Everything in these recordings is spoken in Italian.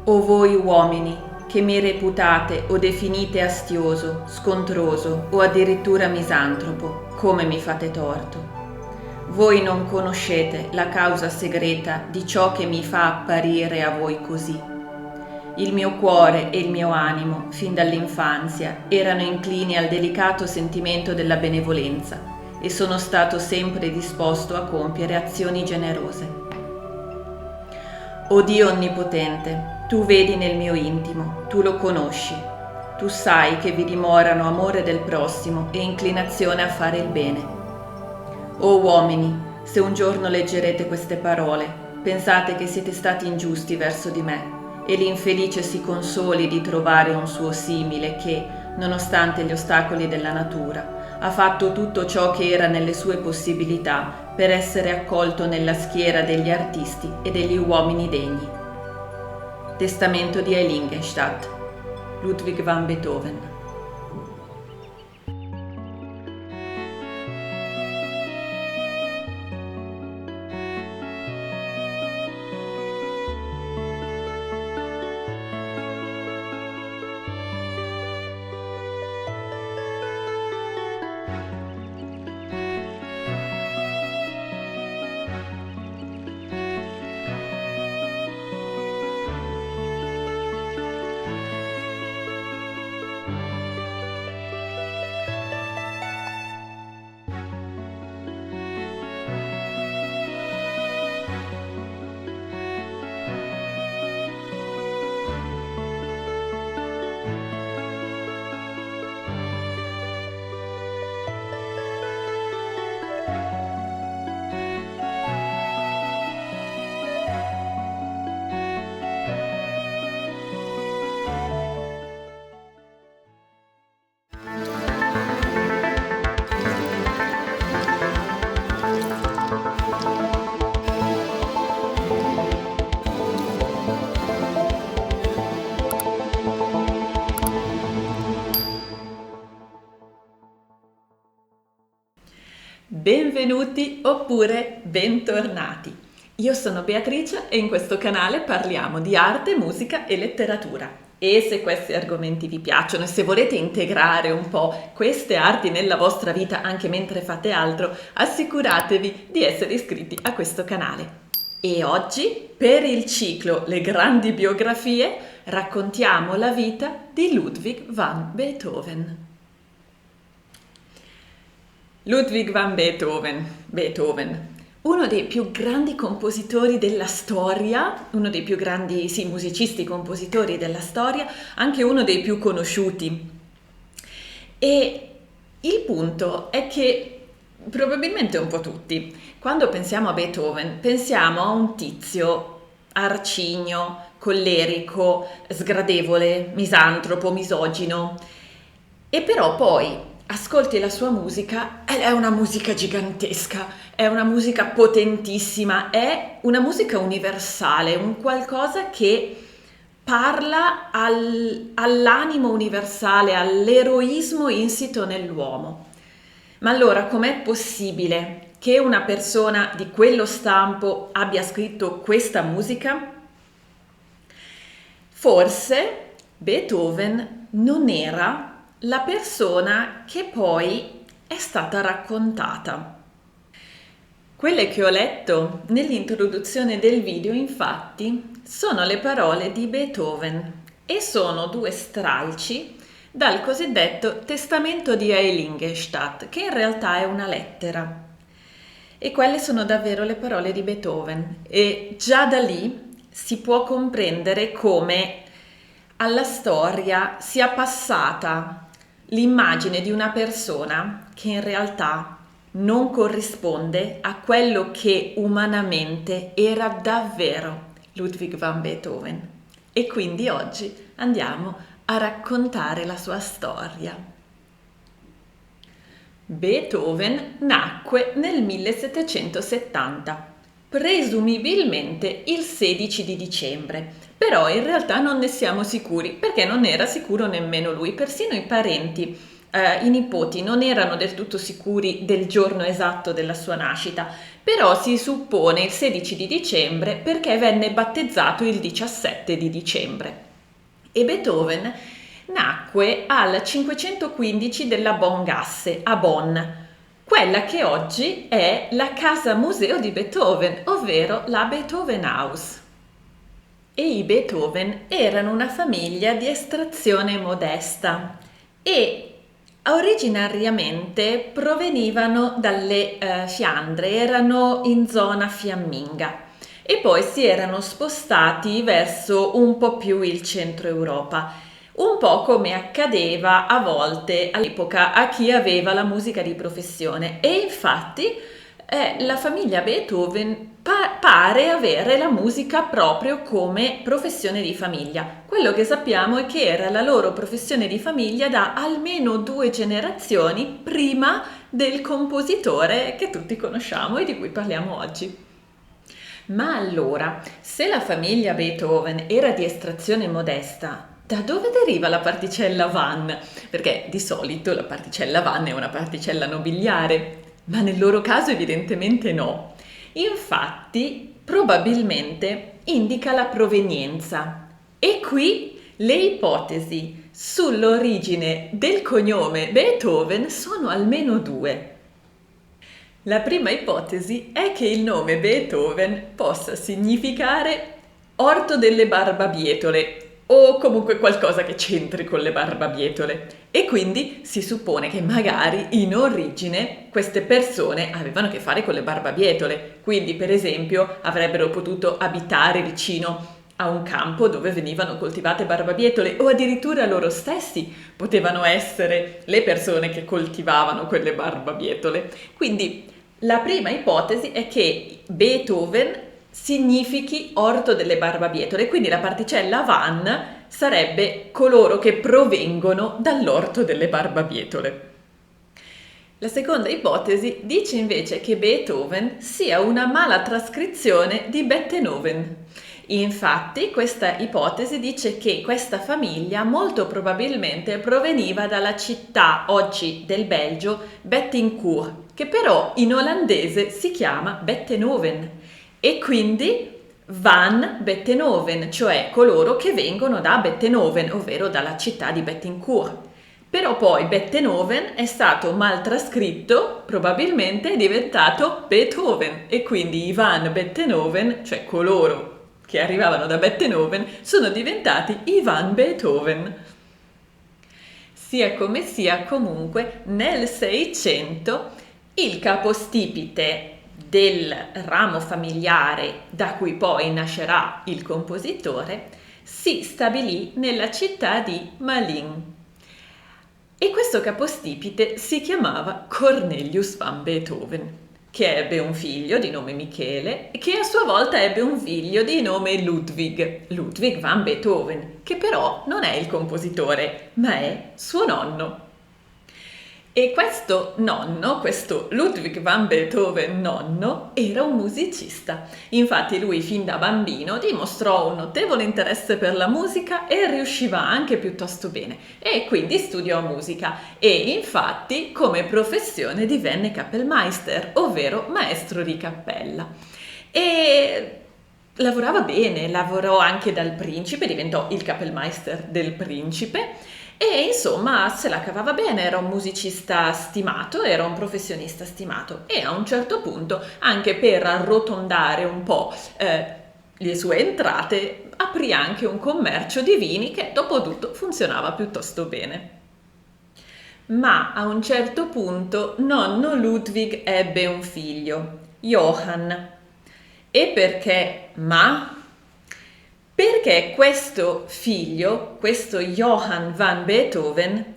O voi uomini, che mi reputate o definite astioso, scontroso o addirittura misantropo, come mi fate torto. Voi non conoscete la causa segreta di ciò che mi fa apparire a voi così. Il mio cuore e il mio animo, fin dall'infanzia, erano inclini al delicato sentimento della benevolenza e sono stato sempre disposto a compiere azioni generose. O Dio onnipotente, tu vedi nel mio intimo, tu lo conosci, tu sai che vi dimorano amore del prossimo e inclinazione a fare il bene. O uomini, se un giorno leggerete queste parole, pensate che siete stati ingiusti verso di me e l'infelice si consoli di trovare un suo simile che, nonostante gli ostacoli della natura, ha fatto tutto ciò che era nelle sue possibilità per essere accolto nella schiera degli artisti e degli uomini degni. Testamento di Heiligenstadt, Ludwig van Beethoven. Benvenuti oppure bentornati. Io sono Beatrice e in questo canale parliamo di arte, musica e letteratura. E se questi argomenti vi piacciono e se volete integrare un po' queste arti nella vostra vita anche mentre fate altro, assicuratevi di essere iscritti a questo canale. E oggi, per il ciclo Le grandi biografie, raccontiamo la vita di Ludwig van Beethoven. Ludwig van Beethoven, uno dei più grandi compositori della storia, uno dei più grandi, musicisti compositori della storia, anche uno dei più conosciuti. E il punto è che probabilmente un po' tutti, quando pensiamo a Beethoven, pensiamo a un tizio arcigno, collerico, sgradevole, misantropo, misogino. E però poi ascolti la sua musica, è una musica gigantesca, è una musica potentissima, è una musica universale, un qualcosa che parla all'animo universale, all'eroismo insito nell'uomo. Ma allora com'è possibile che una persona di quello stampo abbia scritto questa musica? Forse Beethoven non era la persona che poi è stata raccontata. Quelle che ho letto nell'introduzione del video, infatti, sono le parole di Beethoven e sono due stralci dal cosiddetto Testamento di Heiligenstadt, che in realtà è una lettera. E quelle sono davvero le parole di Beethoven e già da lì si può comprendere come alla storia sia passata l'immagine di una persona che in realtà non corrisponde a quello che umanamente era davvero Ludwig van Beethoven. E quindi oggi andiamo a raccontare la sua storia. Beethoven nacque nel 1770, presumibilmente il 16 di dicembre, però in realtà non ne siamo sicuri perché non era sicuro nemmeno lui, persino i parenti, i nipoti non erano del tutto sicuri del giorno esatto della sua nascita, però si suppone il 16 di dicembre perché venne battezzato il 17 di dicembre. E Beethoven nacque al 515 della Bongasse a Bonn, quella che oggi è la casa museo di Beethoven, ovvero la Beethovenhaus. E i Beethoven erano una famiglia di estrazione modesta e originariamente provenivano dalle Fiandre, erano in zona fiamminga e poi si erano spostati verso un po' più il centro Europa, un po' come accadeva a volte all'epoca a chi aveva la musica di professione. E infatti la famiglia Beethoven pare avere la musica proprio come professione di famiglia. Quello che sappiamo è che era la loro professione di famiglia da almeno 2 generazioni prima del compositore che tutti conosciamo e di cui parliamo oggi. Ma allora, se la famiglia Beethoven era di estrazione modesta, da dove deriva la particella Van? Perché di solito la particella Van è una particella nobiliare, ma nel loro caso evidentemente no. Infatti, probabilmente indica la provenienza. E qui le ipotesi sull'origine del cognome Beethoven sono almeno 2. La prima ipotesi è che il nome Beethoven possa significare orto delle barbabietole o comunque qualcosa che c'entri con le barbabietole, e quindi si suppone che magari in origine queste persone avevano a che fare con le barbabietole, quindi per esempio avrebbero potuto abitare vicino a un campo dove venivano coltivate barbabietole, o addirittura loro stessi potevano essere le persone che coltivavano quelle barbabietole. Quindi la prima ipotesi è che Beethoven significhi orto delle barbabietole, quindi la particella van sarebbe coloro che provengono dall'orto delle barbabietole. La seconda ipotesi dice invece che Beethoven sia una mala trascrizione di Beethoven. Infatti, questa ipotesi dice che questa famiglia molto probabilmente proveniva dalla città oggi del Belgio Bettencourt, che però in olandese si chiama Bettenoven, e quindi Van Bettenoven, cioè coloro che vengono da Bettenoven, ovvero dalla città di Bettencourt. Però poi Bettenoven è stato mal trascritto, probabilmente è diventato Beethoven, e quindi i Van Bettenoven, cioè coloro che arrivavano da Bettenoven, sono diventati i Van Beethoven. Sia come sia, comunque, nel 600 il capostipite del ramo familiare da cui poi nascerà il compositore si stabilì nella città di Malines. E questo capostipite si chiamava Cornelius van Beethoven, che ebbe un figlio di nome Michele, che a sua volta ebbe un figlio di nome Ludwig van Beethoven, che però non è il compositore, ma è suo nonno. E questo nonno, questo Ludwig van Beethoven nonno, era un musicista. Infatti lui fin da bambino dimostrò un notevole interesse per la musica e riusciva anche piuttosto bene, e quindi studiò musica e infatti come professione divenne Kapellmeister, ovvero maestro di cappella. E lavorava bene, lavorò anche dal principe, diventò il Kapellmeister del principe. E insomma se la cavava bene, era un musicista stimato, era un professionista stimato, e a un certo punto, anche per arrotondare un po' le sue entrate, aprì anche un commercio di vini che dopo tutto funzionava piuttosto bene. Ma a un certo punto nonno Ludwig ebbe un figlio, Johann. E perché ma? Perché questo figlio, questo Johann van Beethoven,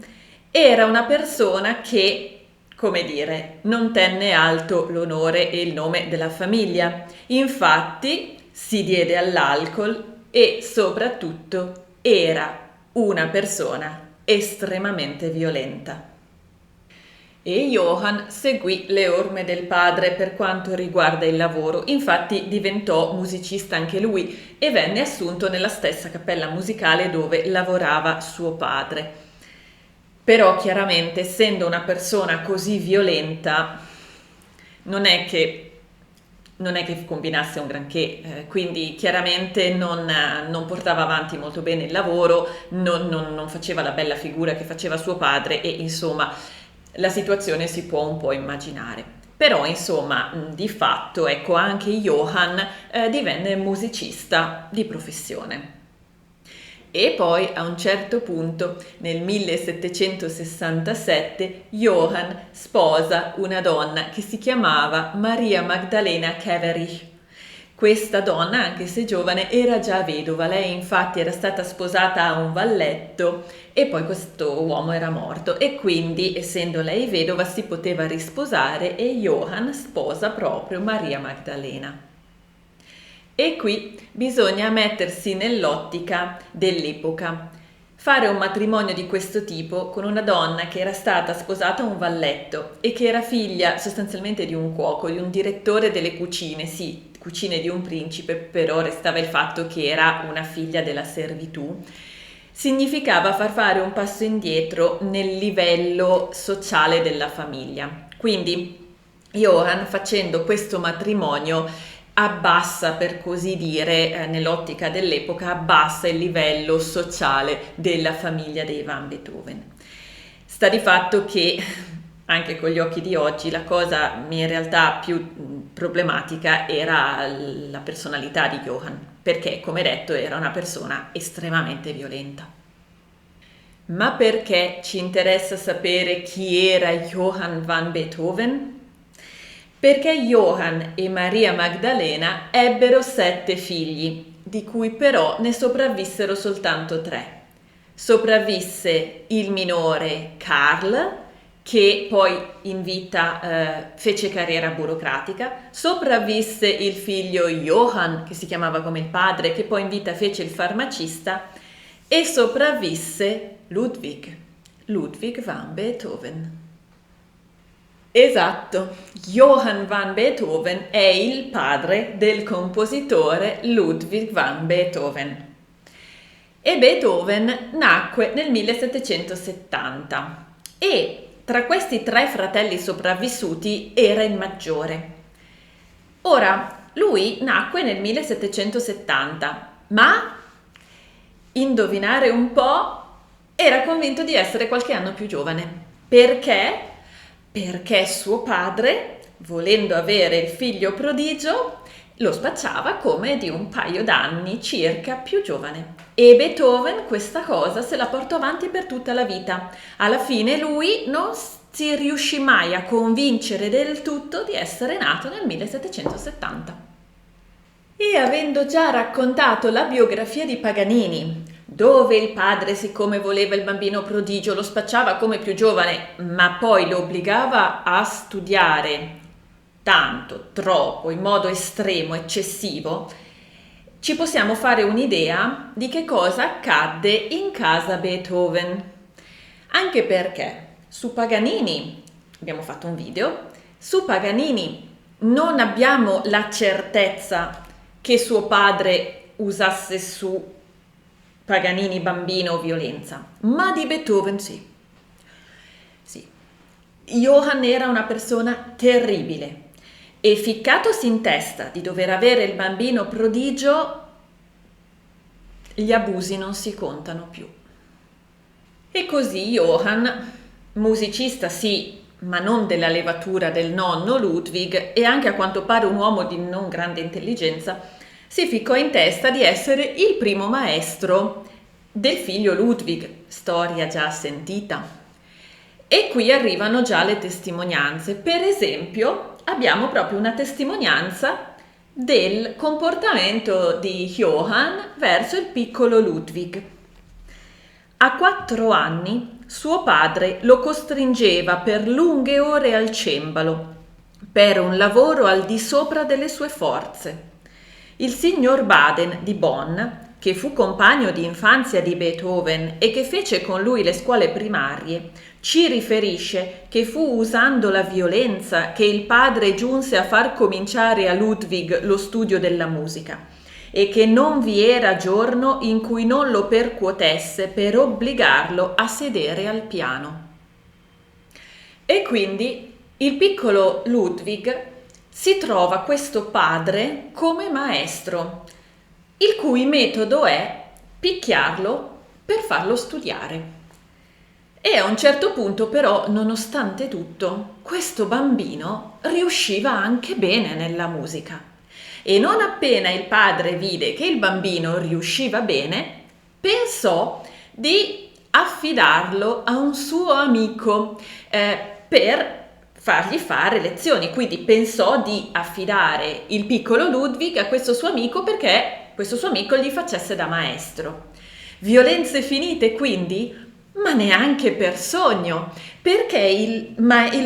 era una persona che, come dire, non tenne alto l'onore e il nome della famiglia. Infatti si diede all'alcol e soprattutto era una persona estremamente violenta. E Johann seguì le orme del padre per quanto riguarda il lavoro, infatti diventò musicista anche lui e venne assunto nella stessa cappella musicale dove lavorava suo padre. Però chiaramente, essendo una persona così violenta, non è che non è che combinasse un granché, quindi chiaramente non portava avanti molto bene il lavoro, non faceva la bella figura che faceva suo padre e insomma la situazione si può un po' immaginare. Però insomma di fatto ecco anche Johann divenne musicista di professione. E poi a un certo punto, nel 1767, Johann sposa una donna che si chiamava Maria Magdalena Keverich. Questa donna, anche se giovane, era già vedova. Lei infatti era stata sposata a un valletto e poi questo uomo era morto e quindi, essendo lei vedova, si poteva risposare e Johann sposa proprio Maria Magdalena. E qui bisogna mettersi nell'ottica dell'epoca. Fare un matrimonio di questo tipo con una donna che era stata sposata a un valletto e che era figlia sostanzialmente di un cuoco, di un direttore delle cucine, sì, cucine di un principe, però restava il fatto che era una figlia della servitù, significava far fare un passo indietro nel livello sociale della famiglia. Quindi Johann, facendo questo matrimonio, abbassa, per così dire, nell'ottica dell'epoca, abbassa il livello sociale della famiglia dei Van Beethoven. Sta di fatto che, anche con gli occhi di oggi, la cosa in realtà più problematica era la personalità di Johann, perché, come detto, era una persona estremamente violenta. Ma perché ci interessa sapere chi era Johann van Beethoven? Perché Johann e Maria Magdalena ebbero 7 figli, di cui però ne sopravvissero soltanto 3. Sopravvisse il minore Karl, che poi in vita fece carriera burocratica, sopravvisse il figlio Johann, che si chiamava come il padre, che poi in vita fece il farmacista, e sopravvisse Ludwig van Beethoven. Esatto, Johann van Beethoven è il padre del compositore Ludwig van Beethoven. E Beethoven nacque nel 1770 e tra questi 3 fratelli sopravvissuti era il maggiore. Ora, lui nacque nel 1770, ma, indovinare un po', era convinto di essere qualche anno più giovane. Perché? Perché suo padre, volendo avere il figlio prodigio, lo spacciava come di un paio d'anni circa più giovane. E Beethoven questa cosa se la portò avanti per tutta la vita. Alla fine lui non si riuscì mai a convincere del tutto di essere nato nel 1770. E avendo già raccontato la biografia di Paganini, dove il padre, siccome voleva il bambino prodigio, lo spacciava come più giovane, ma poi lo obbligava a studiare tanto, troppo, in modo estremo, eccessivo, ci possiamo fare un'idea di che cosa accadde in casa Beethoven. Anche perché su Paganini, abbiamo fatto un video, su Paganini non abbiamo la certezza che suo padre usasse su Paganini bambino violenza, ma di Beethoven sì. Sì. Johann era una persona terribile e ficcatosi in testa di dover avere il bambino prodigio, gli abusi non si contano più. E così Johann, musicista sì, ma non della levatura del nonno Ludwig e anche a quanto pare un uomo di non grande intelligenza, si ficcò in testa di essere il primo maestro del figlio Ludwig, storia già sentita. E qui arrivano già le testimonianze. Per esempio, abbiamo proprio una testimonianza del comportamento di Johann verso il piccolo Ludwig. A 4 anni suo padre lo costringeva per lunghe ore al cembalo, per un lavoro al di sopra delle sue forze. Il signor Baden di Bonn, che fu compagno di infanzia di Beethoven e che fece con lui le scuole primarie, ci riferisce che fu usando la violenza che il padre giunse a far cominciare a Ludwig lo studio della musica e che non vi era giorno in cui non lo percuotesse per obbligarlo a sedere al piano. E quindi il piccolo Ludwig si trova questo padre come maestro, il cui metodo è picchiarlo per farlo studiare. E a un certo punto però, nonostante tutto, questo bambino riusciva anche bene nella musica. E non appena il padre vide che il bambino riusciva bene, pensò di affidarlo a un suo amico per fargli fare lezioni. Quindi pensò di affidare il piccolo Ludwig a questo suo amico perché questo suo amico gli facesse da maestro. Violenze finite quindi? Ma neanche per sogno, perché il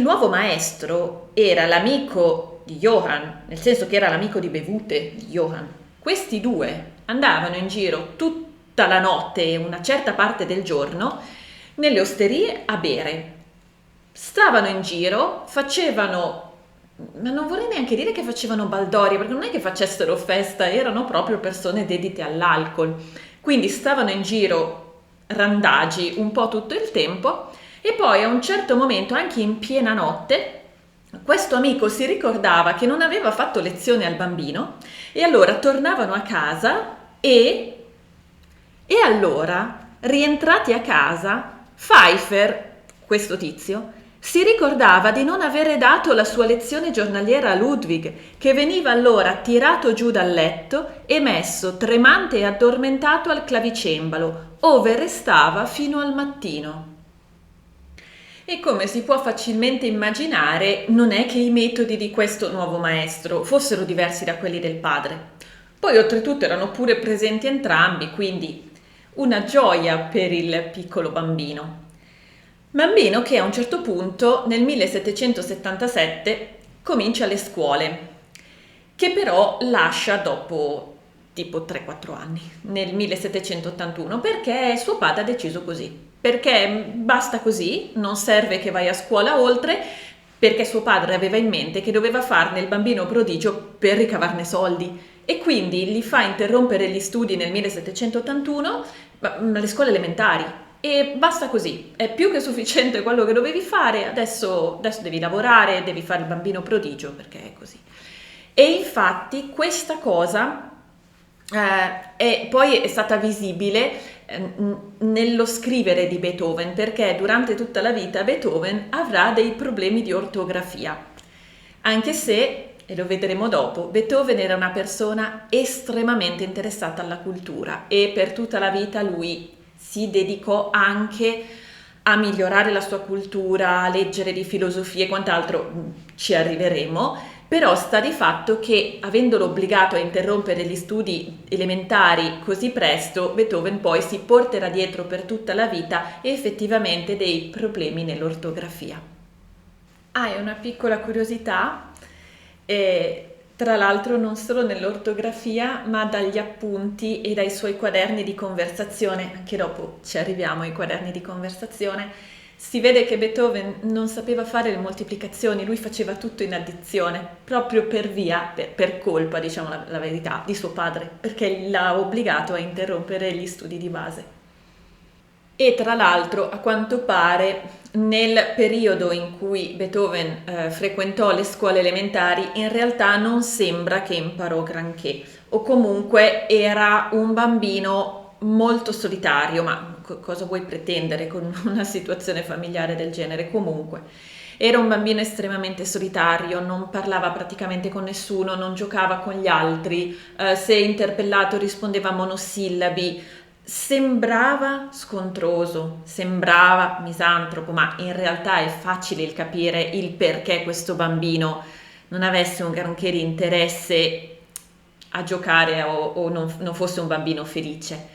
nuovo maestro era l'amico di Johann, nel senso che era l'amico di bevute di Johann. Questi due andavano in giro tutta la notte e una certa parte del giorno nelle osterie a bere. Stavano in giro, facevano, ma non vorrei neanche dire che facevano baldoria, perché non è che facessero festa, erano proprio persone dedite all'alcol. Quindi stavano in giro randagi un po' tutto il tempo e poi a un certo momento, anche in piena notte, questo amico si ricordava che non aveva fatto lezione al bambino e allora tornavano a casa e allora, rientrati a casa, Pfeiffer, questo tizio, si ricordava di non avere dato la sua lezione giornaliera a Ludwig, che veniva allora tirato giù dal letto e messo tremante e addormentato al clavicembalo, ove restava fino al mattino. E come si può facilmente immaginare, non è che i metodi di questo nuovo maestro fossero diversi da quelli del padre. Poi oltretutto erano pure presenti entrambi, quindi una gioia per il piccolo bambino. Bambino che a un certo punto, nel 1777, comincia le scuole, che però lascia dopo tipo 3-4 anni, nel 1781, perché suo padre ha deciso così, perché basta così, non serve che vai a scuola oltre, perché suo padre aveva in mente che doveva farne il bambino prodigio per ricavarne soldi e quindi gli fa interrompere gli studi nel 1781, le scuole elementari. E basta così, è più che sufficiente quello che dovevi fare, adesso devi lavorare, devi fare il bambino prodigio, perché è così. E infatti questa cosa poi è stata visibile nello scrivere di Beethoven, perché durante tutta la vita Beethoven avrà dei problemi di ortografia, anche se, e lo vedremo dopo, Beethoven era una persona estremamente interessata alla cultura e per tutta la vita lui si dedicò anche a migliorare la sua cultura, a leggere di filosofia e quant'altro, ci arriveremo, però sta di fatto che avendolo obbligato a interrompere gli studi elementari così presto, Beethoven poi si porterà dietro per tutta la vita effettivamente dei problemi nell'ortografia. Hai una piccola curiosità? Tra l'altro non solo nell'ortografia, ma dagli appunti e dai suoi quaderni di conversazione, anche dopo ci arriviamo ai quaderni di conversazione, si vede che Beethoven non sapeva fare le moltiplicazioni, lui faceva tutto in addizione, proprio per colpa, diciamo la verità, di suo padre, perché l'ha obbligato a interrompere gli studi di base. E tra l'altro, a quanto pare, nel periodo in cui Beethoven frequentò le scuole elementari, in realtà non sembra che imparò granché, o comunque era un bambino molto solitario, ma cosa vuoi pretendere con una situazione familiare del genere? Comunque, era un bambino estremamente solitario, non parlava praticamente con nessuno, non giocava con gli altri, se interpellato rispondeva a monosillabi. Sembrava scontroso, sembrava misantropo, ma in realtà è facile il capire il perché questo bambino non avesse un granché di interesse a giocare o non fosse un bambino felice.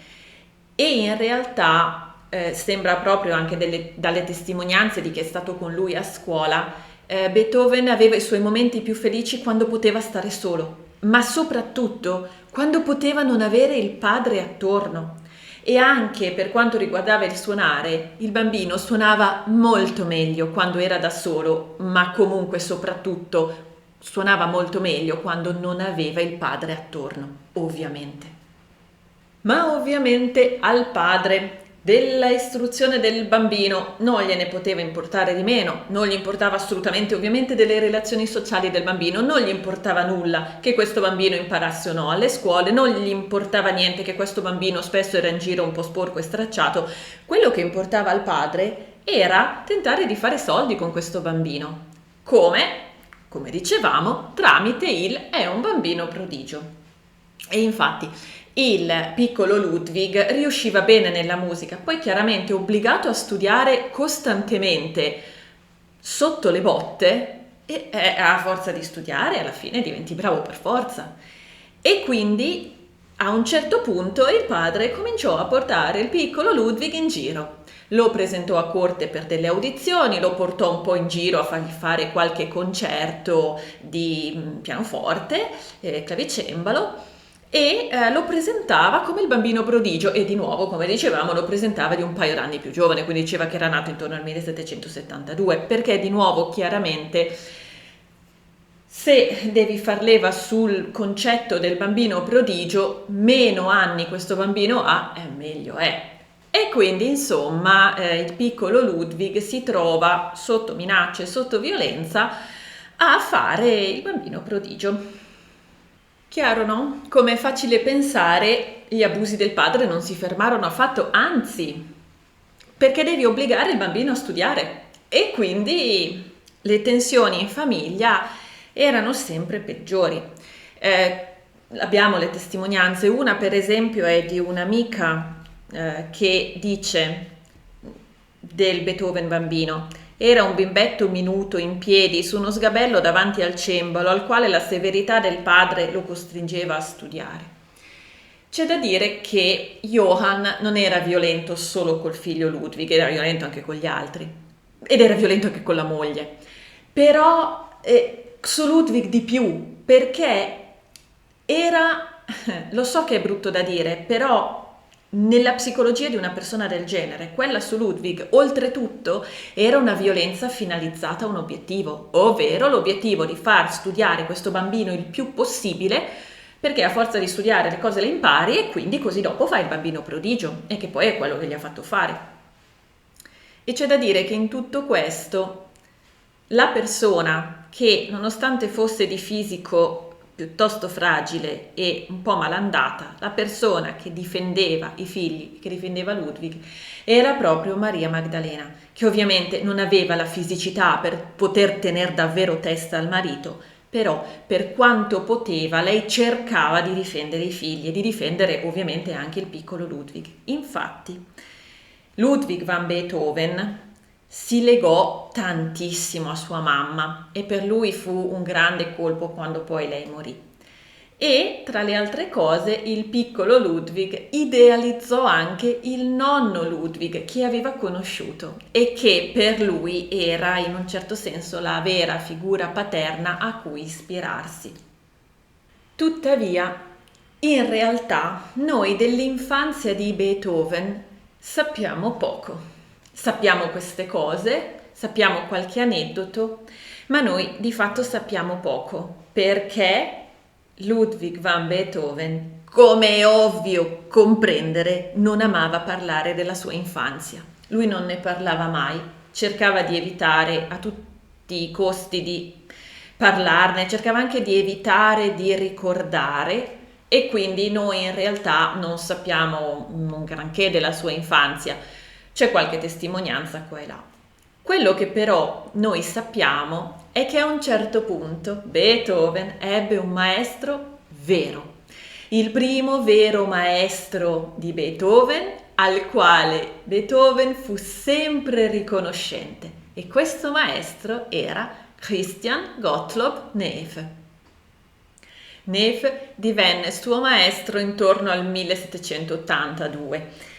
E in realtà sembra proprio anche dalle testimonianze di chi è stato con lui a scuola, Beethoven aveva i suoi momenti più felici quando poteva stare solo, ma soprattutto quando poteva non avere il padre attorno. E anche per quanto riguardava il suonare, il bambino suonava molto meglio quando era da solo, ma comunque soprattutto suonava molto meglio quando non aveva il padre attorno, ovviamente. Ma ovviamente al padre Della istruzione del bambino non gliene poteva importare di meno, non gli importava assolutamente ovviamente delle relazioni sociali del bambino, non gli importava nulla che questo bambino imparasse o no alle scuole, non gli importava niente che questo bambino spesso era in giro un po' sporco e stracciato. Quello che importava al padre era tentare di fare soldi con questo bambino. Come dicevamo, tramite il è un bambino prodigio. E infatti il piccolo Ludwig riusciva bene nella musica, poi chiaramente obbligato a studiare costantemente sotto le botte e a forza di studiare alla fine diventi bravo per forza. E quindi a un certo punto il padre cominciò a portare il piccolo Ludwig in giro. Lo presentò a corte per delle audizioni, lo portò un po' in giro a fargli fare qualche concerto di pianoforte, clavicembalo, e lo presentava come il bambino prodigio e di nuovo, come dicevamo, lo presentava di un paio d'anni più giovane, quindi diceva che era nato intorno al 1772, perché di nuovo chiaramente se devi far leva sul concetto del bambino prodigio, meno anni questo bambino ha, meglio è. E quindi insomma il piccolo Ludwig si trova sotto minacce, sotto violenza a fare il bambino prodigio. Chiaro, no? Come è facile pensare, gli abusi del padre non si fermarono affatto, anzi, perché devi obbligare il bambino a studiare e quindi le tensioni in famiglia erano sempre peggiori. Abbiamo le testimonianze, una per esempio è di un'amica che dice del Beethoven bambino: era un bimbetto minuto in piedi su uno sgabello davanti al cembalo al quale la severità del padre lo costringeva a studiare. C'è da dire che Johann non era violento solo col figlio Ludwig, era violento anche con gli altri ed era violento anche con la moglie, però su Ludwig di più, perché era, lo so che è brutto da dire, però nella psicologia di una persona del genere, quella su Ludwig, oltretutto, era una violenza finalizzata a un obiettivo, ovvero l'obiettivo di far studiare questo bambino il più possibile, perché a forza di studiare le cose le impari e quindi così dopo fai il bambino prodigio, e che poi è quello che gli ha fatto fare. E c'è da dire che in tutto questo la persona che, nonostante fosse di fisico piuttosto fragile e un po' malandata, la persona che difendeva i figli, che difendeva Ludwig, era proprio Maria Maddalena, che ovviamente non aveva la fisicità per poter tenere davvero testa al marito, però per quanto poteva lei cercava di difendere i figli e di difendere ovviamente anche il piccolo Ludwig. Infatti Ludwig van Beethoven si legò tantissimo a sua mamma e per lui fu un grande colpo quando poi lei morì. E tra le altre cose il piccolo Ludwig idealizzò anche il nonno Ludwig che aveva conosciuto e che per lui era in un certo senso la vera figura paterna a cui ispirarsi. Tuttavia, in realtà noi dell'infanzia di Beethoven sappiamo poco. Sappiamo queste cose, sappiamo qualche aneddoto, ma noi di fatto sappiamo poco, perché Ludwig van Beethoven, come è ovvio comprendere, non amava parlare della sua infanzia. Lui non ne parlava mai, cercava di evitare a tutti i costi di parlarne, cercava anche di evitare di ricordare e quindi noi in realtà non sappiamo un granché della sua infanzia. C'è qualche testimonianza qua e là. Quello che però noi sappiamo è che a un certo punto Beethoven ebbe un maestro vero, il primo vero maestro di Beethoven al quale Beethoven fu sempre riconoscente e questo maestro era Christian Gottlob Neefe. Neefe divenne suo maestro intorno al 1782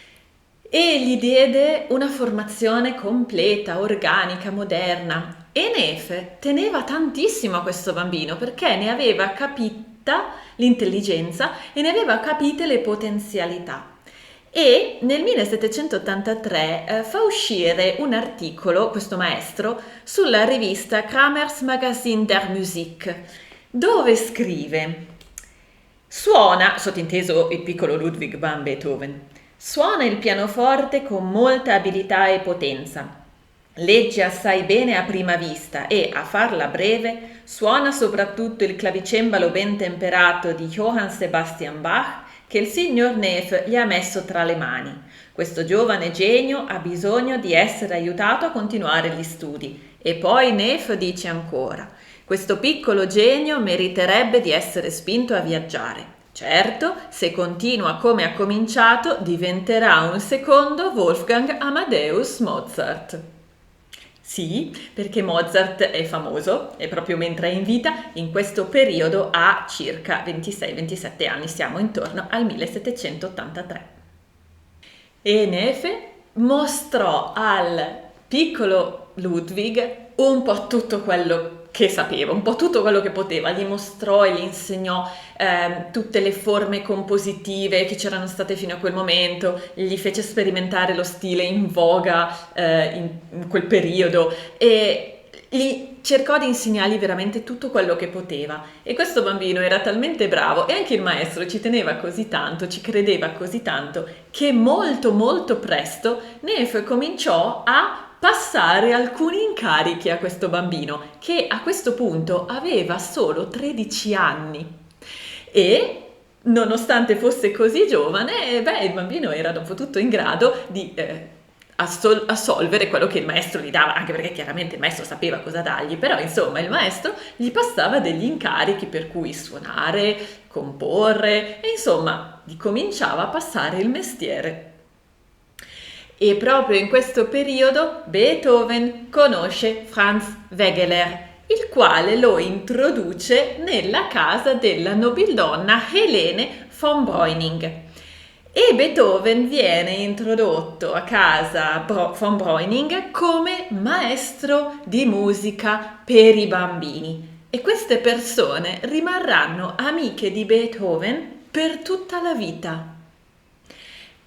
e gli diede una formazione completa, organica, moderna. E Neefe teneva tantissimo a questo bambino perché ne aveva capita l'intelligenza e ne aveva capite le potenzialità. E nel 1783 fa uscire un articolo, questo maestro, sulla rivista Kramers Magazin der Musik, dove scrive: suona, sottinteso il piccolo Ludwig van Beethoven, Suona il pianoforte con molta abilità e potenza. Legge assai bene a prima vista e, a farla breve, suona soprattutto il clavicembalo ben temperato di Johann Sebastian Bach che il signor Neef gli ha messo tra le mani. Questo giovane genio ha bisogno di essere aiutato a continuare gli studi. E poi Neef dice ancora: questo piccolo genio meriterebbe di essere spinto a viaggiare. Certo, se continua come ha cominciato, diventerà un secondo Wolfgang Amadeus Mozart. Sì, perché Mozart è famoso e proprio mentre è in vita, in questo periodo ha circa 26-27 anni, siamo intorno al 1783. E Nefe mostrò al piccolo Ludwig un po' tutto quello che sapeva, un po' tutto quello che poteva, gli mostrò e gli insegnò tutte le forme compositive che c'erano state fino a quel momento, gli fece sperimentare lo stile in voga in quel periodo e gli cercò di insegnargli veramente tutto quello che poteva. E questo bambino era talmente bravo e anche il maestro ci teneva così tanto, ci credeva così tanto, che molto molto presto Neef cominciò a passare alcuni incarichi a questo bambino, che a questo punto aveva solo 13 anni. E nonostante fosse così giovane, il bambino era dopo tutto in grado di assolvere quello che il maestro gli dava, anche perché chiaramente il maestro sapeva cosa dargli, però insomma il maestro gli passava degli incarichi per cui suonare, comporre e insomma gli cominciava a passare il mestiere. E proprio in questo periodo Beethoven conosce Franz Wegeler, il quale lo introduce nella casa della nobildonna Helene von Breuning. E Beethoven viene introdotto a casa von Breuning come maestro di musica per i bambini. E queste persone rimarranno amiche di Beethoven per tutta la vita.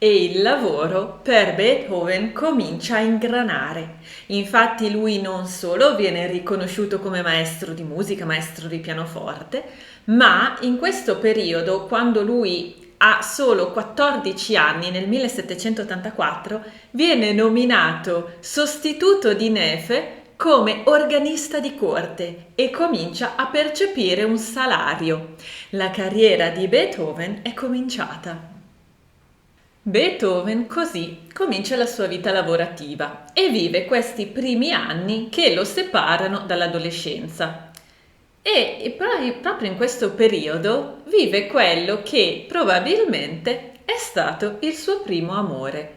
E il lavoro per Beethoven comincia a ingranare. Infatti lui non solo viene riconosciuto come maestro di musica, maestro di pianoforte, ma in questo periodo, quando lui ha solo 14 anni, nel 1784, viene nominato sostituto di Nefe come organista di corte e comincia a percepire un salario. La carriera di Beethoven è cominciata. Beethoven così comincia la sua vita lavorativa e vive questi primi anni che lo separano dall'adolescenza. E proprio in questo periodo vive quello che probabilmente è stato il suo primo amore.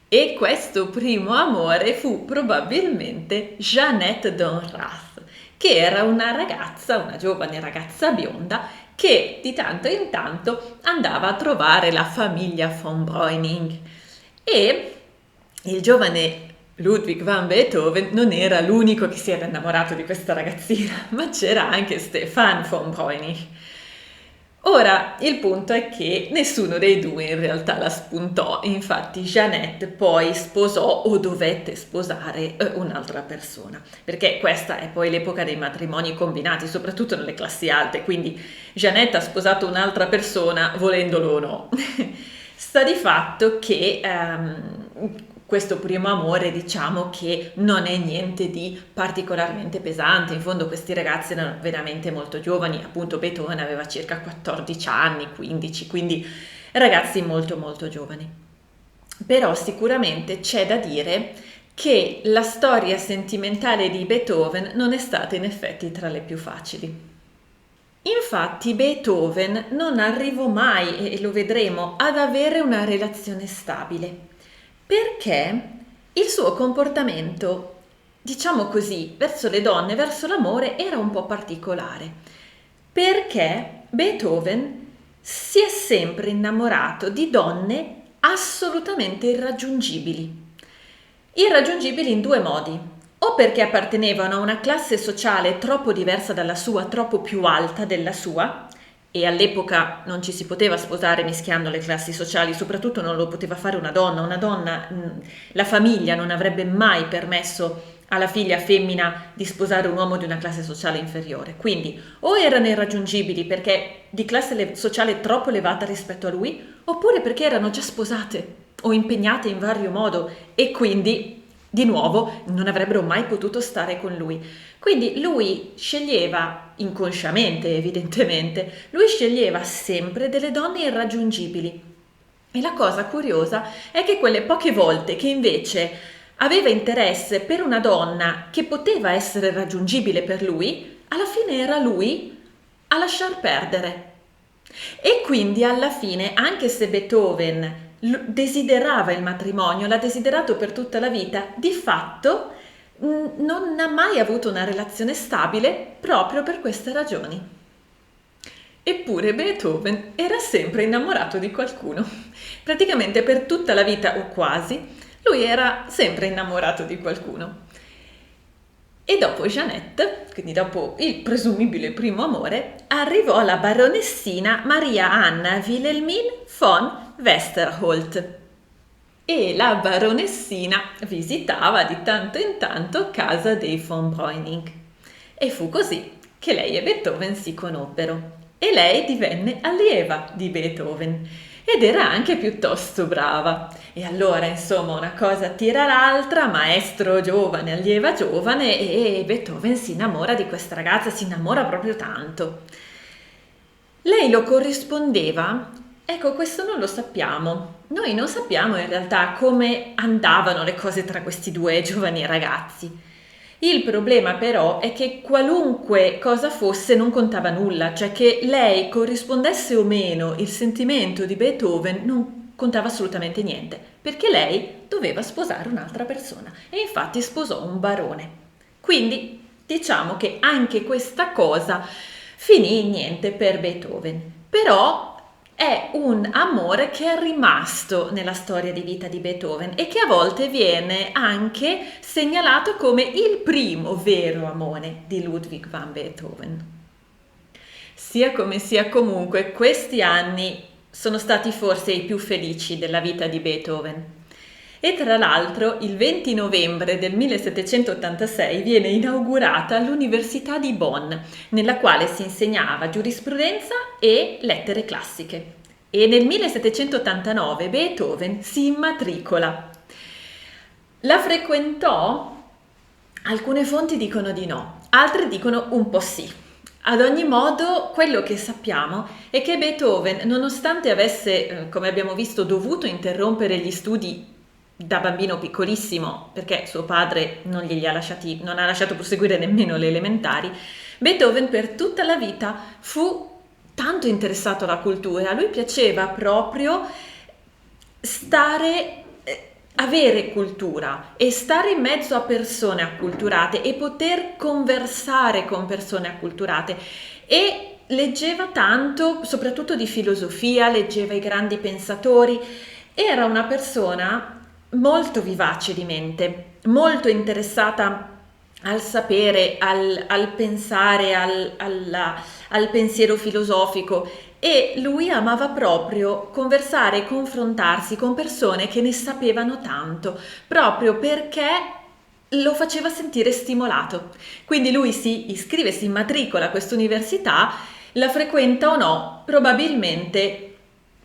E questo primo amore fu probabilmente Jeannette d'Henrath, che era una giovane ragazza bionda, che di tanto in tanto andava a trovare la famiglia von Breuning. E il giovane Ludwig van Beethoven non era l'unico che si era innamorato di questa ragazzina, ma c'era anche Stefan von Breuning. Ora, il punto è che nessuno dei due in realtà la spuntò, infatti Jeannette poi sposò o dovette sposare un'altra persona, perché questa è poi l'epoca dei matrimoni combinati, soprattutto nelle classi alte, quindi Jeannette ha sposato un'altra persona, volendolo o no. Sta di fatto che questo primo amore, diciamo che non è niente di particolarmente pesante, in fondo questi ragazzi erano veramente molto giovani, appunto Beethoven aveva circa 14 anni, 15, quindi ragazzi molto molto giovani. Però sicuramente c'è da dire che la storia sentimentale di Beethoven non è stata in effetti tra le più facili. Infatti Beethoven non arrivò mai, e lo vedremo, ad avere una relazione stabile, perché il suo comportamento, diciamo così, verso le donne, verso l'amore, era un po' particolare, perché Beethoven si è sempre innamorato di donne assolutamente irraggiungibili. Irraggiungibili in due modi: o perché appartenevano a una classe sociale troppo diversa dalla sua, troppo più alta della sua, e all'epoca non ci si poteva sposare mischiando le classi sociali, soprattutto non lo poteva fare una donna, la famiglia non avrebbe mai permesso alla figlia femmina di sposare un uomo di una classe sociale inferiore. Quindi o erano irraggiungibili perché di classe sociale troppo elevata rispetto a lui, oppure perché erano già sposate o impegnate in vario modo e quindi di nuovo non avrebbero mai potuto stare con lui. Quindi lui sceglieva, inconsciamente evidentemente, lui sceglieva sempre delle donne irraggiungibili. E la cosa curiosa è che quelle poche volte che invece aveva interesse per una donna che poteva essere raggiungibile per lui, alla fine era lui a lasciar perdere. E quindi alla fine, anche se Beethoven desiderava il matrimonio, l'ha desiderato per tutta la vita, di fatto non ha mai avuto una relazione stabile proprio per queste ragioni. Eppure Beethoven era sempre innamorato di qualcuno. Praticamente per tutta la vita, o quasi, lui era sempre innamorato di qualcuno. E dopo Jeanette, quindi dopo il presumibile primo amore, arrivò la baronessina Maria Anna Wilhelmine von Westerholt. E la baronessina visitava di tanto in tanto casa dei von Breuning. E fu così che lei e Beethoven si conobbero. E lei divenne allieva di Beethoven ed era anche piuttosto brava. E allora, insomma, una cosa tira l'altra, maestro giovane, allieva giovane, e Beethoven si innamora di questa ragazza, si innamora proprio tanto. Lei lo corrispondeva? Ecco, questo non lo sappiamo. Noi non sappiamo in realtà come andavano le cose tra questi due giovani ragazzi. Il problema però è che qualunque cosa fosse non contava nulla, cioè che lei corrispondesse o meno il sentimento di Beethoven non contava assolutamente niente, perché lei doveva sposare un'altra persona e infatti sposò un barone. Quindi diciamo che anche questa cosa finì in niente per Beethoven, però è un amore che è rimasto nella storia di vita di Beethoven e che a volte viene anche segnalato come il primo vero amore di Ludwig van Beethoven. Sia come sia comunque, questi anni sono stati forse i più felici della vita di Beethoven. E tra l'altro il 20 novembre del 1786 viene inaugurata l'Università di Bonn, nella quale si insegnava giurisprudenza e lettere classiche. E nel 1789 Beethoven si immatricola. La frequentò? Alcune fonti dicono di no, altre dicono un po' sì. Ad ogni modo, quello che sappiamo è che Beethoven, nonostante avesse, come abbiamo visto, dovuto interrompere gli studi da bambino piccolissimo, perché suo padre non ha lasciato proseguire nemmeno le elementari, Beethoven per tutta la vita fu tanto interessato alla cultura. A lui piaceva proprio avere cultura e stare in mezzo a persone acculturate e poter conversare con persone acculturate, e leggeva tanto, soprattutto di filosofia, leggeva i grandi pensatori. Era una persona molto vivace di mente, molto interessata al sapere, al pensare, al pensiero filosofico, e lui amava proprio conversare e confrontarsi con persone che ne sapevano tanto, proprio perché lo faceva sentire stimolato. Quindi lui si iscrive, si immatricola a questa università, la frequenta o no, probabilmente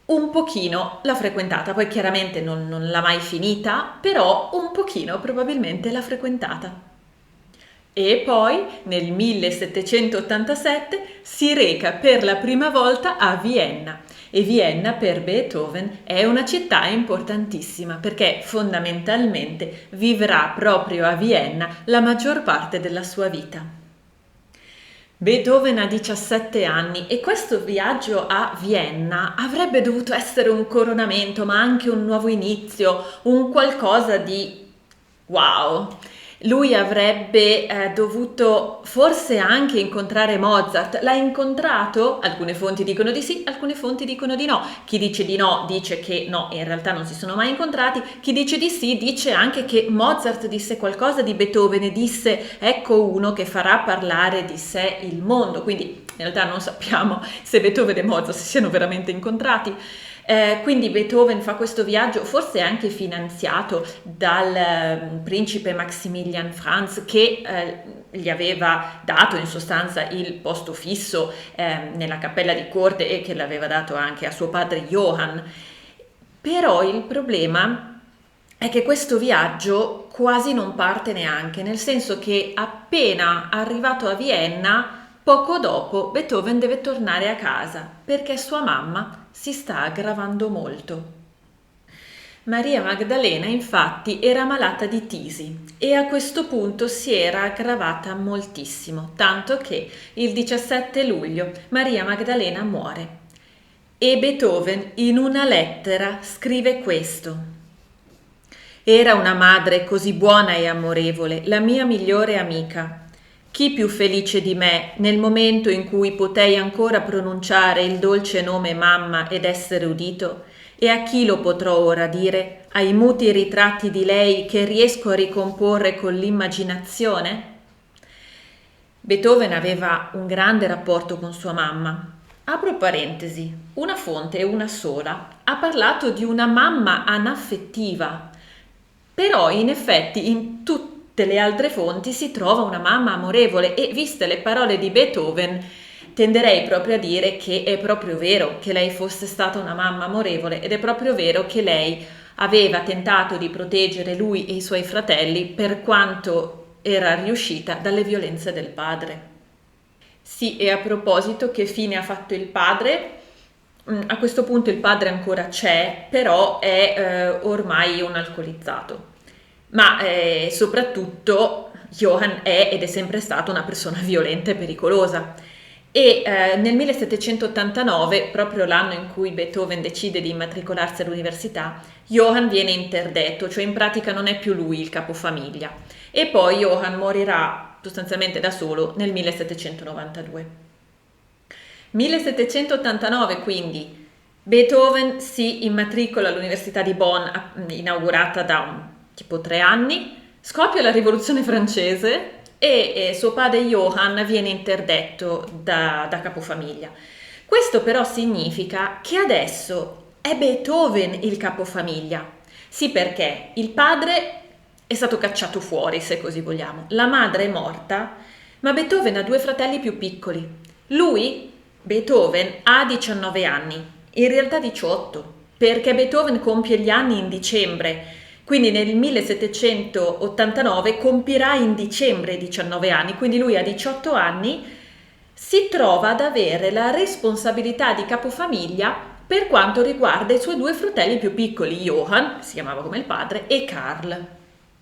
un pochino l'ha frequentata, poi chiaramente non l'ha mai finita, però un pochino probabilmente l'ha frequentata. E poi nel 1787 si reca per la prima volta a Vienna, e Vienna per Beethoven è una città importantissima perché fondamentalmente vivrà proprio a Vienna la maggior parte della sua vita. Beethoven ha 17 anni e questo viaggio a Vienna avrebbe dovuto essere un coronamento, ma anche un nuovo inizio, un qualcosa di wow. Lui avrebbe dovuto forse anche incontrare Mozart. L'ha incontrato? Alcune fonti dicono di sì, alcune fonti dicono di no. Chi dice di no dice che no, in realtà non si sono mai incontrati. Chi dice di sì dice anche che Mozart disse qualcosa di Beethoven e disse: ecco uno che farà parlare di sé il mondo. Quindi in realtà non sappiamo se Beethoven e Mozart si siano veramente incontrati. Quindi Beethoven fa questo viaggio, forse anche finanziato dal principe Maximilian Franz, che gli aveva dato in sostanza il posto fisso nella cappella di corte e che l'aveva dato anche a suo padre Johann. Però il problema è che questo viaggio quasi non parte neanche, nel senso che appena arrivato a Vienna, poco dopo Beethoven deve tornare a casa perché sua mamma si sta aggravando molto. Maria Maddalena infatti era malata di tisi e a questo punto si era aggravata moltissimo, tanto che il 17 luglio Maria Maddalena muore. E Beethoven in una lettera scrive questo: era una madre così buona e amorevole, la mia migliore amica. Chi più felice di me nel momento in cui potei ancora pronunciare il dolce nome mamma ed essere udito? E a chi lo potrò ora dire? Ai muti ritratti di lei che riesco a ricomporre con l'immaginazione? Beethoven aveva un grande rapporto con sua mamma. Apro parentesi, una fonte, una sola, ha parlato di una mamma anaffettiva, però in effetti in tutte le altre fonti si trova una mamma amorevole e viste le parole di Beethoven tenderei proprio a dire che è proprio vero che lei fosse stata una mamma amorevole ed è proprio vero che lei aveva tentato di proteggere lui e i suoi fratelli per quanto era riuscita dalle violenze del padre. Sì, e a proposito, che fine ha fatto il padre? A questo punto il padre ancora c'è, però è ormai un alcolizzato. Ma soprattutto Johann è ed è sempre stato una persona violenta e pericolosa. E nel 1789, proprio l'anno in cui Beethoven decide di immatricolarsi all'università, Johann viene interdetto, cioè in pratica non è più lui il capofamiglia. E poi Johann morirà sostanzialmente da solo nel 1792. 1789 quindi Beethoven si immatricola all'Università di Bonn, inaugurata da tipo 3 anni, scoppia la rivoluzione francese e suo padre Johann viene interdetto da capofamiglia. Questo però significa che adesso è Beethoven il capofamiglia. Sì, perché il padre è stato cacciato fuori, se così vogliamo. La madre è morta, ma Beethoven ha 2 fratelli più piccoli. Lui, Beethoven, ha 19 anni, in realtà 18, perché Beethoven compie gli anni in dicembre, quindi nel 1789 compirà in dicembre 19 anni, quindi lui a 18 anni si trova ad avere la responsabilità di capofamiglia per quanto riguarda i suoi 2 fratelli più piccoli, Johann, si chiamava come il padre, e Karl.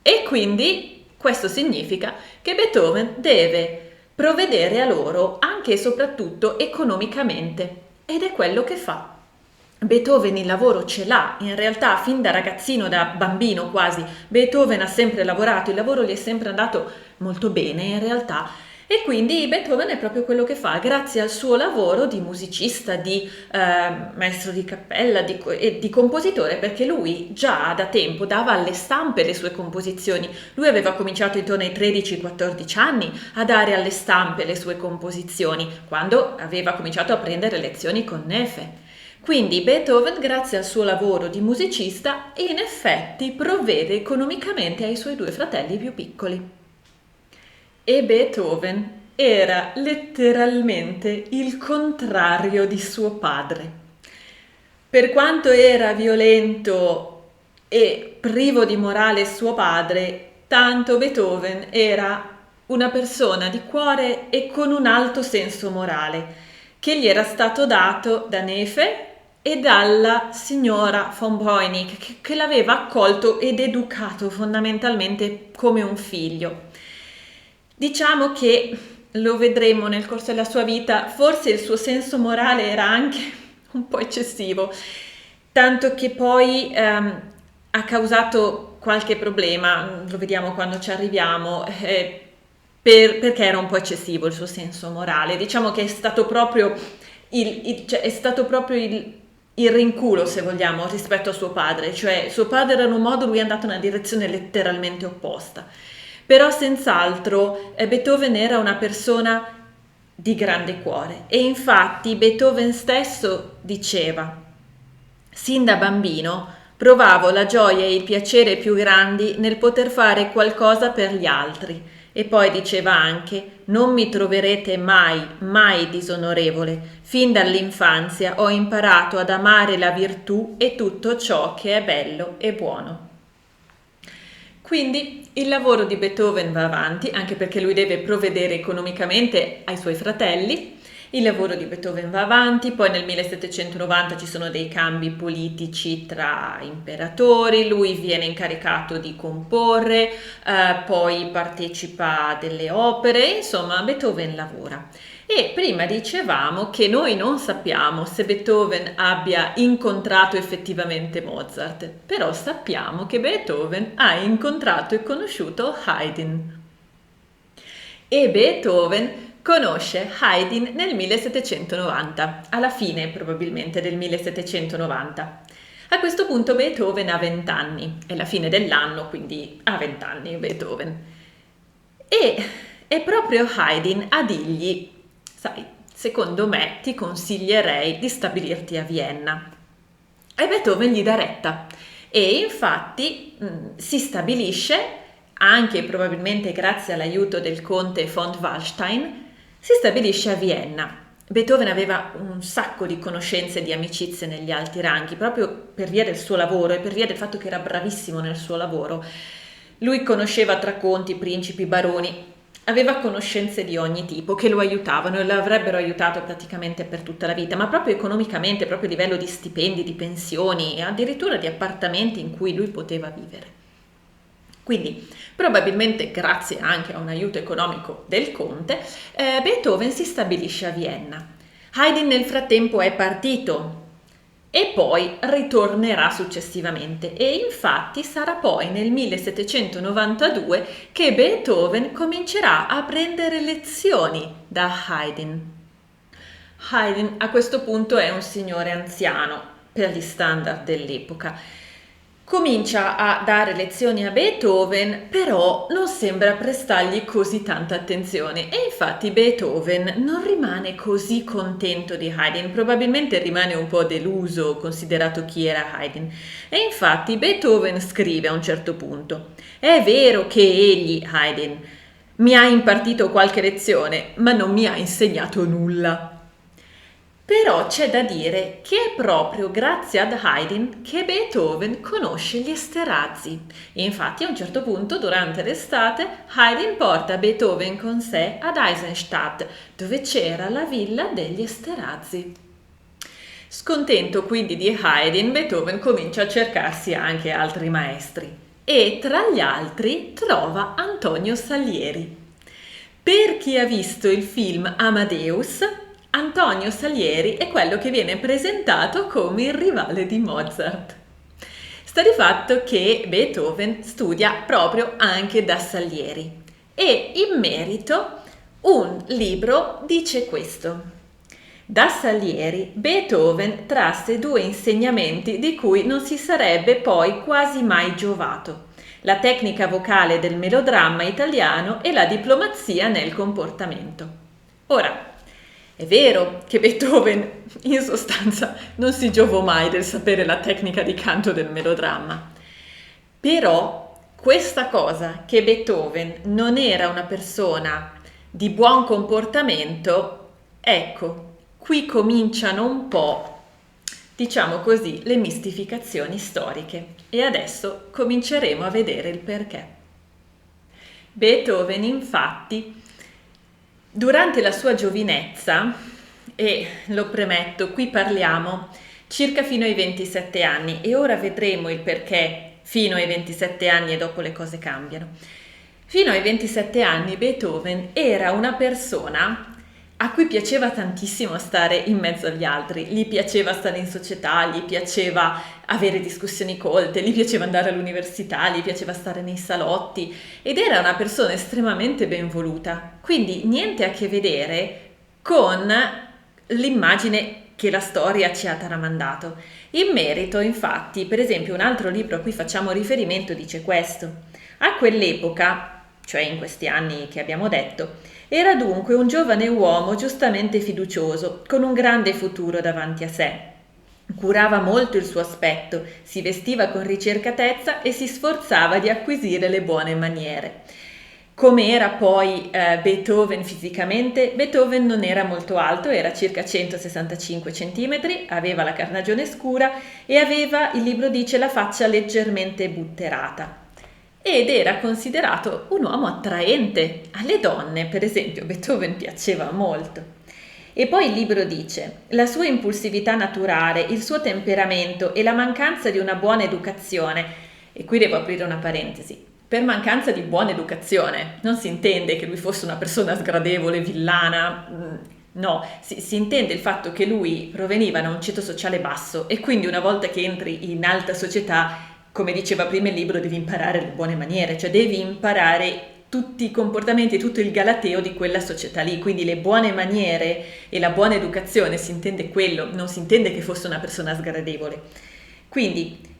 E quindi questo significa che Beethoven deve provvedere a loro anche e soprattutto economicamente, ed è quello che fa. Beethoven il lavoro ce l'ha, in realtà fin da ragazzino, da bambino quasi, Beethoven ha sempre lavorato, il lavoro gli è sempre andato molto bene in realtà, e quindi Beethoven è proprio quello che fa, grazie al suo lavoro di musicista, di maestro di cappella e di compositore, perché lui già da tempo dava alle stampe le sue composizioni. Lui aveva cominciato intorno ai 13-14 anni a dare alle stampe le sue composizioni, quando aveva cominciato a prendere lezioni con Nefe. Quindi Beethoven, grazie al suo lavoro di musicista, in effetti provvede economicamente ai suoi 2 fratelli più piccoli. E Beethoven era letteralmente il contrario di suo padre. Per quanto era violento e privo di morale suo padre, tanto Beethoven era una persona di cuore e con un alto senso morale, che gli era stato dato da Nefe e dalla signora von Breunig, che l'aveva accolto ed educato fondamentalmente come un figlio. Diciamo che lo vedremo nel corso della sua vita, forse il suo senso morale era anche un po' eccessivo, tanto che poi ha causato qualche problema, lo vediamo quando ci arriviamo, perché era un po' eccessivo il suo senso morale. Diciamo che è stato proprio il rinculo, se vogliamo, rispetto a suo padre, cioè suo padre era in un modo, lui è andato in una direzione letteralmente opposta. Però senz'altro Beethoven era una persona di grande cuore e infatti Beethoven stesso diceva: Sin da bambino provavo la gioia e il piacere più grandi nel poter fare qualcosa per gli altri. E poi diceva anche: non mi troverete mai, mai disonorevole. Fin dall'infanzia ho imparato ad amare la virtù e tutto ciò che è bello e buono. Quindi il lavoro di Beethoven va avanti, anche perché lui deve provvedere economicamente ai suoi fratelli. Il lavoro di Beethoven va avanti, poi nel 1790 ci sono dei cambi politici tra imperatori, lui viene incaricato di comporre, poi partecipa a delle opere, insomma Beethoven lavora. E prima dicevamo che noi non sappiamo se Beethoven abbia incontrato effettivamente Mozart, però sappiamo che Beethoven ha incontrato e conosciuto Haydn. E Beethoven conosce Haydn nel 1790, alla fine probabilmente del 1790. A questo punto Beethoven ha 20 anni, è la fine dell'anno, quindi ha 20 anni Beethoven. E è proprio Haydn a dirgli: sai, secondo me ti consiglierei di stabilirti a Vienna. E Beethoven gli dà retta e infatti si stabilisce, anche probabilmente grazie all'aiuto del conte von Waldstein, si stabilisce a Vienna. Beethoven aveva un sacco di conoscenze e di amicizie negli alti ranghi, proprio per via del suo lavoro e per via del fatto che era bravissimo nel suo lavoro. Lui conosceva tra conti, principi, baroni, aveva conoscenze di ogni tipo che lo aiutavano e lo avrebbero aiutato praticamente per tutta la vita, ma proprio economicamente, proprio a livello di stipendi, di pensioni e addirittura di appartamenti in cui lui poteva vivere. Quindi, probabilmente grazie anche a un aiuto economico del conte, Beethoven si stabilisce a Vienna. Haydn nel frattempo è partito e poi ritornerà successivamente e infatti sarà poi nel 1792 che Beethoven comincerà a prendere lezioni da Haydn. Haydn a questo punto è un signore anziano per gli standard dell'epoca. Comincia a dare lezioni a Beethoven, però non sembra prestargli così tanta attenzione e infatti Beethoven non rimane così contento di Haydn, probabilmente rimane un po' deluso considerato chi era Haydn. E infatti Beethoven scrive a un certo punto: è vero che egli, Haydn, mi ha impartito qualche lezione, ma non mi ha insegnato nulla. Però c'è da dire che è proprio grazie ad Haydn che Beethoven conosce gli Esterhazy. Infatti a un certo punto durante l'estate Haydn porta Beethoven con sé ad Eisenstadt, dove c'era la villa degli Esterhazy. Scontento quindi di Haydn, Beethoven comincia a cercarsi anche altri maestri e tra gli altri trova Antonio Salieri. Per chi ha visto il film Amadeus, Antonio Salieri è quello che viene presentato come il rivale di Mozart. Sta di fatto che Beethoven studia proprio anche da Salieri e in merito un libro dice questo: da Salieri Beethoven trasse due insegnamenti di cui non si sarebbe poi quasi mai giovato: la tecnica vocale del melodramma italiano e la diplomazia nel comportamento. Ora, è vero che Beethoven in sostanza non si giovò mai del sapere la tecnica di canto del melodramma, però questa cosa che Beethoven non era una persona di buon comportamento, ecco, qui cominciano un po', diciamo così, le mistificazioni storiche e adesso cominceremo a vedere il perché. Beethoven infatti durante la sua giovinezza, e lo premetto, qui parliamo circa fino ai 27 anni e ora vedremo il perché fino ai 27 anni e dopo le cose cambiano. Fino ai 27 anni Beethoven era una persona a cui piaceva tantissimo stare in mezzo agli altri, gli piaceva stare in società, gli piaceva avere discussioni colte, gli piaceva andare all'università, gli piaceva stare nei salotti ed era una persona estremamente ben voluta, quindi niente a che vedere con l'immagine che la storia ci ha tramandato. In merito, infatti, per esempio un altro libro a cui facciamo riferimento dice questo: a quell'epoca, cioè in questi anni che abbiamo detto, era dunque un giovane uomo giustamente fiducioso, con un grande futuro davanti a sé. Curava molto il suo aspetto, si vestiva con ricercatezza e si sforzava di acquisire le buone maniere. Come era poi Beethoven fisicamente? Beethoven non era molto alto, era circa 165 cm, aveva la carnagione scura e aveva, il libro dice, la faccia leggermente butterata. Ed era considerato un uomo attraente alle donne, per esempio Beethoven piaceva molto. E poi il libro dice: la sua impulsività naturale, il suo temperamento e la mancanza di una buona educazione, e qui devo aprire una parentesi, per mancanza di buona educazione non si intende che lui fosse una persona sgradevole, villana, no, si intende il fatto che lui proveniva da un ceto sociale basso e quindi una volta che entri in alta società, come diceva prima il libro, devi imparare le buone maniere, cioè devi imparare tutti i comportamenti, tutto il galateo di quella società lì, quindi le buone maniere e la buona educazione si intende quello, non si intende che fosse una persona sgradevole. Quindi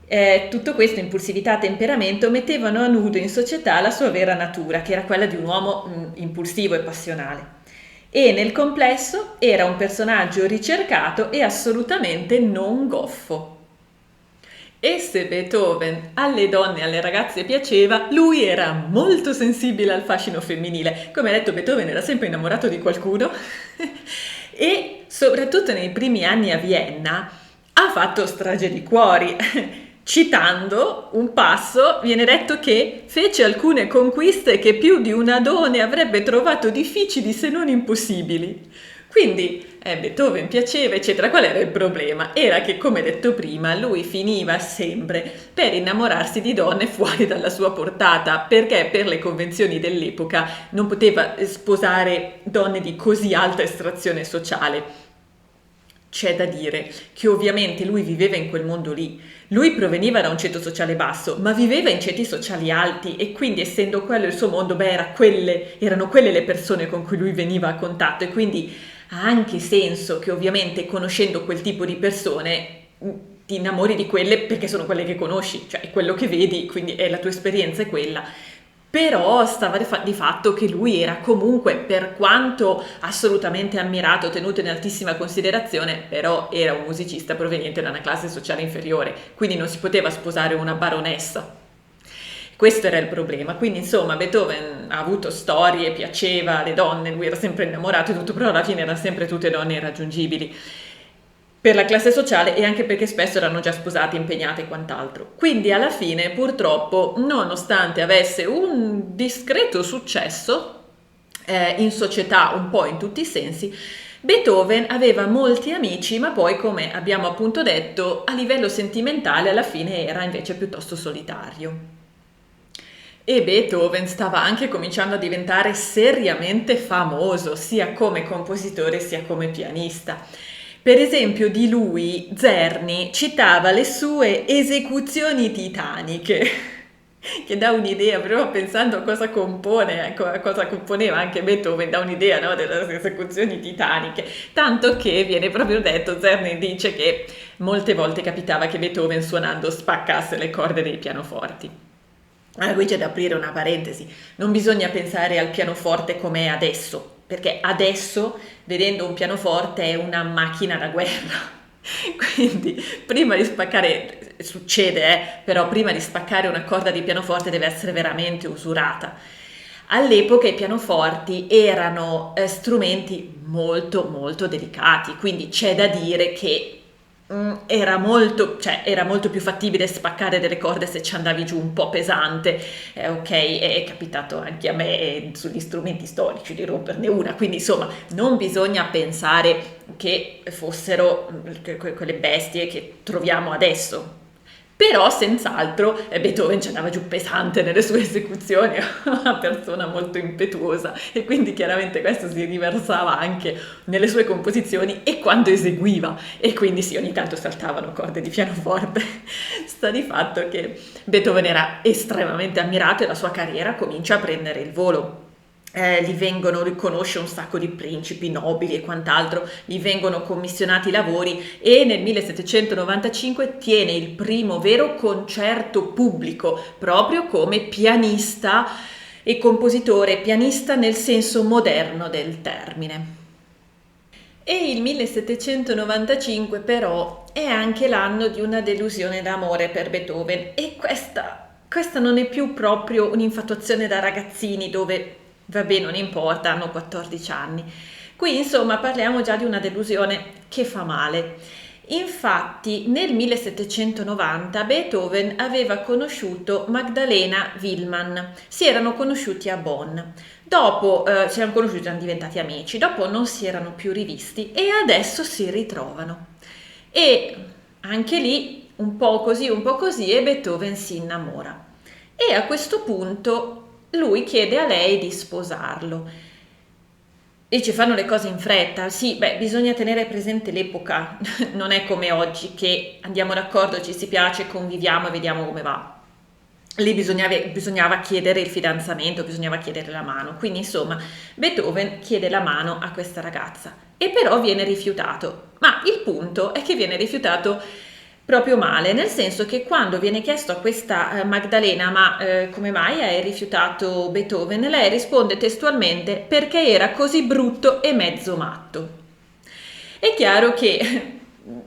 tutto questo, impulsività, temperamento, mettevano a nudo in società la sua vera natura, che era quella di un uomo impulsivo e passionale. E nel complesso era un personaggio ricercato e assolutamente non goffo. E se Beethoven alle donne e alle ragazze piaceva, lui era molto sensibile al fascino femminile. Come detto, Beethoven era sempre innamorato di qualcuno e soprattutto nei primi anni a Vienna ha fatto strage di cuori. Citando un passo, viene detto che fece alcune conquiste che più di un Adone avrebbe trovato difficili se non impossibili. Quindi Beethoven piaceva, eccetera. Qual era il problema? Era che, come detto prima, lui finiva sempre per innamorarsi di donne fuori dalla sua portata, perché per le convenzioni dell'epoca non poteva sposare donne di così alta estrazione sociale. C'è da dire che ovviamente lui viveva in quel mondo lì, lui proveniva da un ceto sociale basso, ma viveva in ceti sociali alti e quindi essendo quello il suo mondo, erano quelle le persone con cui lui veniva a contatto e quindi ha anche senso che ovviamente conoscendo quel tipo di persone ti innamori di quelle perché sono quelle che conosci, cioè è quello che vedi, quindi la tua esperienza è quella. Però stava di fatto che lui era comunque, per quanto assolutamente ammirato, tenuto in altissima considerazione, però era un musicista proveniente da una classe sociale inferiore, quindi non si poteva sposare una baronessa. Questo era il problema, quindi insomma Beethoven ha avuto storie, piaceva alle donne, lui era sempre innamorato e tutto, però alla fine erano sempre tutte donne irraggiungibili per la classe sociale e anche perché spesso erano già sposate, impegnate e quant'altro. Quindi alla fine purtroppo, nonostante avesse un discreto successo in società un po' in tutti i sensi, Beethoven aveva molti amici, ma poi, come abbiamo appunto detto, a livello sentimentale alla fine era invece piuttosto solitario. E Beethoven stava anche cominciando a diventare seriamente famoso, sia come compositore sia come pianista. Per esempio di lui Czerny citava le sue esecuzioni titaniche, che dà un'idea, però pensando a cosa compone, a cosa componeva anche Beethoven, dà un'idea, no, delle esecuzioni titaniche, tanto che viene proprio detto, Czerny dice che molte volte capitava che Beethoven suonando spaccasse le corde dei pianoforti. Allora qui c'è da aprire una parentesi, non bisogna pensare al pianoforte come è adesso, perché adesso, vedendo un pianoforte, è una macchina da guerra. Quindi, prima di spaccare, succede, però prima di spaccare una corda di pianoforte deve essere veramente usurata. All'epoca i pianoforti erano strumenti molto molto delicati, quindi c'è da dire che era molto più fattibile spaccare delle corde se ci andavi giù un po' pesante, ok, è capitato anche a me sugli strumenti storici di romperne una, quindi insomma non bisogna pensare che fossero quelle bestie che troviamo adesso. Però senz'altro Beethoven ci andava giù pesante nelle sue esecuzioni, una persona molto impetuosa e quindi chiaramente questo si riversava anche nelle sue composizioni e quando eseguiva e quindi sì, ogni tanto saltavano corde di pianoforte. Sta di fatto che Beethoven era estremamente ammirato e la sua carriera comincia a prendere il volo. Lui conosce un sacco di principi, nobili e quant'altro, gli vengono commissionati lavori e nel 1795 tiene il primo vero concerto pubblico proprio come pianista e compositore, pianista nel senso moderno del termine. E il 1795 però è anche l'anno di una delusione d'amore per Beethoven e questa non è più proprio un'infatuazione da ragazzini dove, vabbè, non importa, hanno 14 anni. Qui insomma parliamo già di una delusione che fa male. Infatti nel 1790 Beethoven aveva conosciuto Magdalena Willmann, si erano conosciuti a Bonn. Dopo si erano conosciuti, erano diventati amici, dopo non si erano più rivisti e adesso si ritrovano. E anche lì un po' così e Beethoven si innamora. E a questo punto lui chiede a lei di sposarlo. E ci fanno le cose in fretta, sì, beh, bisogna tenere presente l'epoca, non è come oggi che andiamo d'accordo, ci si piace, conviviamo e vediamo come va. Lì bisognava chiedere il fidanzamento, bisognava chiedere la mano, quindi insomma Beethoven chiede la mano a questa ragazza e però viene rifiutato, ma il punto è che viene rifiutato proprio male, nel senso che quando viene chiesto a questa Magdalena ma come mai hai rifiutato Beethoven, lei risponde testualmente perché era così brutto e mezzo matto. È chiaro che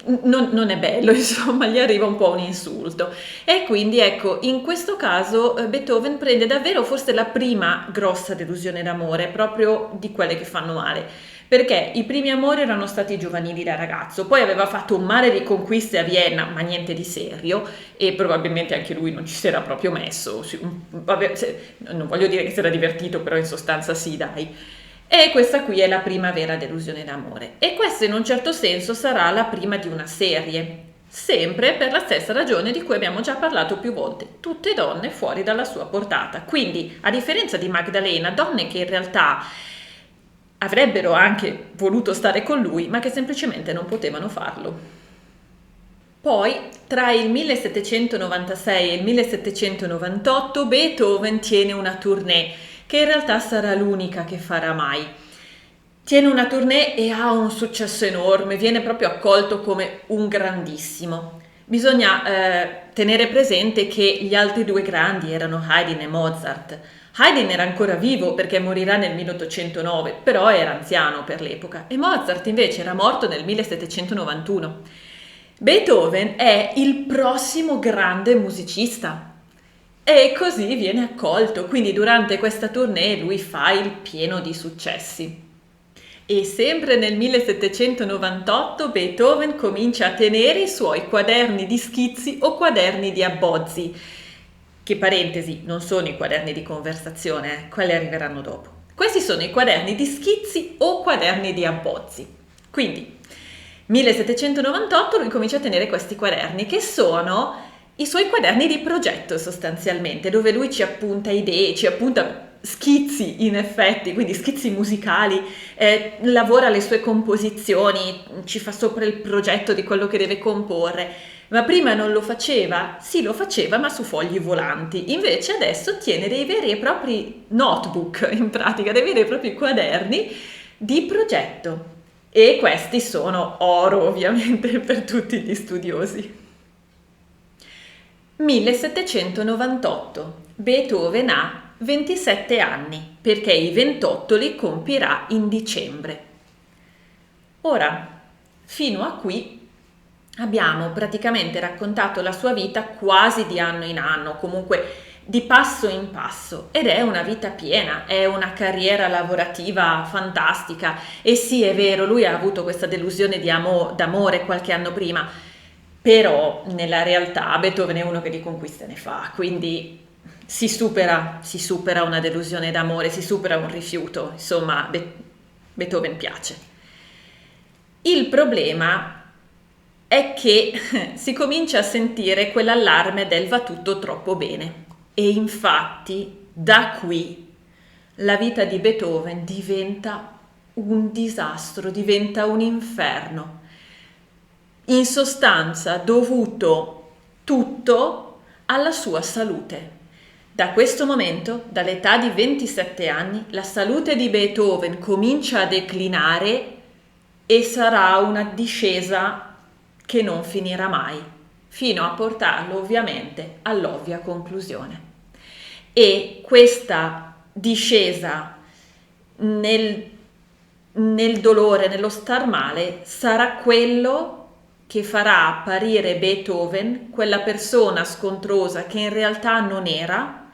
non è bello, insomma, gli arriva un po' un insulto. E quindi ecco, in questo caso Beethoven prende davvero forse la prima grossa delusione d'amore, proprio di quelle che fanno male. Perché i primi amori erano stati giovanili da ragazzo, poi aveva fatto un mare di conquiste a Vienna, ma niente di serio, e probabilmente anche lui non ci si era proprio messo. Vabbè, non voglio dire che si era divertito, però in sostanza sì, dai. E questa qui è la prima vera delusione d'amore. E questa in un certo senso sarà la prima di una serie, sempre per la stessa ragione di cui abbiamo già parlato più volte, tutte donne fuori dalla sua portata. Quindi, a differenza di Magdalena, donne che in realtà avrebbero anche voluto stare con lui, ma che semplicemente non potevano farlo. Poi, tra il 1796 e il 1798, Beethoven tiene una tournée, che in realtà sarà l'unica che farà mai. Tiene una tournée e ha un successo enorme, viene proprio accolto come un grandissimo. Bisogna tenere presente che gli altri due grandi erano Haydn e Mozart. Haydn era ancora vivo perché morirà nel 1809, però era anziano per l'epoca, e Mozart invece era morto nel 1791. Beethoven è il prossimo grande musicista e così viene accolto, quindi durante questa tournée lui fa il pieno di successi. E sempre nel 1798 Beethoven comincia a tenere i suoi quaderni di schizzi o quaderni di abbozzi, che parentesi non sono i quaderni di conversazione, quelli arriveranno dopo. Questi sono i quaderni di schizzi o quaderni di abbozzi. Quindi 1798 lui comincia a tenere questi quaderni che sono i suoi quaderni di progetto sostanzialmente, dove lui ci appunta idee, ci appunta schizzi in effetti, quindi schizzi musicali, lavora le sue composizioni, ci fa sopra il progetto di quello che deve comporre. Ma prima non lo faceva? Sì, lo faceva, ma su fogli volanti. Invece adesso tiene dei veri e propri notebook, in pratica, dei veri e propri quaderni di progetto. E questi sono oro, ovviamente, per tutti gli studiosi. 1798. Beethoven ha 27 anni, perché i 28 li compirà in dicembre. Ora, fino a qui abbiamo praticamente raccontato la sua vita quasi di anno in anno, comunque di passo in passo, ed è una vita piena, è una carriera lavorativa fantastica. E sì, è vero, lui ha avuto questa delusione d'amore qualche anno prima, però nella realtà Beethoven è uno che di conquiste ne fa, quindi si supera una delusione d'amore, si supera un rifiuto, insomma Beethoven piace. Il problema è che si comincia a sentire quell'allarme del va tutto troppo bene, e infatti da qui la vita di Beethoven diventa un disastro, diventa un inferno, in sostanza dovuto tutto alla sua salute. Da questo momento, dall'età di 27 anni, la salute di Beethoven comincia a declinare e sarà una discesa che non finirà mai, fino a portarlo ovviamente all'ovvia conclusione. E questa discesa nel dolore, nello star male, sarà quello che farà apparire Beethoven, quella persona scontrosa che in realtà non era,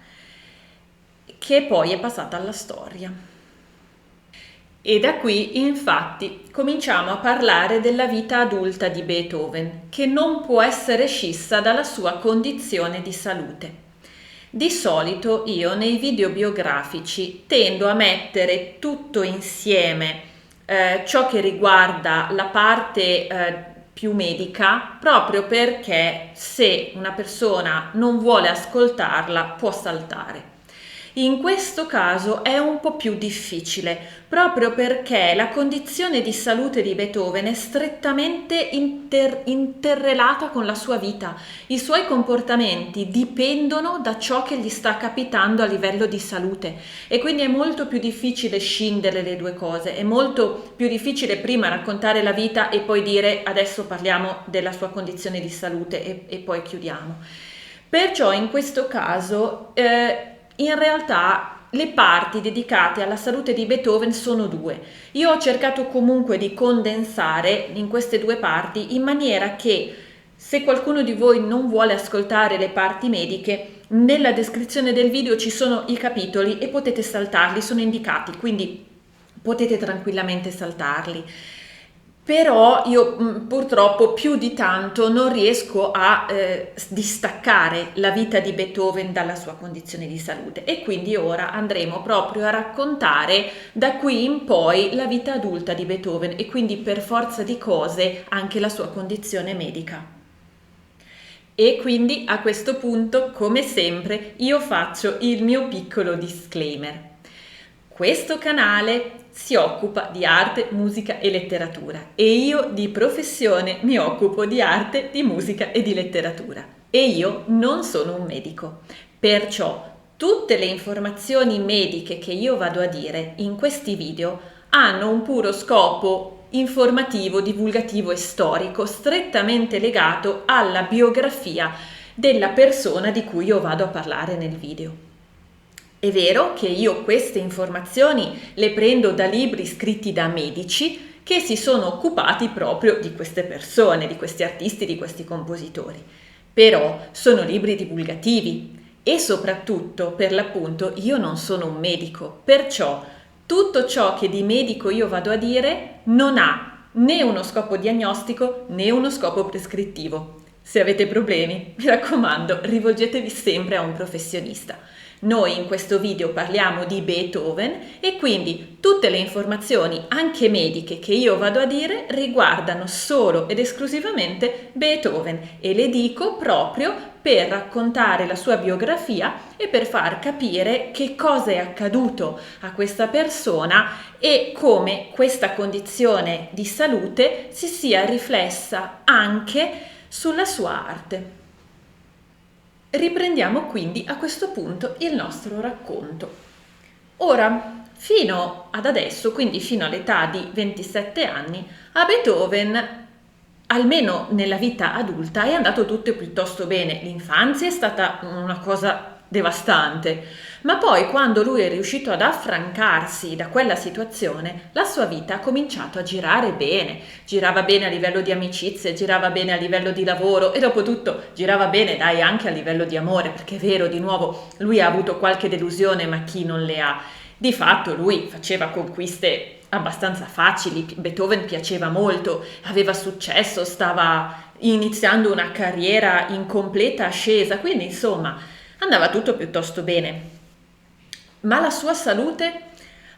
che poi è passata alla storia. E da qui, infatti, cominciamo a parlare della vita adulta di Beethoven, che non può essere scissa dalla sua condizione di salute. Di solito io nei video biografici tendo a mettere tutto insieme, ciò che riguarda la parte più medica, proprio perché se una persona non vuole ascoltarla può saltare. In questo caso è un po' più difficile, proprio perché la condizione di salute di Beethoven è strettamente interrelata con la sua vita. I suoi comportamenti dipendono da ciò che gli sta capitando a livello di salute e quindi è molto più difficile scindere le due cose, è molto più difficile prima raccontare la vita e poi dire adesso parliamo della sua condizione di salute e poi chiudiamo. Perciò in questo caso in realtà le parti dedicate alla salute di Beethoven sono due. Io ho cercato comunque di condensare in queste due parti in maniera che se qualcuno di voi non vuole ascoltare le parti mediche, nella descrizione del video ci sono i capitoli e potete saltarli, sono indicati, quindi potete tranquillamente saltarli. Però io purtroppo più di tanto non riesco a distaccare la vita di Beethoven dalla sua condizione di salute e quindi ora andremo proprio a raccontare da qui in poi la vita adulta di Beethoven e quindi per forza di cose anche la sua condizione medica. E quindi a questo punto, come sempre, io faccio il mio piccolo disclaimer. Questo canale si occupa di arte, musica e letteratura e io di professione mi occupo di arte, di musica e di letteratura e io non sono un medico, perciò tutte le informazioni mediche che io vado a dire in questi video hanno un puro scopo informativo, divulgativo e storico strettamente legato alla biografia della persona di cui io vado a parlare nel video. È vero che io queste informazioni le prendo da libri scritti da medici che si sono occupati proprio di queste persone, di questi artisti, di questi compositori, però sono libri divulgativi e soprattutto, per l'appunto, io non sono un medico, perciò tutto ciò che di medico io vado a dire non ha né uno scopo diagnostico né uno scopo prescrittivo. Se avete problemi, mi raccomando, rivolgetevi sempre a un professionista. Noi in questo video parliamo di Beethoven e quindi tutte le informazioni, anche mediche, che io vado a dire riguardano solo ed esclusivamente Beethoven e le dico proprio per raccontare la sua biografia e per far capire che cosa è accaduto a questa persona e come questa condizione di salute si sia riflessa anche sulla sua arte. Riprendiamo quindi a questo punto il nostro racconto. Ora, fino ad adesso, quindi fino all'età di 27 anni, a Beethoven, almeno nella vita adulta, è andato tutto piuttosto bene. L'infanzia è stata una cosa devastante, ma poi quando lui è riuscito ad affrancarsi da quella situazione, la sua vita ha cominciato a girare bene, girava bene a livello di amicizie, girava bene a livello di lavoro e dopo tutto girava bene, dai, anche a livello di amore, perché è vero, di nuovo, lui ha avuto qualche delusione, ma chi non le ha? Di fatto lui faceva conquiste abbastanza facili, Beethoven piaceva molto, aveva successo, stava iniziando una carriera in completa ascesa, quindi insomma andava tutto piuttosto bene. Ma la sua salute?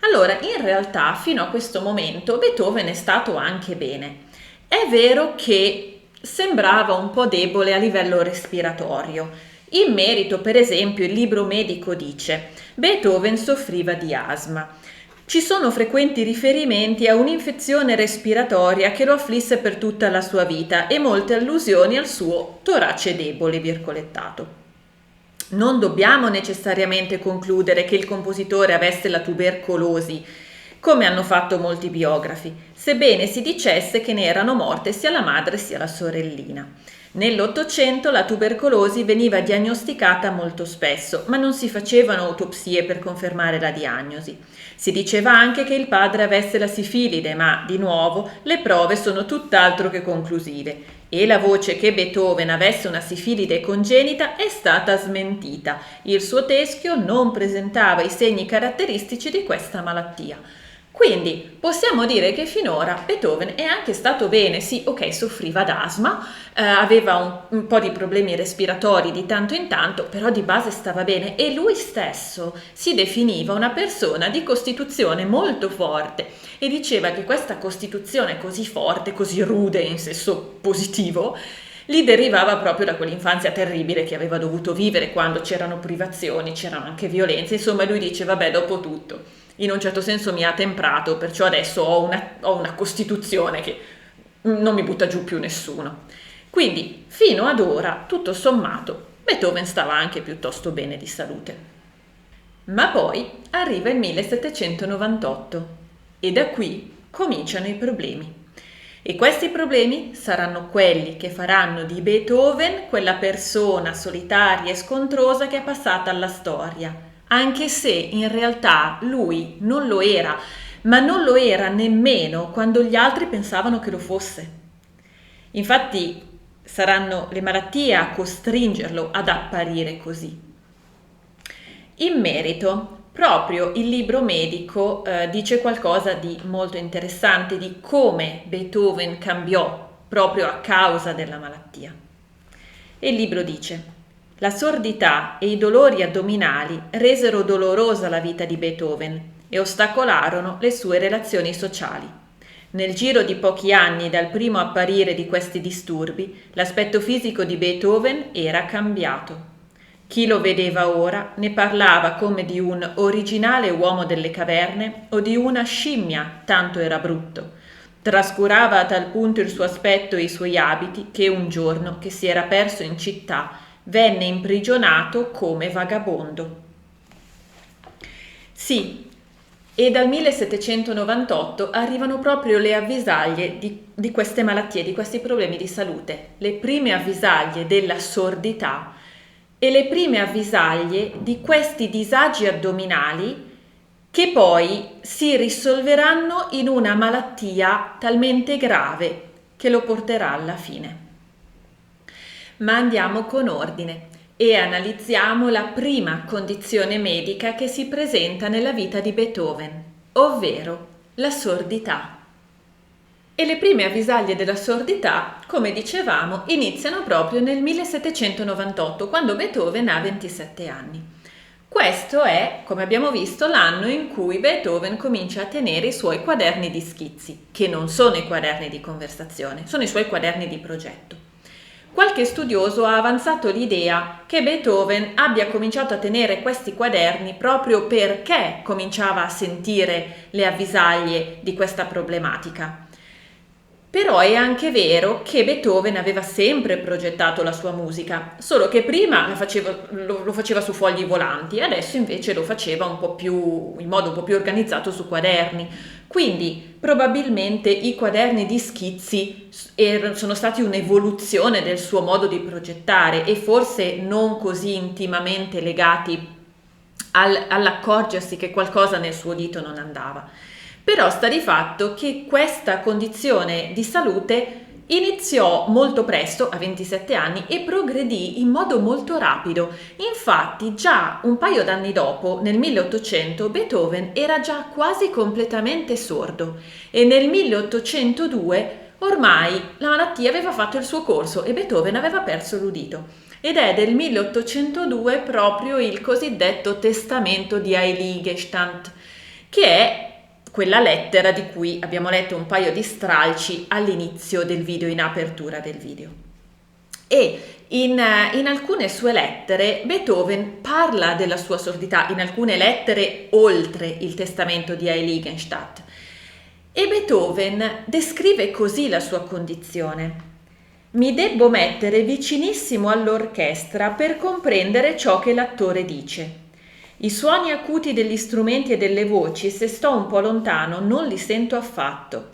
Allora, in realtà, fino a questo momento, Beethoven è stato anche bene. È vero che sembrava un po' debole a livello respiratorio. In merito, per esempio, il libro medico dice: Beethoven soffriva di asma. Ci sono frequenti riferimenti a un'infezione respiratoria che lo afflisse per tutta la sua vita e molte allusioni al suo torace debole, virgolettato. Non dobbiamo necessariamente concludere che il compositore avesse la tubercolosi, come hanno fatto molti biografi, sebbene si dicesse che ne erano morte sia la madre sia la sorellina. Nell'Ottocento la tubercolosi veniva diagnosticata molto spesso, ma non si facevano autopsie per confermare la diagnosi. Si diceva anche che il padre avesse la sifilide, ma, di nuovo, le prove sono tutt'altro che conclusive. e la voce che Beethoven avesse una sifilide congenita è stata smentita. Il suo teschio non presentava i segni caratteristici di questa malattia. Quindi possiamo dire che finora Beethoven è anche stato bene, sì, ok, soffriva d'asma, aveva un po' di problemi respiratori di tanto in tanto, però di base stava bene e lui stesso si definiva una persona di costituzione molto forte e diceva che questa costituzione così forte, così rude in senso positivo, gli derivava proprio da quell'infanzia terribile che aveva dovuto vivere quando c'erano privazioni, c'erano anche violenze, insomma lui dice vabbè, dopo tutto in un certo senso mi ha temprato, perciò adesso ho una costituzione che non mi butta giù più nessuno. Quindi fino ad ora, tutto sommato, Beethoven stava anche piuttosto bene di salute. Ma poi arriva il 1798 e da qui cominciano i problemi. E questi problemi saranno quelli che faranno di Beethoven quella persona solitaria e scontrosa che è passata alla storia, anche se in realtà lui non lo era, ma non lo era nemmeno quando gli altri pensavano che lo fosse. Infatti saranno le malattie a costringerlo ad apparire così. In merito, proprio il libro medico dice qualcosa di molto interessante di come Beethoven cambiò proprio a causa della malattia. E il libro dice: la sordità e i dolori addominali resero dolorosa la vita di Beethoven e ostacolarono le sue relazioni sociali. Nel giro di pochi anni dal primo apparire di questi disturbi, l'aspetto fisico di Beethoven era cambiato. Chi lo vedeva ora ne parlava come di un originale uomo delle caverne o di una scimmia, tanto era brutto. Trascurava a tal punto il suo aspetto e i suoi abiti che un giorno, che si era perso in città, venne imprigionato come vagabondo. Sì, e dal 1798 arrivano proprio le avvisaglie di queste malattie, di questi problemi di salute, le prime avvisaglie della sordità e le prime avvisaglie di questi disagi addominali che poi si risolveranno in una malattia talmente grave che lo porterà alla fine. Ma andiamo con ordine e analizziamo la prima condizione medica che si presenta nella vita di Beethoven, ovvero la sordità. E le prime avvisaglie della sordità, come dicevamo, iniziano proprio nel 1798, quando Beethoven ha 27 anni. Questo è, come abbiamo visto, l'anno in cui Beethoven comincia a tenere i suoi quaderni di schizzi, che non sono i quaderni di conversazione, sono i suoi quaderni di progetto. Qualche studioso ha avanzato l'idea che Beethoven abbia cominciato a tenere questi quaderni proprio perché cominciava a sentire le avvisaglie di questa problematica. Però è anche vero che Beethoven aveva sempre progettato la sua musica, solo che prima lo faceva su fogli volanti e adesso invece lo faceva in modo un po' più organizzato su quaderni. Quindi probabilmente i quaderni di schizzi sono stati un'evoluzione del suo modo di progettare e forse non così intimamente legati all'accorgersi che qualcosa nel suo dito non andava. Però sta di fatto che questa condizione di salute iniziò molto presto, a 27 anni, e progredì in modo molto rapido. Infatti, già un paio d'anni dopo, nel 1800, Beethoven era già quasi completamente sordo e nel 1802 ormai la malattia aveva fatto il suo corso e Beethoven aveva perso l'udito. Ed è del 1802 proprio il cosiddetto testamento di Heiligenstadt, che è quella lettera di cui abbiamo letto un paio di stralci all'inizio del video, in apertura del video. E in alcune sue lettere Beethoven parla della sua sordità, in alcune lettere oltre il testamento di Heiligenstadt. E Beethoven descrive così la sua condizione: mi debbo mettere vicinissimo all'orchestra per comprendere ciò che l'attore dice. I suoni acuti degli strumenti e delle voci, se sto un po' lontano, non li sento affatto.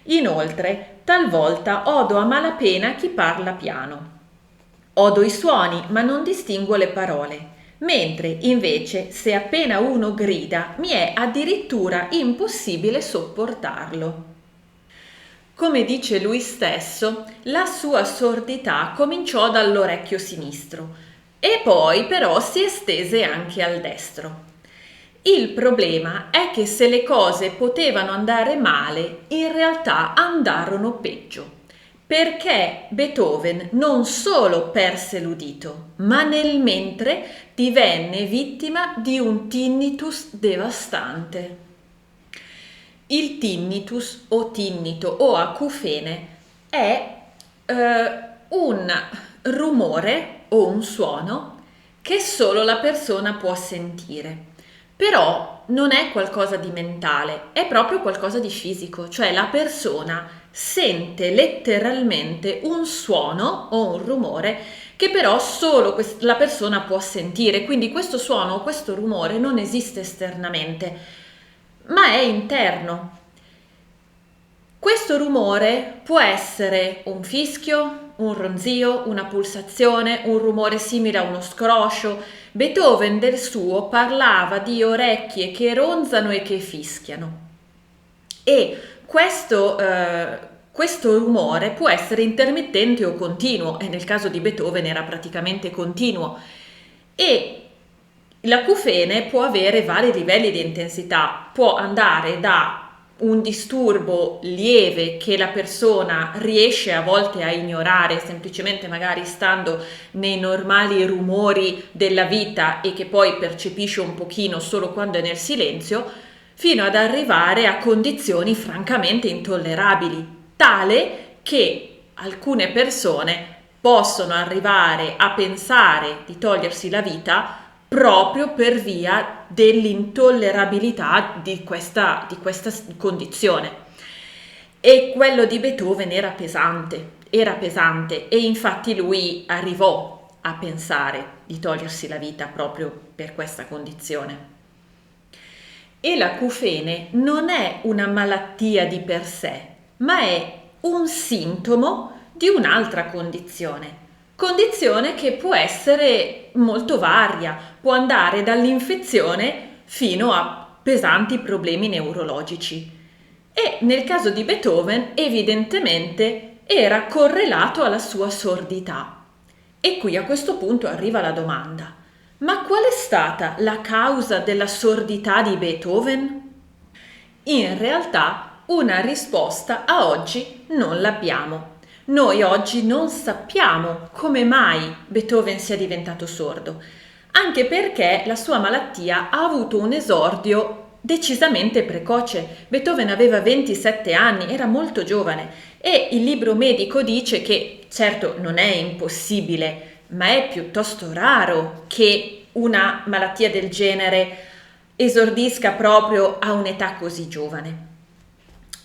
Inoltre, talvolta odo a malapena chi parla piano. Odo i suoni, ma non distinguo le parole, mentre invece se appena uno grida mi è addirittura impossibile sopportarlo. Come dice lui stesso, la sua sordità cominciò dall'orecchio sinistro e poi però si estese anche al destro. Il problema è che se le cose potevano andare male, in realtà andarono peggio, perché Beethoven non solo perse l'udito, ma nel mentre divenne vittima di un tinnitus devastante. Il tinnitus o tinnito o acufene è un rumore o un suono che solo la persona può sentire, però non è qualcosa di mentale, è proprio qualcosa di fisico, cioè la persona sente letteralmente un suono o un rumore che però solo la persona può sentire, quindi questo suono o questo rumore non esiste esternamente, ma è interno. Questo rumore può essere un fischio, un ronzio, una pulsazione, un rumore simile a uno scroscio. Beethoven del suo parlava di orecchie che ronzano e che fischiano. E questo rumore può essere intermittente o continuo, e nel caso di Beethoven era praticamente continuo. E l'acufene può avere vari livelli di intensità, può andare da un disturbo lieve che la persona riesce a volte a ignorare, semplicemente magari stando nei normali rumori della vita e che poi percepisce un pochino solo quando è nel silenzio, fino ad arrivare a condizioni francamente intollerabili, tale che alcune persone possono arrivare a pensare di togliersi la vita proprio per via dell'intollerabilità di questa condizione. E quello di Beethoven era pesante e infatti lui arrivò a pensare di togliersi la vita proprio per questa condizione. E l'acufene non è una malattia di per sé, ma è un sintomo di un'altra condizione che può essere molto varia, può andare dall'infezione fino a pesanti problemi neurologici. E nel caso di Beethoven evidentemente era correlato alla sua sordità. E qui a questo punto arriva la domanda: ma qual è stata la causa della sordità di Beethoven? In realtà una risposta a oggi non l'abbiamo. Noi oggi non sappiamo come mai Beethoven sia diventato sordo, anche perché la sua malattia ha avuto un esordio decisamente precoce. Beethoven aveva 27 anni, era molto giovane e il libro medico dice che, certo, non è impossibile, ma è piuttosto raro che una malattia del genere esordisca proprio a un'età così giovane.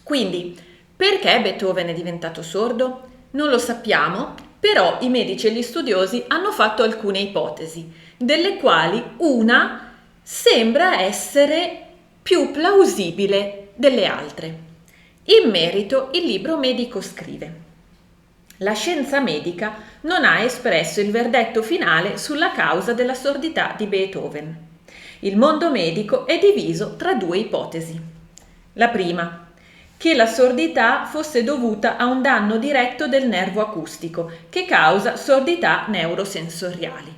Quindi, perché Beethoven è diventato sordo? Non lo sappiamo, però i medici e gli studiosi hanno fatto alcune ipotesi, delle quali una sembra essere più plausibile delle altre. In merito, il libro medico scrive: la scienza medica non ha espresso il verdetto finale sulla causa della sordità di Beethoven. Il mondo medico è diviso tra due ipotesi. La prima, che la sordità fosse dovuta a un danno diretto del nervo acustico che causa sordità neurosensoriali.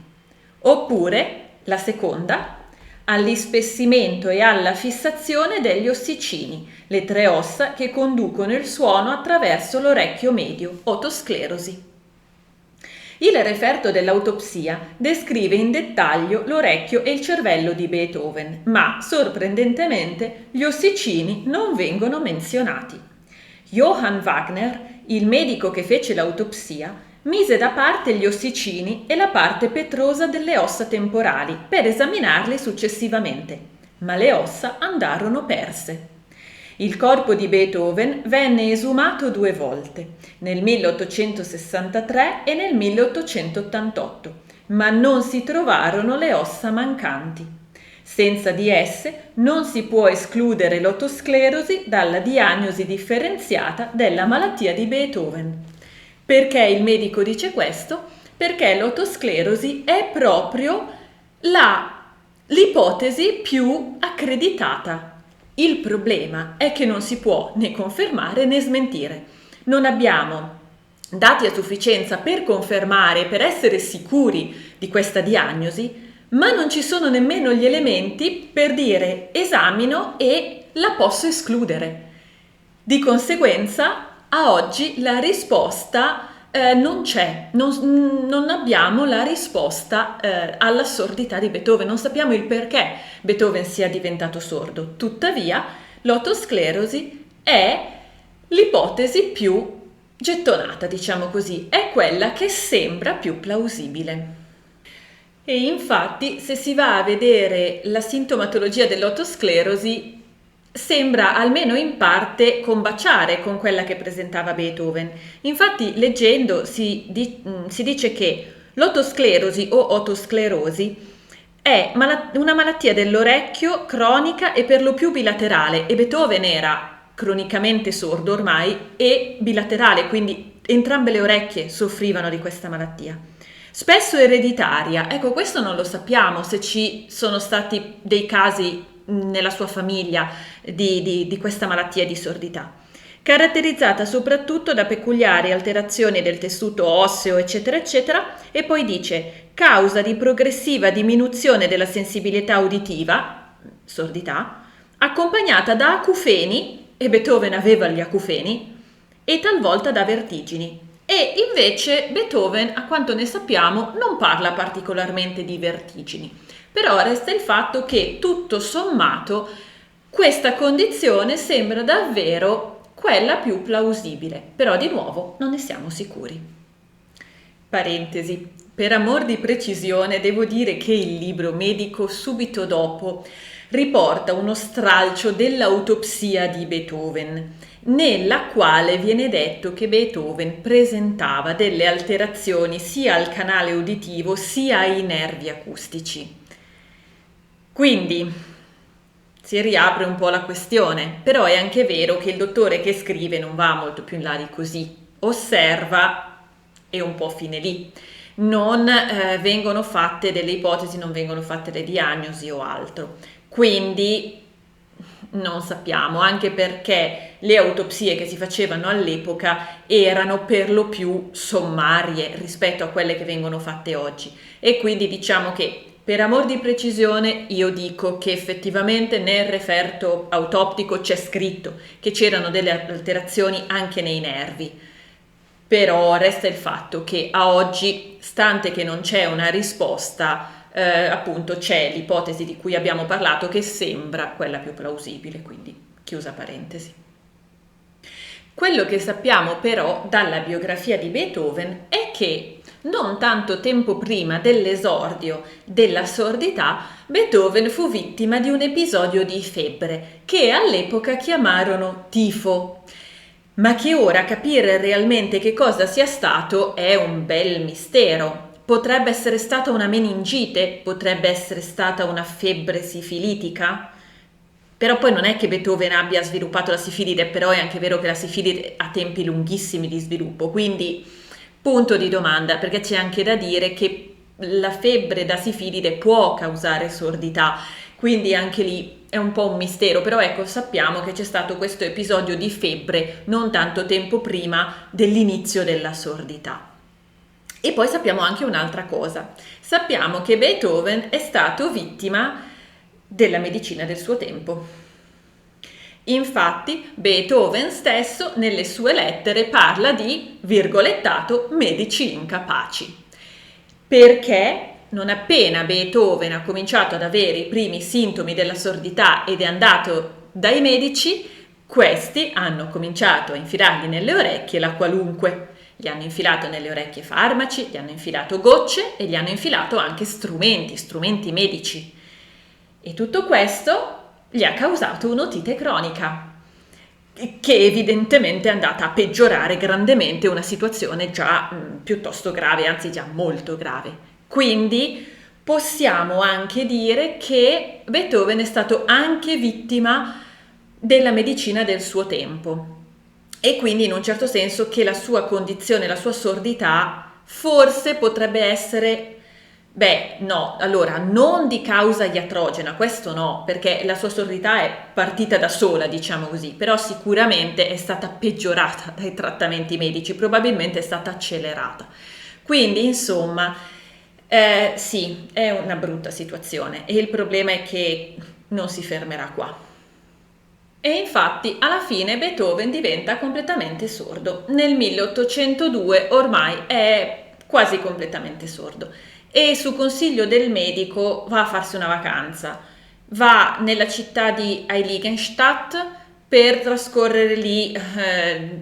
Oppure, la seconda, all'ispessimento e alla fissazione degli ossicini, le tre ossa che conducono il suono attraverso l'orecchio medio, otosclerosi. Il referto dell'autopsia descrive in dettaglio l'orecchio e il cervello di Beethoven, ma sorprendentemente gli ossicini non vengono menzionati. Johann Wagner, il medico che fece l'autopsia, mise da parte gli ossicini e la parte petrosa delle ossa temporali per esaminarli successivamente, ma le ossa andarono perse. Il corpo di Beethoven venne esumato 2 volte, nel 1863 e nel 1888, ma non si trovarono le ossa mancanti. Senza di esse non si può escludere l'otosclerosi dalla diagnosi differenziata della malattia di Beethoven. Perché il medico dice questo? Perché l'otosclerosi è proprio l'ipotesi più accreditata. Il problema è che non si può né confermare né smentire. Non abbiamo dati a sufficienza per confermare, per essere sicuri di questa diagnosi, ma non ci sono nemmeno gli elementi per dire esamino e la posso escludere. Di conseguenza, a oggi la risposta non c'è, non abbiamo la risposta alla sordità di Beethoven, non sappiamo il perché Beethoven sia diventato sordo. Tuttavia, l'otosclerosi è l'ipotesi più gettonata, diciamo così, è quella che sembra più plausibile. E infatti, se si va a vedere la sintomatologia dell'otosclerosi, sembra almeno in parte combaciare con quella che presentava Beethoven. Infatti, leggendo si dice che l'otosclerosi o otosclerosi è una malattia dell'orecchio cronica e per lo più bilaterale, e Beethoven era cronicamente sordo ormai e bilaterale, quindi entrambe le orecchie soffrivano di questa malattia. Spesso ereditaria, ecco, questo non lo sappiamo se ci sono stati dei casi nella sua famiglia di questa malattia di sordità, caratterizzata soprattutto da peculiari alterazioni del tessuto osseo, eccetera, eccetera, e poi dice causa di progressiva diminuzione della sensibilità uditiva, sordità, accompagnata da acufeni, e Beethoven aveva gli acufeni, e talvolta da vertigini. E invece Beethoven, a quanto ne sappiamo, non parla particolarmente di vertigini. Però resta il fatto che, tutto sommato, questa condizione sembra davvero quella più plausibile. Però di nuovo non ne siamo sicuri. Parentesi. Per amor di precisione devo dire che il libro medico subito dopo riporta uno stralcio dell'autopsia di Beethoven, nella quale viene detto che Beethoven presentava delle alterazioni sia al canale uditivo sia ai nervi acustici. Quindi si riapre un po' la questione, però è anche vero che il dottore che scrive non va molto più in là di così, osserva e un po' fine lì. Non vengono fatte delle ipotesi, non vengono fatte le diagnosi o altro. Quindi non sappiamo, anche perché le autopsie che si facevano all'epoca erano per lo più sommarie rispetto a quelle che vengono fatte oggi, e quindi diciamo che per amor di precisione io dico che effettivamente nel referto autoptico c'è scritto che c'erano delle alterazioni anche nei nervi, però resta il fatto che a oggi, stante che non c'è una risposta, appunto c'è l'ipotesi di cui abbiamo parlato che sembra quella più plausibile, quindi chiusa parentesi. Quello che sappiamo però dalla biografia di Beethoven è che non tanto tempo prima dell'esordio della sordità, Beethoven fu vittima di un episodio di febbre che all'epoca chiamarono tifo, ma che ora capire realmente che cosa sia stato è un bel mistero. Potrebbe essere stata una meningite, potrebbe essere stata una febbre sifilitica. Però poi non è che Beethoven abbia sviluppato la sifilide, però è anche vero che la sifilide ha tempi lunghissimi di sviluppo, quindi punto di domanda, perché c'è anche da dire che la febbre da sifilide può causare sordità, quindi anche lì è un po' un mistero, però ecco, sappiamo che c'è stato questo episodio di febbre non tanto tempo prima dell'inizio della sordità. E poi sappiamo anche un'altra cosa, sappiamo che Beethoven è stato vittima della medicina del suo tempo. Infatti Beethoven stesso nelle sue lettere parla di, virgolettato, medici incapaci, perché non appena Beethoven ha cominciato ad avere i primi sintomi della sordità ed è andato dai medici, questi hanno cominciato a infilargli nelle orecchie la qualunque. Gli hanno infilato nelle orecchie farmaci, gli hanno infilato gocce e gli hanno infilato anche strumenti medici. E tutto questo gli ha causato un'otite cronica, che evidentemente è andata a peggiorare grandemente una situazione già piuttosto grave, anzi già molto grave. Quindi possiamo anche dire che Beethoven è stato anche vittima della medicina del suo tempo. E quindi in un certo senso che la sua condizione, la sua sordità, forse potrebbe essere Beh, no, allora non di causa iatrogena, questo no, perché la sua sordità è partita da sola, diciamo così, però sicuramente è stata peggiorata dai trattamenti medici, probabilmente è stata accelerata. Quindi, insomma, sì, è una brutta situazione e il problema è che non si fermerà qua. E infatti alla fine Beethoven diventa completamente sordo. Nel 1802 ormai è quasi completamente sordo e su consiglio del medico va a farsi una vacanza. Va nella città di Heiligenstadt per trascorrere lì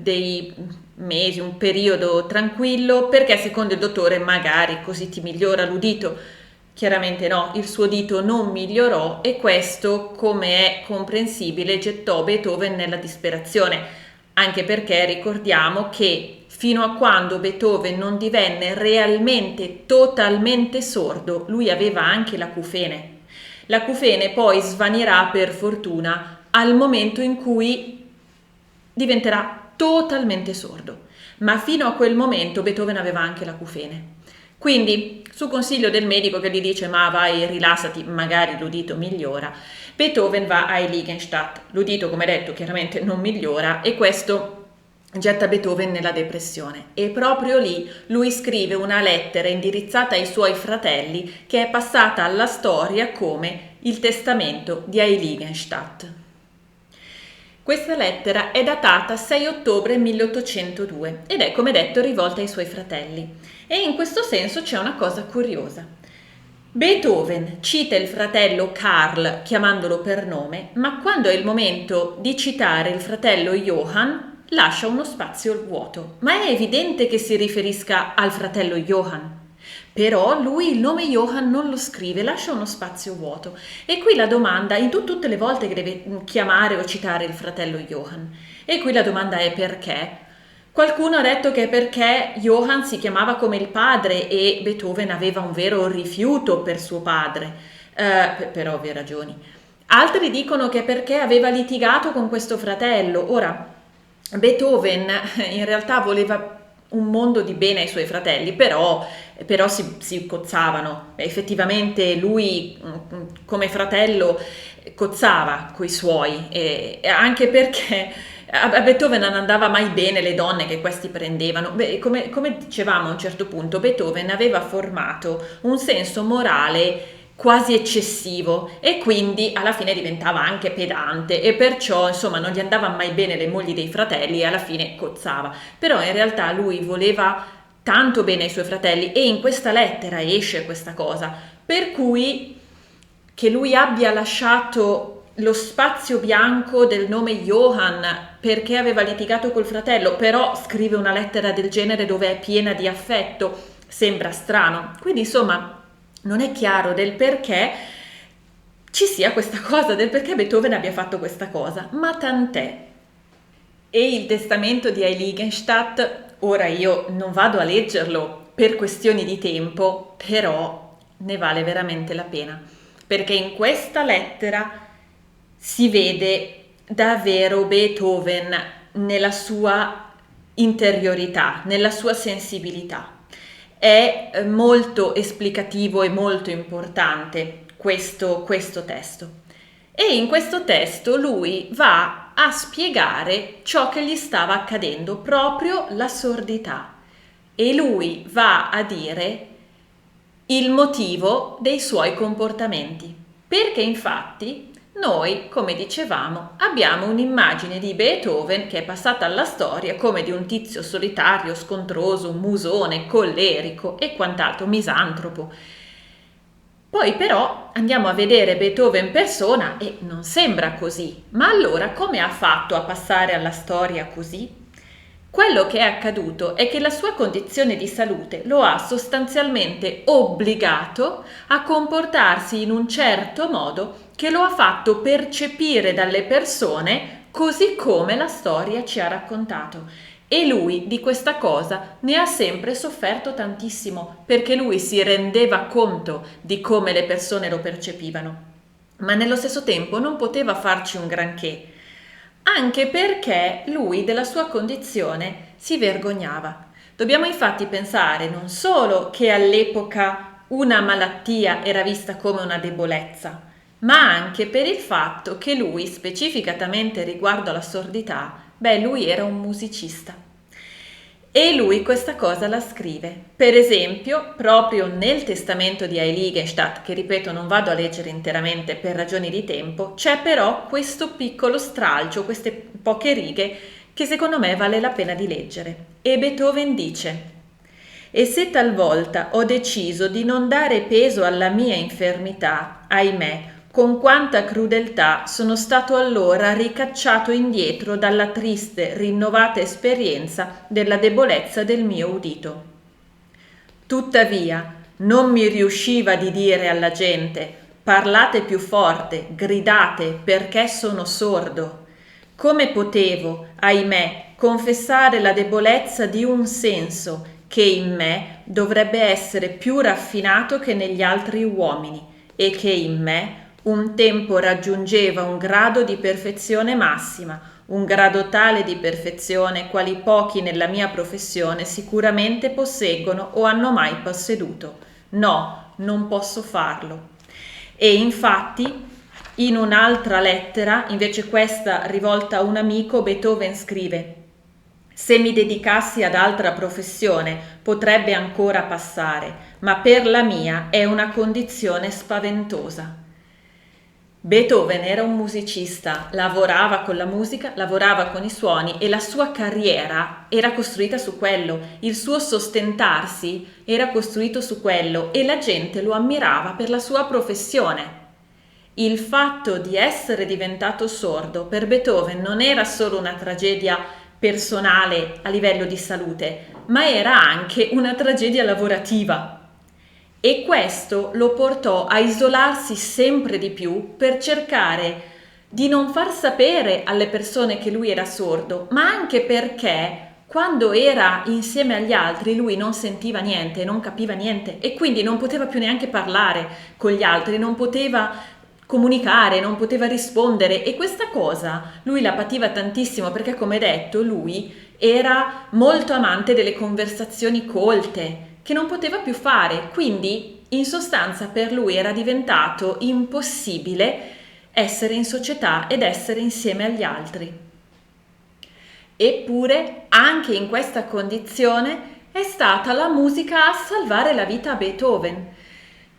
dei mesi, un periodo tranquillo, perché secondo il dottore magari così ti migliora l'udito. Chiaramente no, il suo dito non migliorò e questo, come è comprensibile, gettò Beethoven nella disperazione, anche perché ricordiamo che fino a quando Beethoven non divenne realmente totalmente sordo, lui aveva anche l'acufene. L'acufene poi svanirà per fortuna al momento in cui diventerà totalmente sordo, ma fino a quel momento Beethoven aveva anche l'acufene. Quindi, su consiglio del medico che gli dice ma vai, rilassati, magari l'udito migliora, Beethoven va a Heiligenstadt. L'udito, come detto, chiaramente non migliora e questo getta Beethoven nella depressione. E proprio lì lui scrive una lettera indirizzata ai suoi fratelli che è passata alla storia come il testamento di Heiligenstadt. Questa lettera è datata 6 ottobre 1802 ed è, come detto, rivolta ai suoi fratelli. E in questo senso c'è una cosa curiosa. Beethoven cita il fratello Karl chiamandolo per nome, ma quando è il momento di citare il fratello Johann lascia uno spazio vuoto. Ma è evidente che si riferisca al fratello Johann. Però lui il nome Johann non lo scrive, lascia uno spazio vuoto. E qui la domanda, tutte le volte che deve chiamare o citare il fratello Johann, e qui la domanda è perché? Qualcuno ha detto che è perché Johann si chiamava come il padre e Beethoven aveva un vero rifiuto per suo padre, per ovvie ragioni. Altri dicono che è perché aveva litigato con questo fratello. Ora, Beethoven in realtà voleva un mondo di bene ai suoi fratelli, però si cozzavano. Effettivamente lui come fratello cozzava coi suoi, e anche perché a Beethoven non andava mai bene le donne che questi prendevano. Beh, come dicevamo a un certo punto, Beethoven aveva formato un senso morale quasi eccessivo e quindi alla fine diventava anche pedante e perciò insomma non gli andava mai bene le mogli dei fratelli e alla fine cozzava. Però in realtà lui voleva tanto bene ai suoi fratelli e in questa lettera esce questa cosa, per cui che lui abbia lasciato lo spazio bianco del nome Johann perché aveva litigato col fratello, però scrive una lettera del genere dove è piena di affetto, sembra strano. Quindi insomma non è chiaro del perché ci sia questa cosa, del perché Beethoven abbia fatto questa cosa, ma tant'è. E il testamento di Heiligenstadt, ora io non vado a leggerlo per questioni di tempo, però ne vale veramente la pena, perché in questa lettera si vede davvero Beethoven nella sua interiorità, nella sua sensibilità. È molto esplicativo e molto importante questo testo. E in questo testo lui va a spiegare ciò che gli stava accadendo, proprio la sordità. E lui va a dire il motivo dei suoi comportamenti. Perché infatti noi, come dicevamo, abbiamo un'immagine di Beethoven che è passata alla storia come di un tizio solitario, scontroso, musone, collerico e quant'altro, misantropo. Poi però andiamo a vedere Beethoven in persona e non sembra così. Ma allora come ha fatto a passare alla storia così? Quello che è accaduto è che la sua condizione di salute lo ha sostanzialmente obbligato a comportarsi in un certo modo che lo ha fatto percepire dalle persone così come la storia ci ha raccontato. E lui di questa cosa ne ha sempre sofferto tantissimo, perché lui si rendeva conto di come le persone lo percepivano, ma nello stesso tempo non poteva farci un granché, anche perché lui della sua condizione si vergognava. Dobbiamo infatti pensare non solo che all'epoca una malattia era vista come una debolezza, ma anche per il fatto che lui, specificatamente riguardo alla sordità, lui era un musicista. E lui questa cosa la scrive. Per esempio, proprio nel testamento di Heiligenstadt, che ripeto non vado a leggere interamente per ragioni di tempo, c'è però questo piccolo stralcio, queste poche righe, che secondo me vale la pena di leggere. E Beethoven dice: «E se talvolta ho deciso di non dare peso alla mia infermità, ahimè, con quanta crudeltà sono stato allora ricacciato indietro dalla triste, rinnovata esperienza della debolezza del mio udito. Tuttavia, non mi riusciva di dire alla gente: parlate più forte, gridate, perché sono sordo. Come potevo, ahimè, confessare la debolezza di un senso che in me dovrebbe essere più raffinato che negli altri uomini e che in me un tempo raggiungeva un grado di perfezione massima, un grado tale di perfezione quali pochi nella mia professione sicuramente posseggono o hanno mai posseduto. No, non posso farlo». E infatti in un'altra lettera, invece questa rivolta a un amico, Beethoven scrive: «Se mi dedicassi ad altra professione potrebbe ancora passare, ma per la mia è una condizione spaventosa». Beethoven era un musicista, lavorava con la musica, lavorava con i suoni e la sua carriera era costruita su quello, il suo sostentarsi era costruito su quello e la gente lo ammirava per la sua professione. Il fatto di essere diventato sordo per Beethoven non era solo una tragedia personale a livello di salute, ma era anche una tragedia lavorativa. E questo lo portò a isolarsi sempre di più per cercare di non far sapere alle persone che lui era sordo, ma anche perché quando era insieme agli altri lui non sentiva niente, non capiva niente e quindi non poteva più neanche parlare con gli altri, non poteva comunicare, non poteva rispondere e questa cosa lui la pativa tantissimo perché, come detto, lui era molto amante delle conversazioni colte che non poteva più fare, quindi in sostanza per lui era diventato impossibile essere in società ed essere insieme agli altri. Eppure anche in questa condizione è stata la musica a salvare la vita a Beethoven.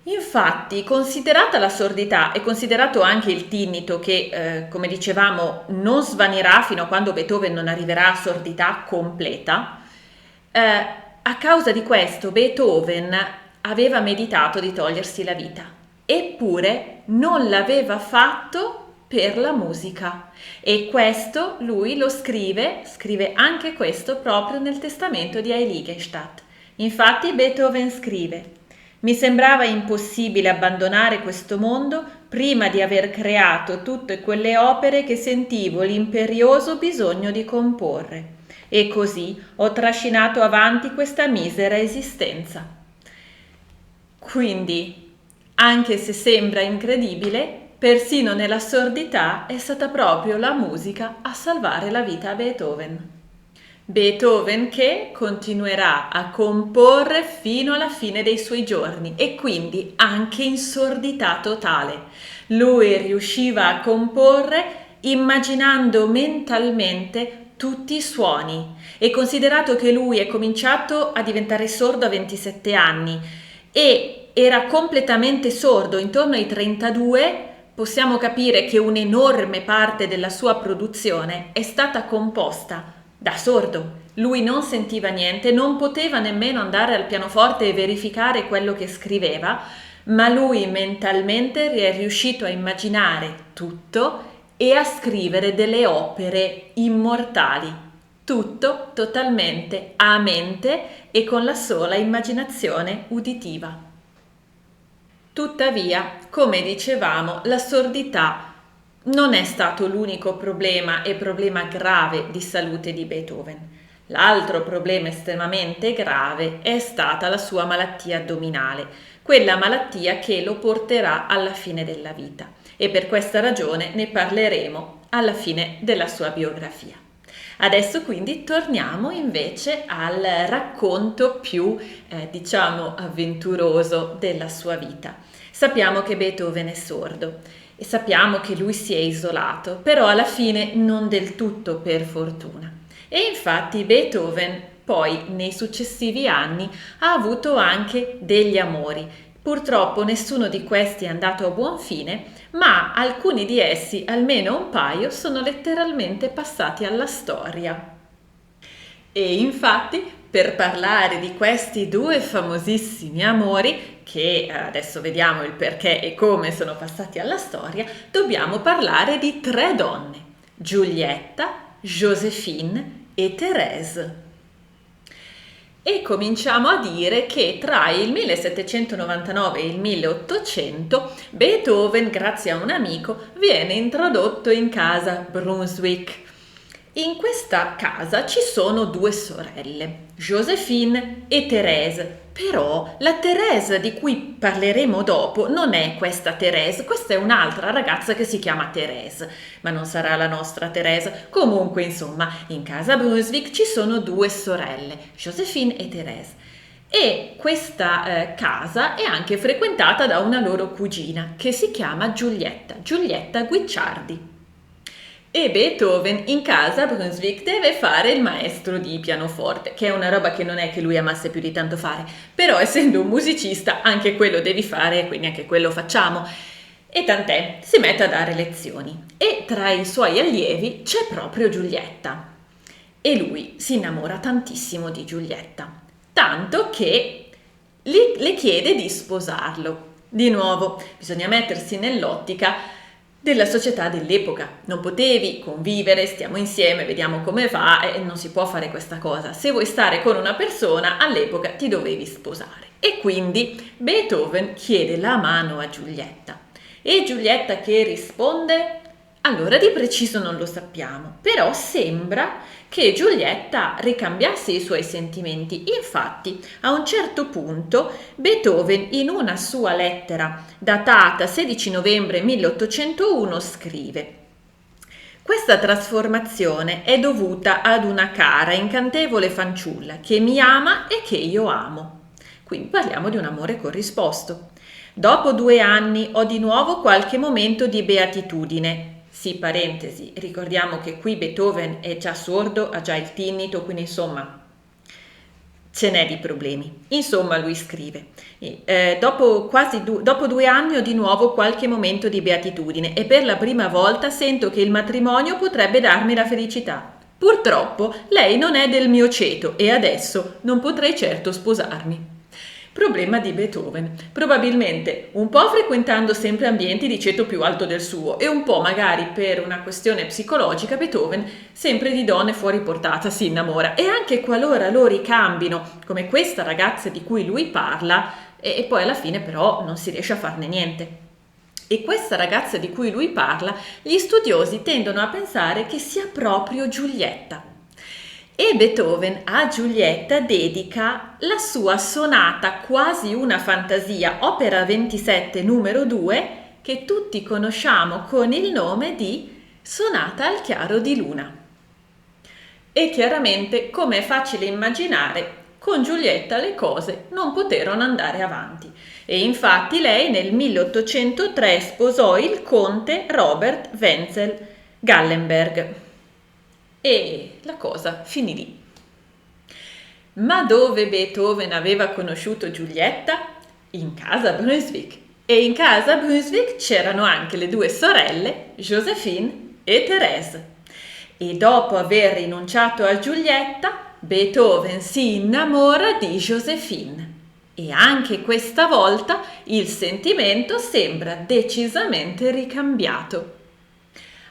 Infatti, considerata la sordità e considerato anche il tinnito che, come dicevamo, non svanirà fino a quando Beethoven non arriverà a sordità completa, a causa di questo Beethoven aveva meditato di togliersi la vita, eppure non l'aveva fatto per la musica. E questo lui lo scrive anche questo proprio nel testamento di Heiligenstadt. Infatti Beethoven scrive: «Mi sembrava impossibile abbandonare questo mondo prima di aver creato tutte quelle opere che sentivo l'imperioso bisogno di comporre. E così ho trascinato avanti questa misera esistenza». Quindi, anche se sembra incredibile, persino nella sordità è stata proprio la musica a salvare la vita a Beethoven. Beethoven che continuerà a comporre fino alla fine dei suoi giorni e quindi anche in sordità totale. Lui riusciva a comporre immaginando mentalmente tutti i suoni e considerato che lui è cominciato a diventare sordo a 27 anni e era completamente sordo intorno ai 32, possiamo capire che un'enorme parte della sua produzione è stata composta da sordo. Lui non sentiva niente, non poteva nemmeno andare al pianoforte e verificare quello che scriveva, ma lui mentalmente è riuscito a immaginare tutto e a scrivere delle opere immortali, tutto totalmente a mente e con la sola immaginazione uditiva. Tuttavia, come dicevamo, la sordità non è stato l'unico problema e problema grave di salute di Beethoven. L'altro problema estremamente grave è stata la sua malattia addominale, quella malattia che lo porterà alla fine della vita e per questa ragione ne parleremo alla fine della sua biografia. Adesso quindi torniamo invece al racconto più, avventuroso della sua vita. Sappiamo che Beethoven è sordo e sappiamo che lui si è isolato, però alla fine non del tutto per fortuna. E infatti Beethoven poi nei successivi anni ha avuto anche degli amori. Purtroppo nessuno di questi è andato a buon fine, ma alcuni di essi, almeno un paio, sono letteralmente passati alla storia. E infatti, per parlare di questi due famosissimi amori, che adesso vediamo il perché e come sono passati alla storia, dobbiamo parlare di tre donne: Giulietta, Joséphine e Thérèse. E cominciamo a dire che tra il 1799 e il 1800 Beethoven, grazie a un amico, viene introdotto in casa Brunswick. In questa casa ci sono due sorelle, Joséphine e Thérèse, però la Thérèse di cui parleremo dopo non è questa Thérèse, questa è un'altra ragazza che si chiama Thérèse, ma non sarà la nostra Thérèse. Comunque, insomma, in casa Brunswick ci sono due sorelle, Joséphine e Thérèse. E questa casa è anche frequentata da una loro cugina che si chiama Giulietta Guicciardi. E Beethoven in casa Brunswick deve fare il maestro di pianoforte, che è una roba che non è che lui amasse più di tanto fare, però essendo un musicista anche quello devi fare, quindi anche quello facciamo. E tant'è, si mette a dare lezioni. E tra i suoi allievi c'è proprio Giulietta. E lui si innamora tantissimo di Giulietta, tanto che le chiede di sposarlo. Di nuovo, bisogna mettersi nell'ottica della società dell'epoca. Non potevi convivere, stiamo insieme, vediamo come va, e non si può fare questa cosa. Se vuoi stare con una persona, all'epoca ti dovevi sposare. E quindi Beethoven chiede la mano a Giulietta. E Giulietta che risponde? Allora di preciso non lo sappiamo, però sembra che Giulietta ricambiasse i suoi sentimenti. Infatti, a un certo punto, Beethoven in una sua lettera datata 16 novembre 1801 scrive: questa trasformazione è dovuta ad una cara, incantevole fanciulla che mi ama e che io amo. Quindi parliamo di un amore corrisposto. Dopo 2 anni ho di nuovo qualche momento di beatitudine. Sì, parentesi, ricordiamo che qui Beethoven è già sordo, ha già il tinnito, quindi insomma ce n'è di problemi. Insomma, lui scrive, dopo 2 anni ho di nuovo qualche momento di beatitudine e per la prima volta sento che il matrimonio potrebbe darmi la felicità. Purtroppo lei non è del mio ceto e adesso non potrei certo sposarmi. Problema di Beethoven, probabilmente un po' frequentando sempre ambienti di ceto più alto del suo e un po' magari per una questione psicologica Beethoven sempre di donne fuori portata si innamora e anche qualora lo ricambino come questa ragazza di cui lui parla e poi alla fine però non si riesce a farne niente. E questa ragazza di cui lui parla gli studiosi tendono a pensare che sia proprio Giulietta. E Beethoven a Giulietta dedica la sua sonata Quasi una fantasia, opera 27 numero 2, che tutti conosciamo con il nome di Sonata al chiaro di luna. E chiaramente, come è facile immaginare, con Giulietta le cose non poterono andare avanti. E infatti lei nel 1803 sposò il conte Robert Wenzel Gallenberg. E la cosa finì lì. Ma dove Beethoven aveva conosciuto Giulietta? In casa Brunswick. E in casa Brunswick c'erano anche le due sorelle, Joséphine e Thérèse. E dopo aver rinunciato a Giulietta, Beethoven si innamora di Joséphine. E anche questa volta il sentimento sembra decisamente ricambiato.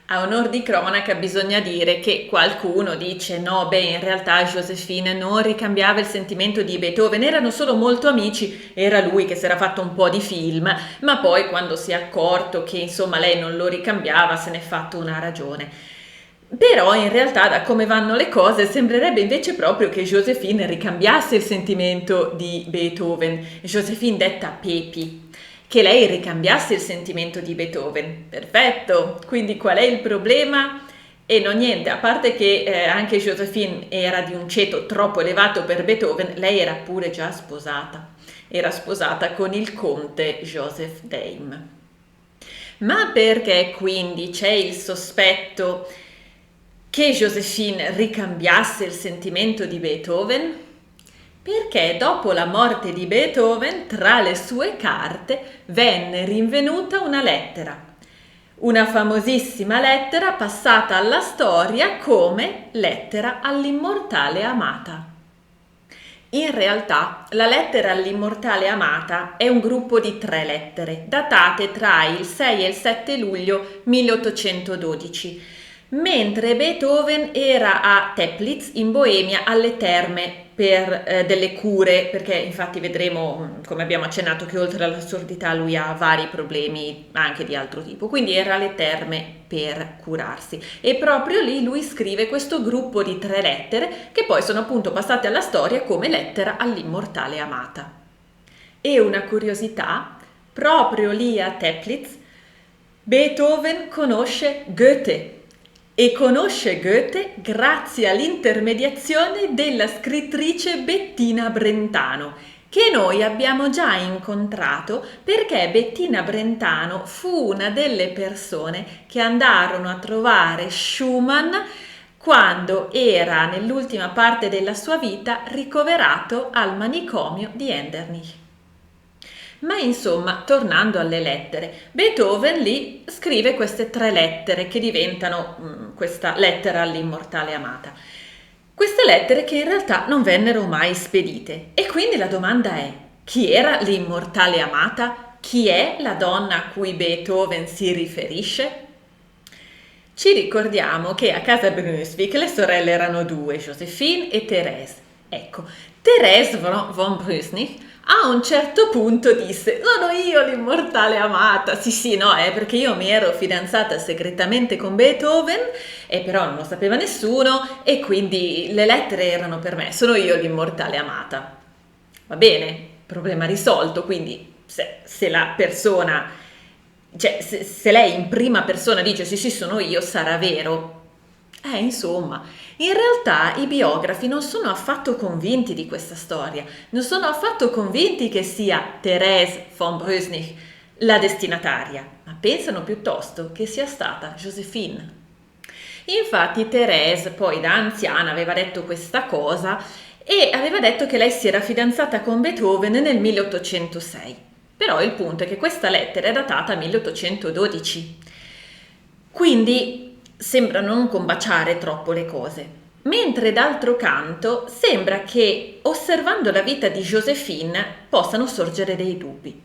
A onor di cronaca bisogna dire che qualcuno dice no, in realtà Joséphine non ricambiava il sentimento di Beethoven, erano solo molto amici, era lui che si era fatto un po' di film, ma poi quando si è accorto che insomma lei non lo ricambiava se n'è fatto una ragione. Però in realtà da come vanno le cose sembrerebbe invece proprio che Joséphine ricambiasse il sentimento di Beethoven, Joséphine detta Pepi. Che lei ricambiasse il sentimento di Beethoven. Perfetto, quindi qual è il problema? E non niente, a parte che anche Josephine era di un ceto troppo elevato per Beethoven, lei era pure già sposata. Era sposata con il conte Joseph Daim. Ma perché quindi c'è il sospetto che Josephine ricambiasse il sentimento di Beethoven? Perché dopo la morte di Beethoven, tra le sue carte venne rinvenuta una famosissima lettera passata alla storia come lettera all'immortale amata. In realtà, la lettera all'immortale amata è un gruppo di 3 lettere, datate tra il 6 e il 7 luglio 1812, mentre Beethoven era a Teplitz, in Boemia, alle terme per delle cure, perché infatti vedremo, come abbiamo accennato, che oltre alla sordità lui ha vari problemi anche di altro tipo, quindi era alle terme per curarsi. E proprio lì lui scrive questo gruppo di 3 lettere che poi sono appunto passate alla storia come lettera all'immortale amata. E una curiosità, proprio lì a Teplitz Beethoven conosce Goethe. E conosce Goethe grazie all'intermediazione della scrittrice Bettina Brentano, che noi abbiamo già incontrato perché Bettina Brentano fu una delle persone che andarono a trovare Schumann quando era nell'ultima parte della sua vita ricoverato al manicomio di Endenich. Ma insomma, tornando alle lettere, Beethoven lì scrive queste 3 lettere che diventano questa lettera all'immortale amata. Queste lettere che in realtà non vennero mai spedite. E quindi la domanda è: chi era l'immortale amata? Chi è la donna a cui Beethoven si riferisce? Ci ricordiamo che a casa Brunswick le sorelle erano 2, Josephine e Thérèse. Ecco, Thérèse von Brunswick a un certo punto disse: sono io l'immortale amata. Sì, no, perché io mi ero fidanzata segretamente con Beethoven e però non lo sapeva nessuno e quindi le lettere erano per me, sono io l'immortale amata. Va bene, problema risolto. Quindi se la persona, cioè se lei in prima persona dice sì sono io, sarà vero. Insomma, in realtà i biografi non sono affatto convinti di questa storia, non sono affatto convinti che sia Thérèse von Brunswick la destinataria, ma pensano piuttosto che sia stata Josephine. Infatti Thérèse poi da anziana aveva detto questa cosa e aveva detto che lei si era fidanzata con Beethoven nel 1806. Però il punto è che questa lettera è datata 1812. Quindi sembra non combaciare troppo le cose, mentre d'altro canto sembra che osservando la vita di Josephine possano sorgere dei dubbi.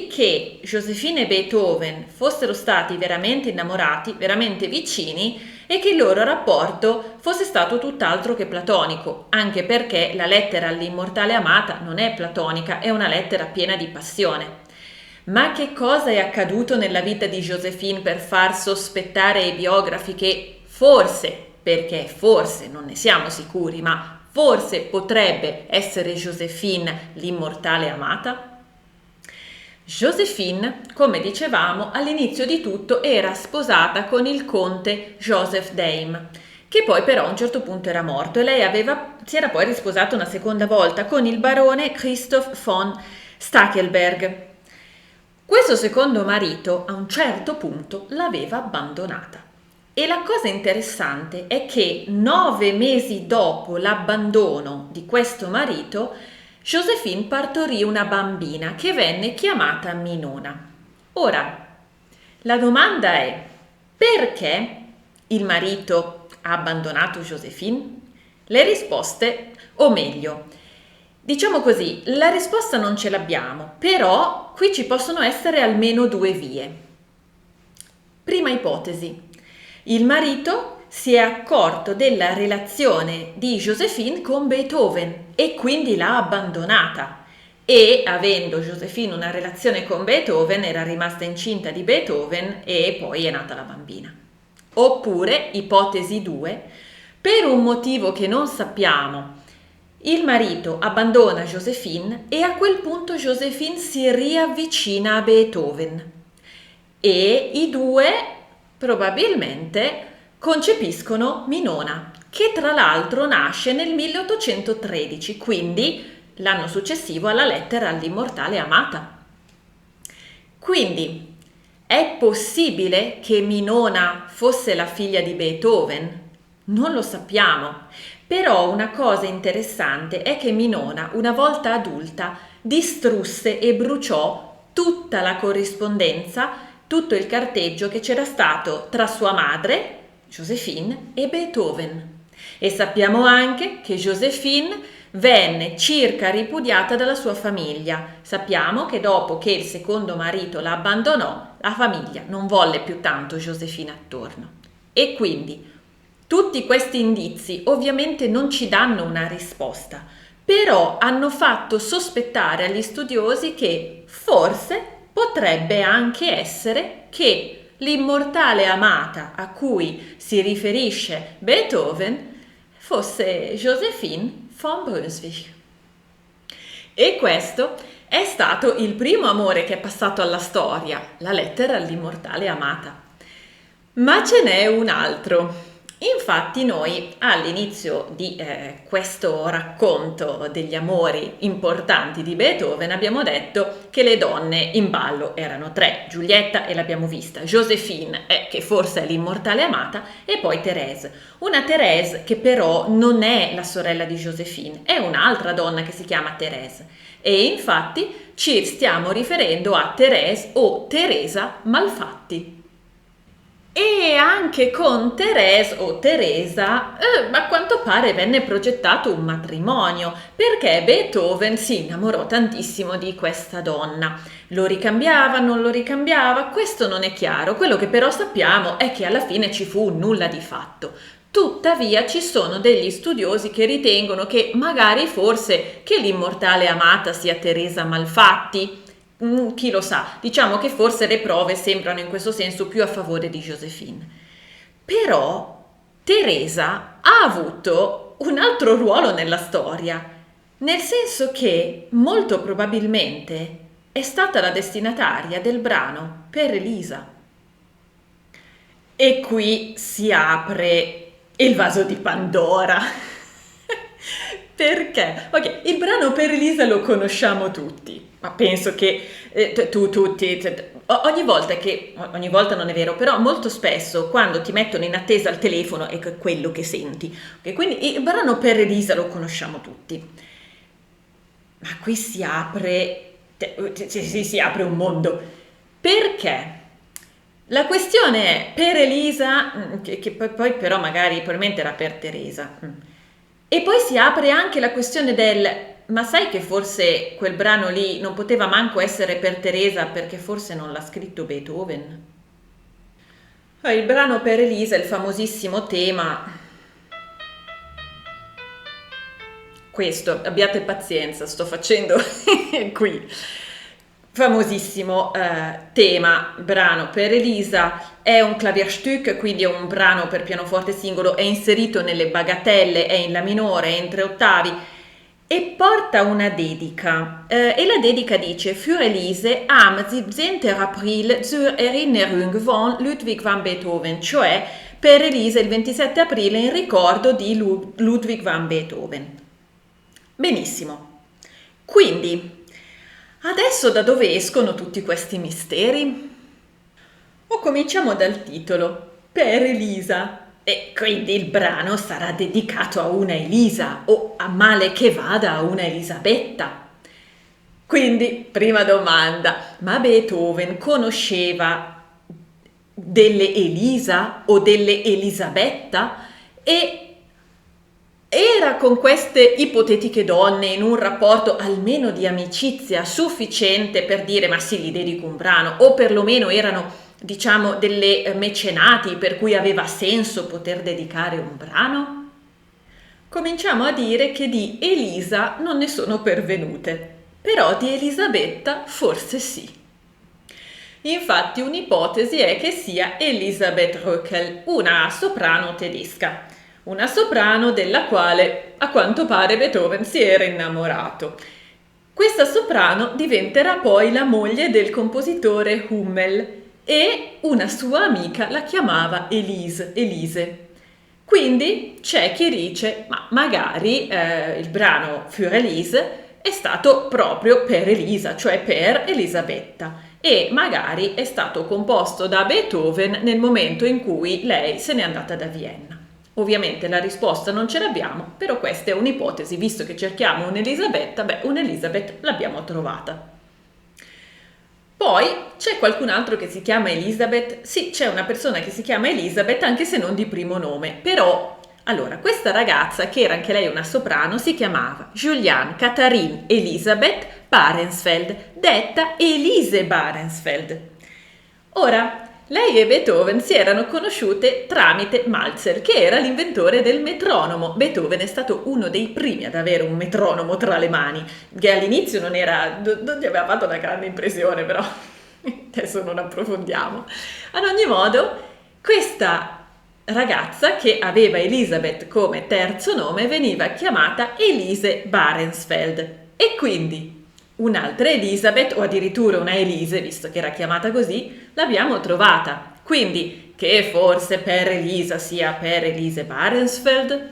Che Josephine e Beethoven fossero stati veramente innamorati, veramente vicini e che il loro rapporto fosse stato tutt'altro che platonico, anche perché la lettera all'immortale amata non è platonica, è una lettera piena di passione. Ma che cosa è accaduto nella vita di Josephine per far sospettare ai biografi che perché forse, non ne siamo sicuri, ma forse potrebbe essere Josephine l'immortale amata? Josephine, come dicevamo, all'inizio di tutto era sposata con il conte Joseph Daim, che poi però a un certo punto era morto e lei si era poi risposata una seconda volta con il barone Christoph von Stackelberg. Questo secondo marito a un certo punto l'aveva abbandonata. E la cosa interessante è che 9 mesi dopo l'abbandono di questo marito, Josephine partorì una bambina che venne chiamata Minona. Ora, la domanda è: perché il marito ha abbandonato Josephine? Le risposte, o meglio, diciamo così, la risposta non ce l'abbiamo, però qui ci possono essere almeno 2 vie. Prima ipotesi: il marito si è accorto della relazione di Josephine con Beethoven e quindi l'ha abbandonata. E avendo Josephine una relazione con Beethoven, era rimasta incinta di Beethoven e poi è nata la bambina. Oppure, ipotesi 2, per un motivo che non sappiamo, il marito abbandona Josephine e a quel punto Josephine si riavvicina a Beethoven e i due probabilmente concepiscono Minona, che tra l'altro nasce nel 1813, quindi l'anno successivo alla lettera all'immortale amata. Quindi è possibile che Minona fosse la figlia di Beethoven? Non lo sappiamo, però una cosa interessante è che Minona, una volta adulta, distrusse e bruciò tutta la corrispondenza, tutto il carteggio che c'era stato tra sua madre, Joséphine, e Beethoven. E sappiamo anche che Joséphine venne circa ripudiata dalla sua famiglia. Sappiamo che dopo che il secondo marito la abbandonò, la famiglia non volle più tanto Joséphine attorno. E quindi tutti questi indizi ovviamente non ci danno una risposta, però hanno fatto sospettare agli studiosi che forse potrebbe anche essere che l'immortale amata a cui si riferisce Beethoven fosse Joséphine von Brunswick. E questo è stato il primo amore che è passato alla storia, la lettera all'immortale amata. Ma ce n'è un altro. Infatti noi all'inizio di questo racconto degli amori importanti di Beethoven abbiamo detto che le donne in ballo erano tre: Giulietta, e l'abbiamo vista, Joséphine, che forse è l'immortale amata, e poi Thérèse. Una Thérèse che però non è la sorella di Joséphine, è un'altra donna che si chiama Thérèse. E infatti ci stiamo riferendo a Thérèse o Teresa Malfatti. E anche con Thérèse o Teresa, a quanto pare venne progettato un matrimonio, perché Beethoven si innamorò tantissimo di questa donna. Lo ricambiava, non lo ricambiava, questo non è chiaro. Quello che però sappiamo è che alla fine ci fu un nulla di fatto. Tuttavia ci sono degli studiosi che ritengono che magari forse che l'immortale amata sia Teresa Malfatti. Chi lo sa, diciamo che forse le prove sembrano in questo senso più a favore di Joséphine. Però Teresa ha avuto un altro ruolo nella storia, nel senso che molto probabilmente è stata la destinataria del brano per Elisa. E qui si apre il vaso di Pandora. Perché? Ok, il brano per Elisa lo conosciamo tutti, ma penso che ogni volta non è vero, però molto spesso quando ti mettono in attesa al telefono è quello che senti. Okay, quindi il brano per Elisa lo conosciamo tutti, ma qui si apre un mondo. Perché? La questione è per Elisa, che poi però magari probabilmente era per Teresa. E poi si apre anche la questione ma sai che forse quel brano lì non poteva manco essere per Teresa perché forse non l'ha scritto Beethoven? Il brano per Elisa è il famosissimo tema. Questo, abbiate pazienza, sto facendo qui. Famosissimo tema, brano per Elisa, è un Klavierstück, quindi è un brano per pianoforte singolo, è inserito nelle bagatelle, è in La minore, è in 3 ottavi e porta una dedica. E la dedica dice: Für Elise am 17. April zur Erinnerung von Ludwig van Beethoven, cioè per Elise il 27 aprile in ricordo di Ludwig van Beethoven. Benissimo, quindi adesso da dove escono tutti questi misteri? Cominciamo dal titolo, per Elisa, e quindi il brano sarà dedicato a una Elisa o a male che vada a una Elisabetta. Quindi, prima domanda, ma Beethoven conosceva delle Elisa o delle Elisabetta? E era con queste ipotetiche donne in un rapporto almeno di amicizia sufficiente per dire ma sì, gli dedico un brano, o perlomeno erano, diciamo, delle mecenati per cui aveva senso poter dedicare un brano? Cominciamo a dire che di Elisa non ne sono pervenute, però di Elisabetta forse sì. Infatti un'ipotesi è che sia Elisabeth Röckel, una soprano tedesca. Una soprano della quale a quanto pare Beethoven si era innamorato. Questa soprano diventerà poi la moglie del compositore Hummel e una sua amica la chiamava Elise. Quindi c'è chi dice, ma magari il brano Für Elise è stato proprio per Elisa, cioè per Elisabetta, e magari è stato composto da Beethoven nel momento in cui lei se n'è andata da Vienna. Ovviamente la risposta non ce l'abbiamo, però questa è un'ipotesi, visto che cerchiamo un'Elisabetta, un'Elisabeth l'abbiamo trovata. Poi c'è qualcun altro che si chiama Elisabeth? Sì, c'è una persona che si chiama Elisabeth anche se non di primo nome, però allora questa ragazza, che era anche lei una soprano, si chiamava Juliane Katharine Elisabeth Barensfeld, detta Elise Barensfeld. Ora, lei e Beethoven si erano conosciute tramite Malzer, che era l'inventore del metronomo. Beethoven è stato uno dei primi ad avere un metronomo tra le mani, che all'inizio non gli aveva fatto una grande impressione, però adesso non approfondiamo. Ad ogni modo, questa ragazza, che aveva Elisabeth come terzo nome, veniva chiamata Elise Barensfeld, e quindi un'altra Elisabeth, o addirittura una Elise, visto che era chiamata così, l'abbiamo trovata. Quindi, che forse per Elisa sia per Elise Barensfeld?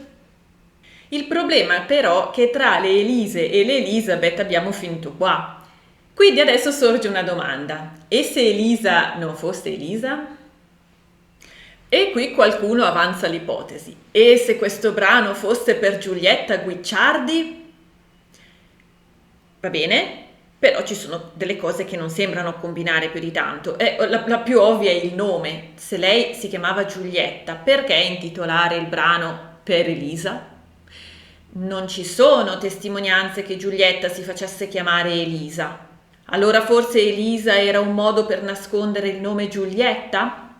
Il problema però è che tra le Elise e le Elisabeth abbiamo finito qua. Quindi adesso sorge una domanda: e se Elisa non fosse Elisa? E qui qualcuno avanza l'ipotesi: e se questo brano fosse per Giulietta Guicciardi? Va bene, però ci sono delle cose che non sembrano combinare più di tanto. La più ovvia è il nome. Se lei si chiamava Giulietta, perché intitolare il brano per Elisa? Non ci sono testimonianze che Giulietta si facesse chiamare Elisa. Allora forse Elisa era un modo per nascondere il nome Giulietta?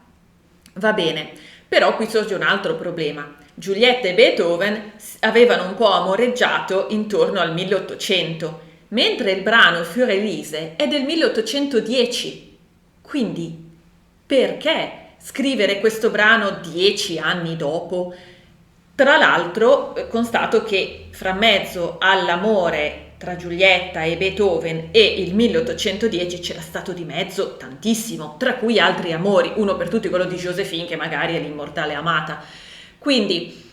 Va bene, però qui sorge un altro problema. Giulietta e Beethoven avevano un po' amoreggiato intorno al 1800, mentre il brano Für Elise è del 1810. Quindi, perché scrivere questo brano 10 anni dopo? Tra l'altro, constato che fra mezzo all'amore tra Giulietta e Beethoven e il 1810 c'era stato di mezzo tantissimo, tra cui altri amori, uno per tutti quello di Joséphine, che magari è l'immortale amata. Quindi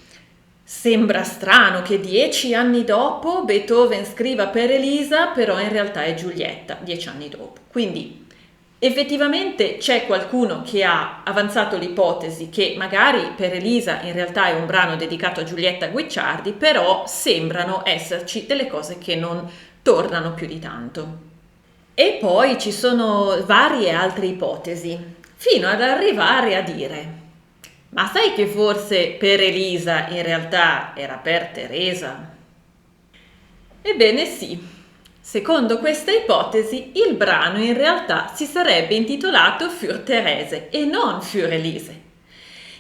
sembra strano che 10 anni dopo Beethoven scriva per Elisa, però in realtà è Giulietta, 10 anni dopo. Quindi effettivamente c'è qualcuno che ha avanzato l'ipotesi che magari per Elisa in realtà è un brano dedicato a Giulietta Guicciardi, però sembrano esserci delle cose che non tornano più di tanto. E poi ci sono varie altre ipotesi, fino ad arrivare a dire: ma sai che forse per Elisa in realtà era per Teresa? Ebbene sì. Secondo questa ipotesi, il brano in realtà si sarebbe intitolato Für Therese e non Für Elise.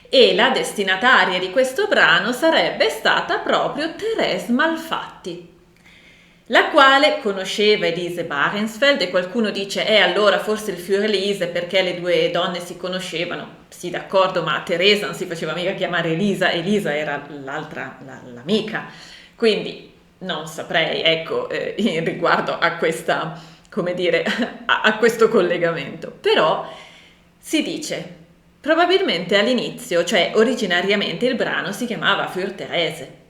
E la destinataria di questo brano sarebbe stata proprio Thérèse Malfatti, la quale conosceva Elise Barensfeld, e qualcuno dice allora forse il Für Elise perché le due donne si conoscevano. Sì, d'accordo, ma Teresa non si faceva mica chiamare Elisa era l'altra, l'amica. Quindi non saprei, ecco, in riguardo a questa, come dire, a questo collegamento. Però si dice, probabilmente all'inizio, cioè originariamente il brano si chiamava Für Therese,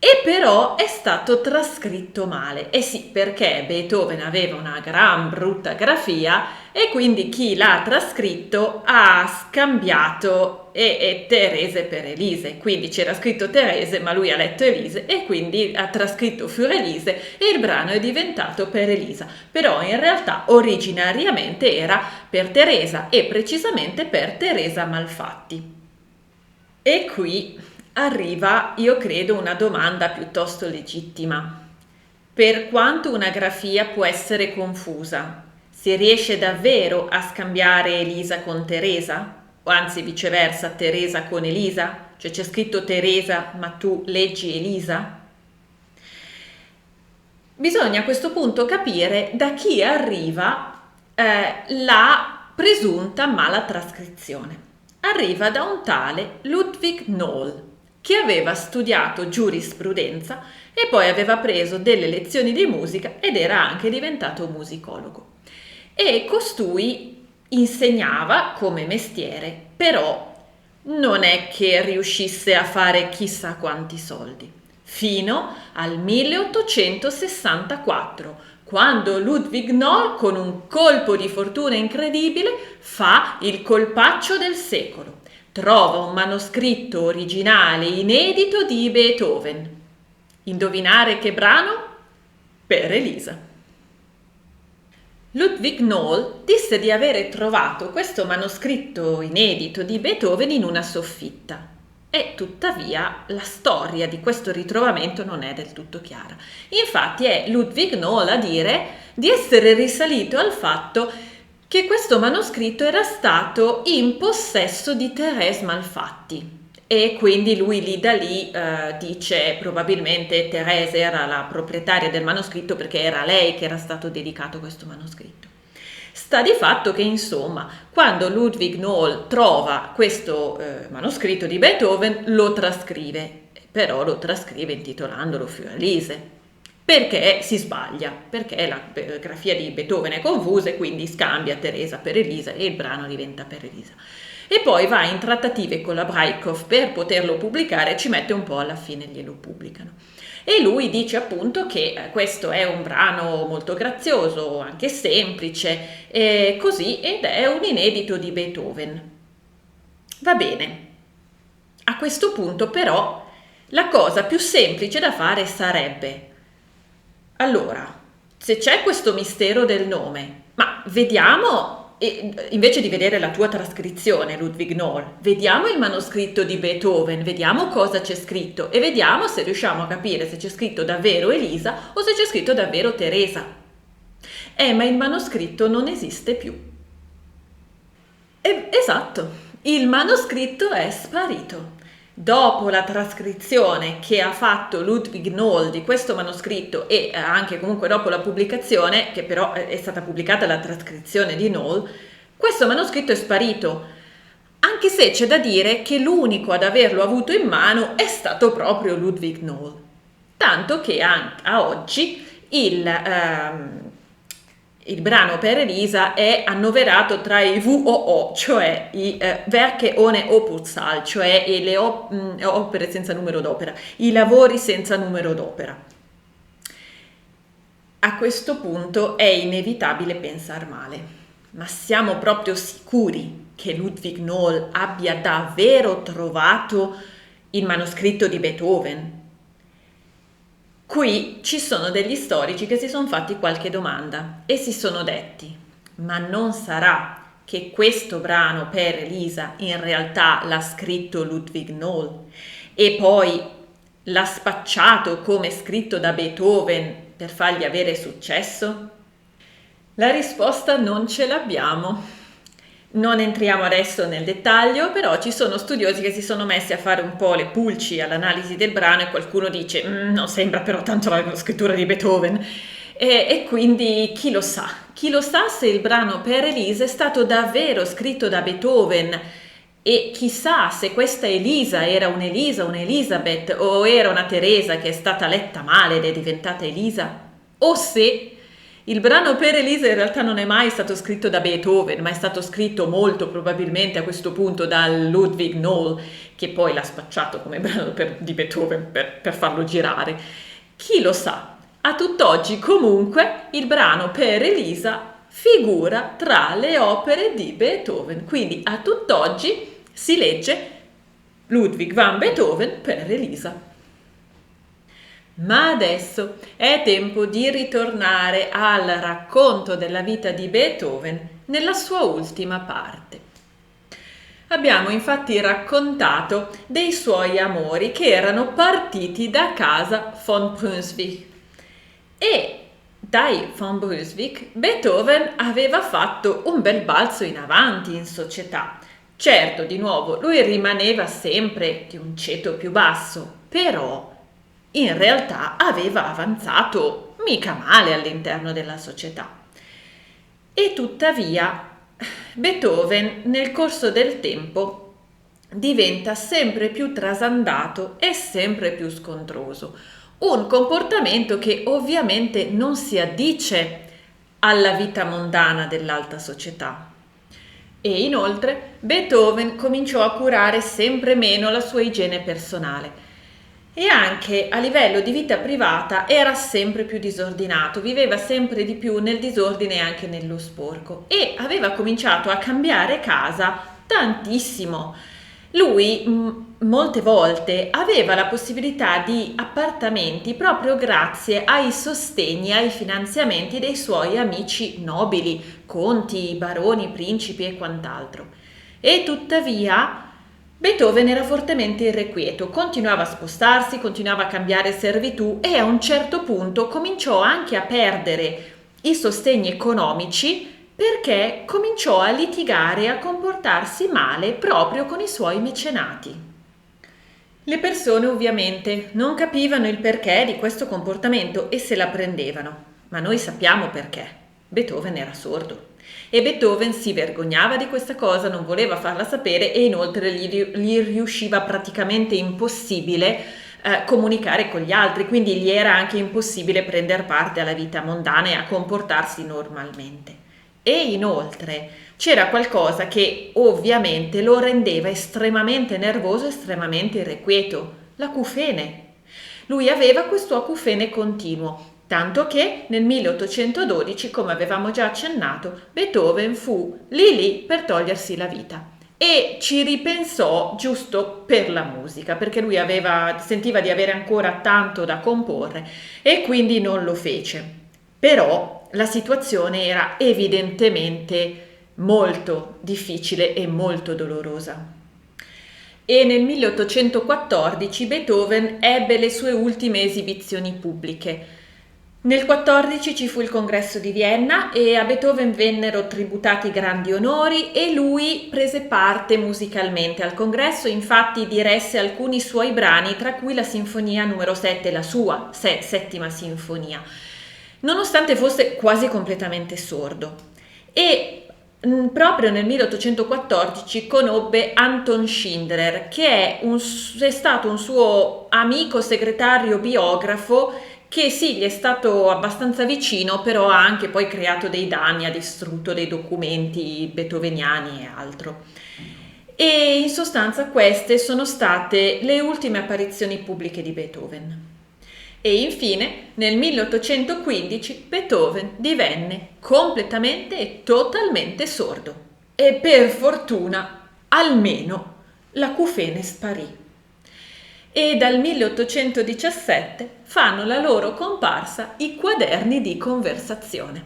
e però è stato trascritto male. Eh sì, perché Beethoven aveva una gran brutta grafia e quindi chi l'ha trascritto ha scambiato e Therese per Elise. Quindi c'era scritto Therese, ma lui ha letto Elise e quindi ha trascritto Für Elise e il brano è diventato per Elisa. Però in realtà originariamente era per Teresa e precisamente per Teresa Malfatti. E qui arriva, io credo, una domanda piuttosto legittima. Per quanto una grafia può essere confusa, si riesce davvero a scambiare Elisa con Teresa? O anzi viceversa, Teresa con Elisa? Cioè c'è scritto Teresa ma tu leggi Elisa? Bisogna a questo punto capire da chi arriva la presunta mala trascrizione. Arriva da un tale Ludwig Noll, che aveva studiato giurisprudenza e poi aveva preso delle lezioni di musica ed era anche diventato musicologo. E costui insegnava come mestiere, però non è che riuscisse a fare chissà quanti soldi, fino al 1864, quando Ludwig Noll, con un colpo di fortuna incredibile, fa il colpaccio del secolo. Trova un manoscritto originale inedito di Beethoven. Indovinare che brano? Per Elisa. Ludwig Noll disse di avere trovato questo manoscritto inedito di Beethoven in una soffitta e tuttavia la storia di questo ritrovamento non è del tutto chiara. Infatti è Ludwig Noll a dire di essere risalito al fatto che questo manoscritto era stato in possesso di Thérèse Malfatti. E quindi lui lì da lì dice probabilmente Thérèse era la proprietaria del manoscritto perché era a lei che era stato dedicato questo manoscritto. Sta di fatto che insomma quando Ludwig Noll trova questo manoscritto di Beethoven lo trascrive, però lo trascrive intitolandolo Für Elise, perché si sbaglia, perché la grafia di Beethoven è confusa e quindi scambia Teresa per Elisa e il brano diventa per Elisa. E poi va in trattative con la Breitkopf per poterlo pubblicare, ci mette un po', alla fine glielo pubblicano. E lui dice appunto che questo è un brano molto grazioso, anche semplice, così, ed è un inedito di Beethoven. Va bene. A questo punto però la cosa più semplice da fare sarebbe: allora, se c'è questo mistero del nome, ma vediamo, invece di vedere la tua trascrizione, Ludwig Noll, vediamo il manoscritto di Beethoven, vediamo cosa c'è scritto e vediamo se riusciamo a capire se c'è scritto davvero Elisa o se c'è scritto davvero Teresa. Ma il manoscritto non esiste più. Esatto, il manoscritto è sparito. Dopo la trascrizione che ha fatto Ludwig Noll di questo manoscritto e anche comunque dopo la pubblicazione, che però è stata pubblicata la trascrizione di Noll, questo manoscritto è sparito, anche se c'è da dire che l'unico ad averlo avuto in mano è stato proprio Ludwig Noll, tanto che a oggi il brano per Elisa è annoverato tra i VOO, cioè i Werke ohne Opuszahl, cioè le opere senza numero d'opera, i lavori senza numero d'opera. A questo punto è inevitabile pensare male, ma siamo proprio sicuri che Ludwig Noll abbia davvero trovato il manoscritto di Beethoven? Qui ci sono degli storici che si sono fatti qualche domanda e si sono detti: ma non sarà che questo brano per Elisa in realtà l'ha scritto Ludwig Noll e poi l'ha spacciato come scritto da Beethoven per fargli avere successo? La risposta non ce l'abbiamo. Non entriamo adesso nel dettaglio, però ci sono studiosi che si sono messi a fare un po' le pulci all'analisi del brano e qualcuno dice non sembra però tanto la scrittura di Beethoven e quindi chi lo sa se il brano per Elisa è stato davvero scritto da Beethoven e chissà se questa Elisa era un'Elisa, un'Elisabeth o era una Teresa che è stata letta male ed è diventata Elisa, o se il brano per Elisa in realtà non è mai stato scritto da Beethoven, ma è stato scritto molto probabilmente a questo punto da Ludwig Noll, che poi l'ha spacciato come brano di Beethoven per farlo girare. Chi lo sa? A tutt'oggi comunque il brano per Elisa figura tra le opere di Beethoven, quindi a tutt'oggi si legge Ludwig van Beethoven per Elisa. Ma adesso è tempo di ritornare al racconto della vita di Beethoven nella sua ultima parte. Abbiamo infatti raccontato dei suoi amori che erano partiti da casa von Brunswick e dai von Brunswick Beethoven aveva fatto un bel balzo in avanti in società. Certo, di nuovo, lui rimaneva sempre di un ceto più basso, però in realtà aveva avanzato mica male all'interno della società. E tuttavia Beethoven nel corso del tempo diventa sempre più trasandato e sempre più scontroso, un comportamento che ovviamente non si addice alla vita mondana dell'alta società. E inoltre Beethoven cominciò a curare sempre meno la sua igiene personale e anche a livello di vita privata era sempre più disordinato, viveva sempre di più nel disordine e anche nello sporco e aveva cominciato a cambiare casa tantissimo. Lui molte volte aveva la possibilità di appartamenti proprio grazie ai sostegni, ai finanziamenti dei suoi amici nobili, conti, baroni, principi e quant'altro. E tuttavia Beethoven era fortemente irrequieto, continuava a spostarsi, continuava a cambiare servitù e a un certo punto cominciò anche a perdere i sostegni economici perché cominciò a litigare e a comportarsi male proprio con i suoi mecenati. Le persone ovviamente non capivano il perché di questo comportamento e se la prendevano, ma noi sappiamo perché. Beethoven era sordo e Beethoven si vergognava di questa cosa, non voleva farla sapere e inoltre gli riusciva praticamente impossibile comunicare con gli altri, quindi gli era anche impossibile prendere parte alla vita mondana e a comportarsi normalmente. E inoltre c'era qualcosa che ovviamente lo rendeva estremamente nervoso, estremamente irrequieto, l'acufene. Lui aveva questo acufene continuo, tanto che nel 1812, come avevamo già accennato, Beethoven fu lì per togliersi la vita e ci ripensò giusto per la musica, perché lui sentiva di avere ancora tanto da comporre e quindi non lo fece. Però la situazione era evidentemente molto difficile e molto dolorosa. E nel 1814 Beethoven ebbe le sue ultime esibizioni pubbliche. Nel 14 ci fu il congresso di Vienna e a Beethoven vennero tributati grandi onori e lui prese parte musicalmente al congresso, infatti diresse alcuni suoi brani, tra cui la Sinfonia numero 7, la sua settima sinfonia, nonostante fosse quasi completamente sordo. E proprio nel 1814 conobbe Anton Schindler, che è stato un suo amico, segretario, biografo, che sì, gli è stato abbastanza vicino, però ha anche poi creato dei danni, ha distrutto dei documenti beethoveniani e altro. E in sostanza queste sono state le ultime apparizioni pubbliche di Beethoven. E infine, nel 1815, Beethoven divenne completamente e totalmente sordo. E per fortuna, almeno, l'acufene sparì. E dal 1817 fanno la loro comparsa i quaderni di conversazione.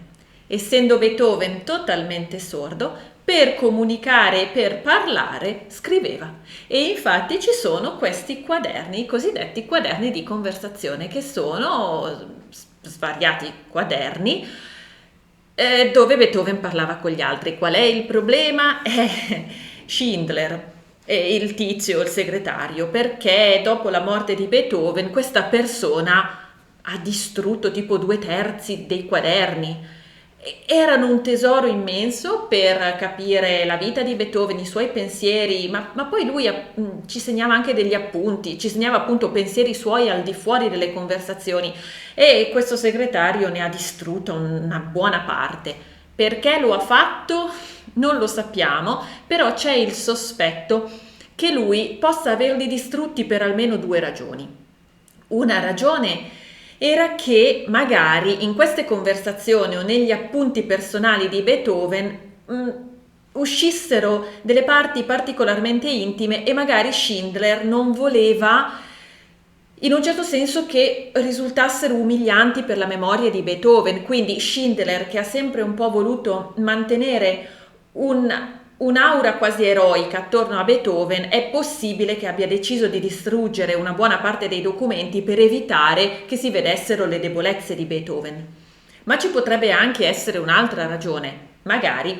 Essendo Beethoven totalmente sordo, per comunicare e per parlare scriveva. E infatti ci sono questi quaderni, i cosiddetti quaderni di conversazione, che sono svariati quaderni dove Beethoven parlava con gli altri. Qual è il problema? Schindler, il tizio, il segretario, perché dopo la morte di Beethoven questa persona ha distrutto tipo 2/3 dei quaderni. Erano un tesoro immenso per capire la vita di Beethoven, i suoi pensieri, ma poi lui ci segnava anche degli appunti, ci segnava appunto pensieri suoi al di fuori delle conversazioni e questo segretario ne ha distrutto una buona parte. Perché lo ha fatto? Non lo sappiamo, però c'è il sospetto che lui possa averli distrutti per almeno 2 ragioni. Una ragione era che magari in queste conversazioni o negli appunti personali di Beethoven uscissero delle parti particolarmente intime e magari Schindler non voleva in un certo senso che risultassero umilianti per la memoria di Beethoven. Quindi Schindler, che ha sempre un po' voluto mantenere un'aura quasi eroica attorno a Beethoven, è possibile che abbia deciso di distruggere una buona parte dei documenti per evitare che si vedessero le debolezze di Beethoven. Ma ci potrebbe anche essere un'altra ragione. Magari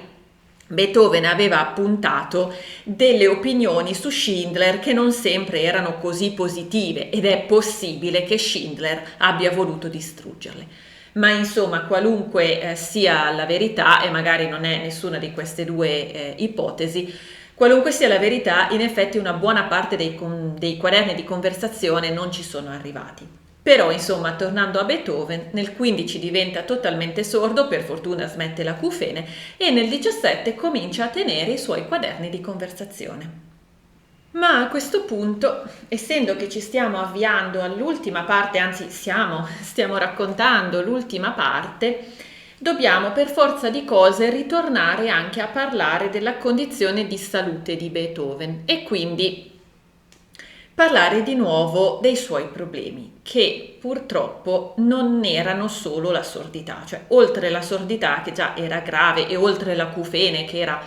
Beethoven aveva appuntato delle opinioni su Schindler che non sempre erano così positive ed è possibile che Schindler abbia voluto distruggerle. Ma insomma, qualunque sia la verità, e magari non è nessuna di queste due ipotesi, qualunque sia la verità, in effetti una buona parte dei quaderni di conversazione non ci sono arrivati. Però, insomma, tornando a Beethoven, nel 15 diventa totalmente sordo, per fortuna smette l'acufene, e nel 17 comincia a tenere i suoi quaderni di conversazione. Ma a questo punto, essendo che ci stiamo avviando all'ultima parte, anzi stiamo raccontando l'ultima parte, dobbiamo per forza di cose ritornare anche a parlare della condizione di salute di Beethoven e quindi parlare di nuovo dei suoi problemi, che purtroppo non erano solo la sordità, cioè oltre la sordità che già era grave e oltre l'acufene che era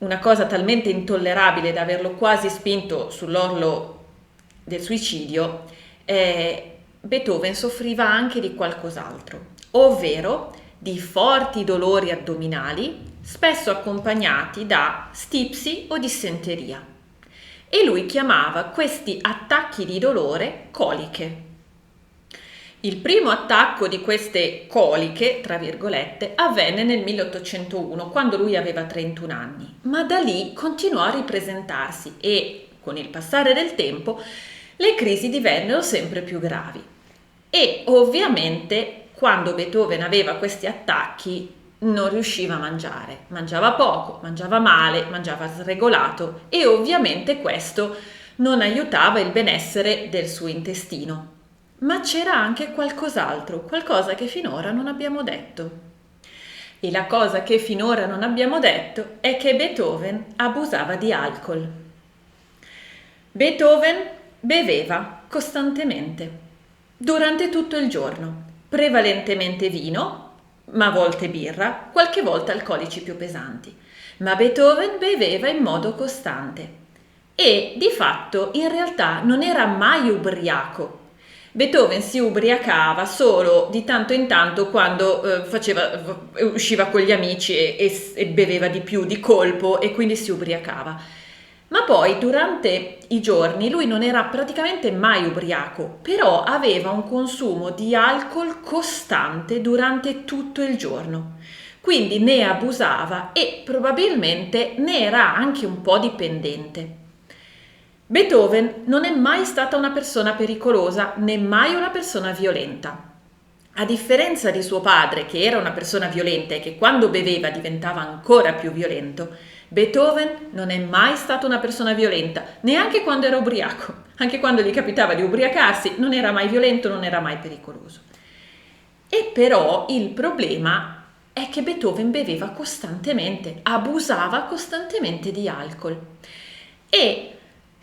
una cosa talmente intollerabile da averlo quasi spinto sull'orlo del suicidio, Beethoven soffriva anche di qualcos'altro, ovvero di forti dolori addominali, spesso accompagnati da stipsi o dissenteria. E lui chiamava questi attacchi di dolore coliche. Il primo attacco di queste coliche, tra virgolette, avvenne nel 1801, quando lui aveva 31 anni, ma da lì continuò a ripresentarsi e, con il passare del tempo, le crisi divennero sempre più gravi. E ovviamente, quando Beethoven aveva questi attacchi, non riusciva a mangiare, mangiava poco, mangiava male, mangiava sregolato e ovviamente questo non aiutava il benessere del suo intestino. Ma c'era anche qualcos'altro, qualcosa che finora non abbiamo detto. E la cosa che finora non abbiamo detto è che Beethoven abusava di alcol. Beethoven beveva costantemente, durante tutto il giorno, prevalentemente vino, ma a volte birra, qualche volta alcolici più pesanti. Ma Beethoven beveva in modo costante e di fatto in realtà non era mai ubriaco. Beethoven si ubriacava solo di tanto in tanto quando usciva con gli amici e beveva di più di colpo e quindi si ubriacava. Ma poi durante i giorni lui non era praticamente mai ubriaco, però aveva un consumo di alcol costante durante tutto il giorno. Quindi ne abusava e probabilmente ne era anche un po' dipendente. Beethoven non è mai stata una persona pericolosa, né mai una persona violenta. A differenza di suo padre, che era una persona violenta e che quando beveva diventava ancora più violento, Beethoven non è mai stato una persona violenta, neanche quando era ubriaco. Anche quando gli capitava di ubriacarsi, non era mai violento, non era mai pericoloso. E però il problema è che Beethoven beveva costantemente, abusava costantemente di alcol. E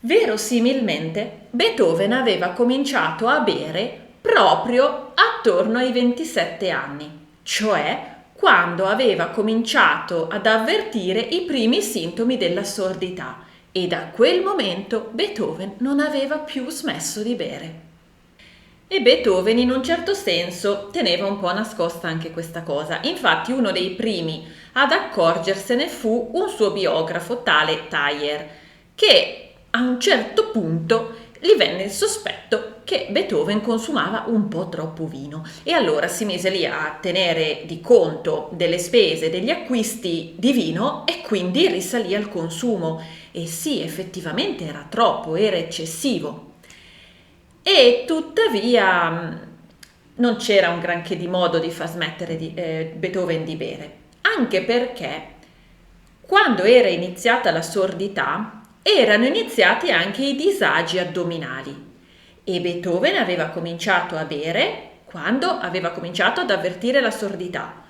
verosimilmente Beethoven aveva cominciato a bere proprio attorno ai 27 anni, cioè quando aveva cominciato ad avvertire i primi sintomi della sordità e da quel momento Beethoven non aveva più smesso di bere. E Beethoven in un certo senso teneva un po' nascosta anche questa cosa. Infatti uno dei primi ad accorgersene fu un suo biografo, tale Thayer, che a un certo punto gli venne il sospetto che Beethoven consumava un po' troppo vino e allora si mise lì a tenere di conto delle spese, degli acquisti di vino e quindi risalì al consumo. E sì, effettivamente era troppo, era eccessivo. E tuttavia non c'era un granché di modo di far smettere Beethoven di bere, anche perché quando era iniziata la sordità erano iniziati anche i disagi addominali e Beethoven aveva cominciato a bere quando aveva cominciato ad avvertire la sordità.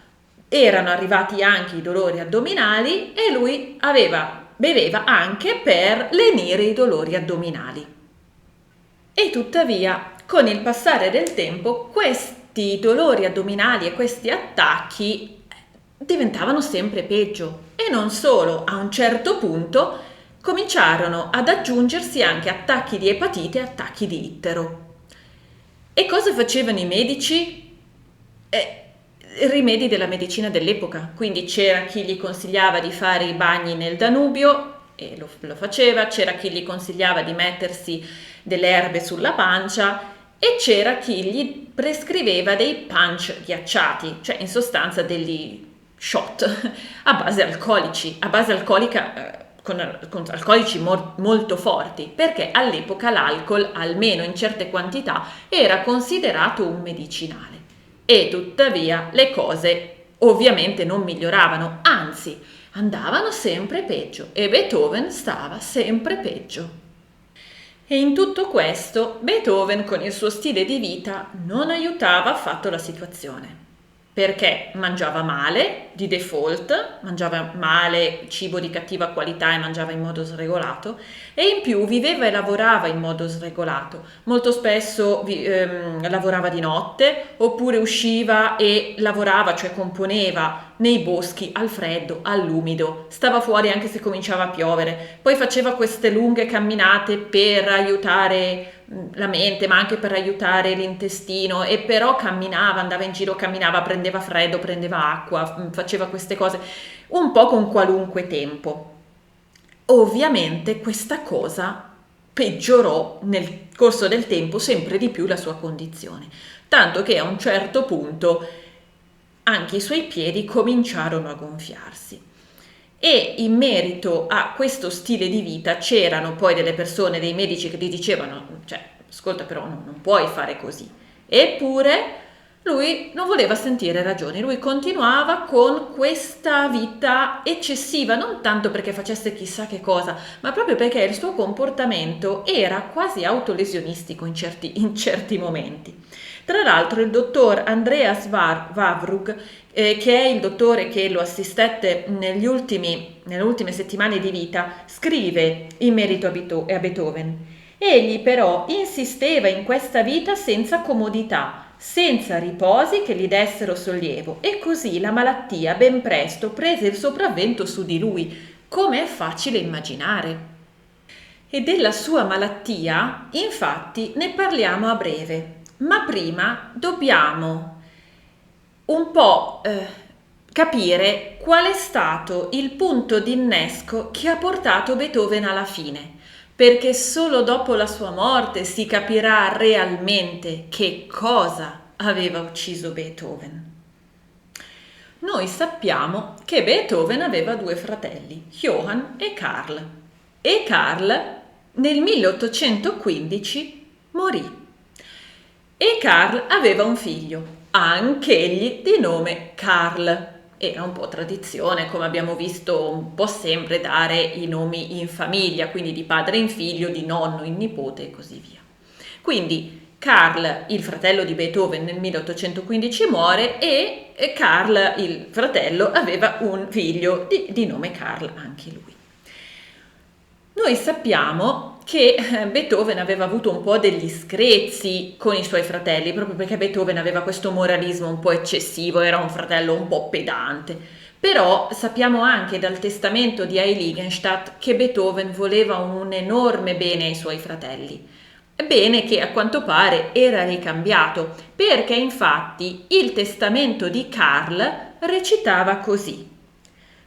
Erano arrivati anche i dolori addominali e lui beveva anche per lenire i dolori addominali. E tuttavia, con il passare del tempo, questi dolori addominali e questi attacchi diventavano sempre peggio. E non solo, a un certo punto cominciarono ad aggiungersi anche attacchi di epatite e attacchi di ittero. E cosa facevano i medici? Rimedi della medicina dell'epoca. Quindi c'era chi gli consigliava di fare i bagni nel Danubio, e lo faceva, c'era chi gli consigliava di mettersi delle erbe sulla pancia e c'era chi gli prescriveva dei punch ghiacciati, cioè in sostanza degli shot a base alcolica con alcolici molto forti, perché all'epoca l'alcol, almeno in certe quantità, era considerato un medicinale. E tuttavia le cose ovviamente non miglioravano, anzi andavano sempre peggio e Beethoven stava sempre peggio. E in tutto questo Beethoven con il suo stile di vita non aiutava affatto la situazione, perché mangiava male, di default, mangiava male, cibo di cattiva qualità e mangiava in modo sregolato, e in più viveva e lavorava in modo sregolato. Molto spesso lavorava di notte, oppure usciva e lavorava, cioè componeva nei boschi, al freddo, all'umido, stava fuori anche se cominciava a piovere, poi faceva queste lunghe camminate per aiutare la mente, ma anche per aiutare l'intestino, e però camminava, andava in giro, camminava, prendeva freddo, prendeva acqua, faceva queste cose un po' con qualunque tempo. Ovviamente questa cosa peggiorò nel corso del tempo sempre di più la sua condizione, tanto che a un certo punto anche i suoi piedi cominciarono a gonfiarsi. E in merito a questo stile di vita c'erano poi delle persone, dei medici che gli dicevano, cioè, ascolta però non puoi fare così. Eppure lui non voleva sentire ragioni, lui continuava con questa vita eccessiva, non tanto perché facesse chissà che cosa, ma proprio perché il suo comportamento era quasi autolesionistico in certi momenti. Tra l'altro il dottor Andreas Wavrug, che è il dottore che lo assistette nelle ultime settimane di vita, scrive in merito a Beethoven. Egli però insisteva in questa vita senza comodità, senza riposi che gli dessero sollievo, e così la malattia ben presto prese il sopravvento su di lui, come è facile immaginare. E della sua malattia, infatti, ne parliamo a breve, ma prima dobbiamo un po' capire qual è stato il punto di innesco che ha portato Beethoven alla fine, perché solo dopo la sua morte si capirà realmente che cosa aveva ucciso Beethoven. Noi sappiamo che Beethoven aveva due fratelli, Johann e Karl, e Karl nel 1815 morì. E Karl aveva un figlio, anch'egli di nome Karl. Era un po' tradizione, come abbiamo visto un po' sempre, dare i nomi in famiglia, quindi di padre in figlio, di nonno in nipote e così via. Quindi Karl, il fratello di Beethoven, nel 1815 muore, e Karl, il fratello, aveva un figlio di nome Karl, anche lui. Noi sappiamo che Beethoven aveva avuto un po' degli screzi con i suoi fratelli, proprio perché Beethoven aveva questo moralismo un po' eccessivo, era un fratello un po' pedante. Però sappiamo anche dal testamento di Heiligenstadt che Beethoven voleva un enorme bene ai suoi fratelli. Bene che a quanto pare era ricambiato, perché infatti il testamento di Karl recitava così: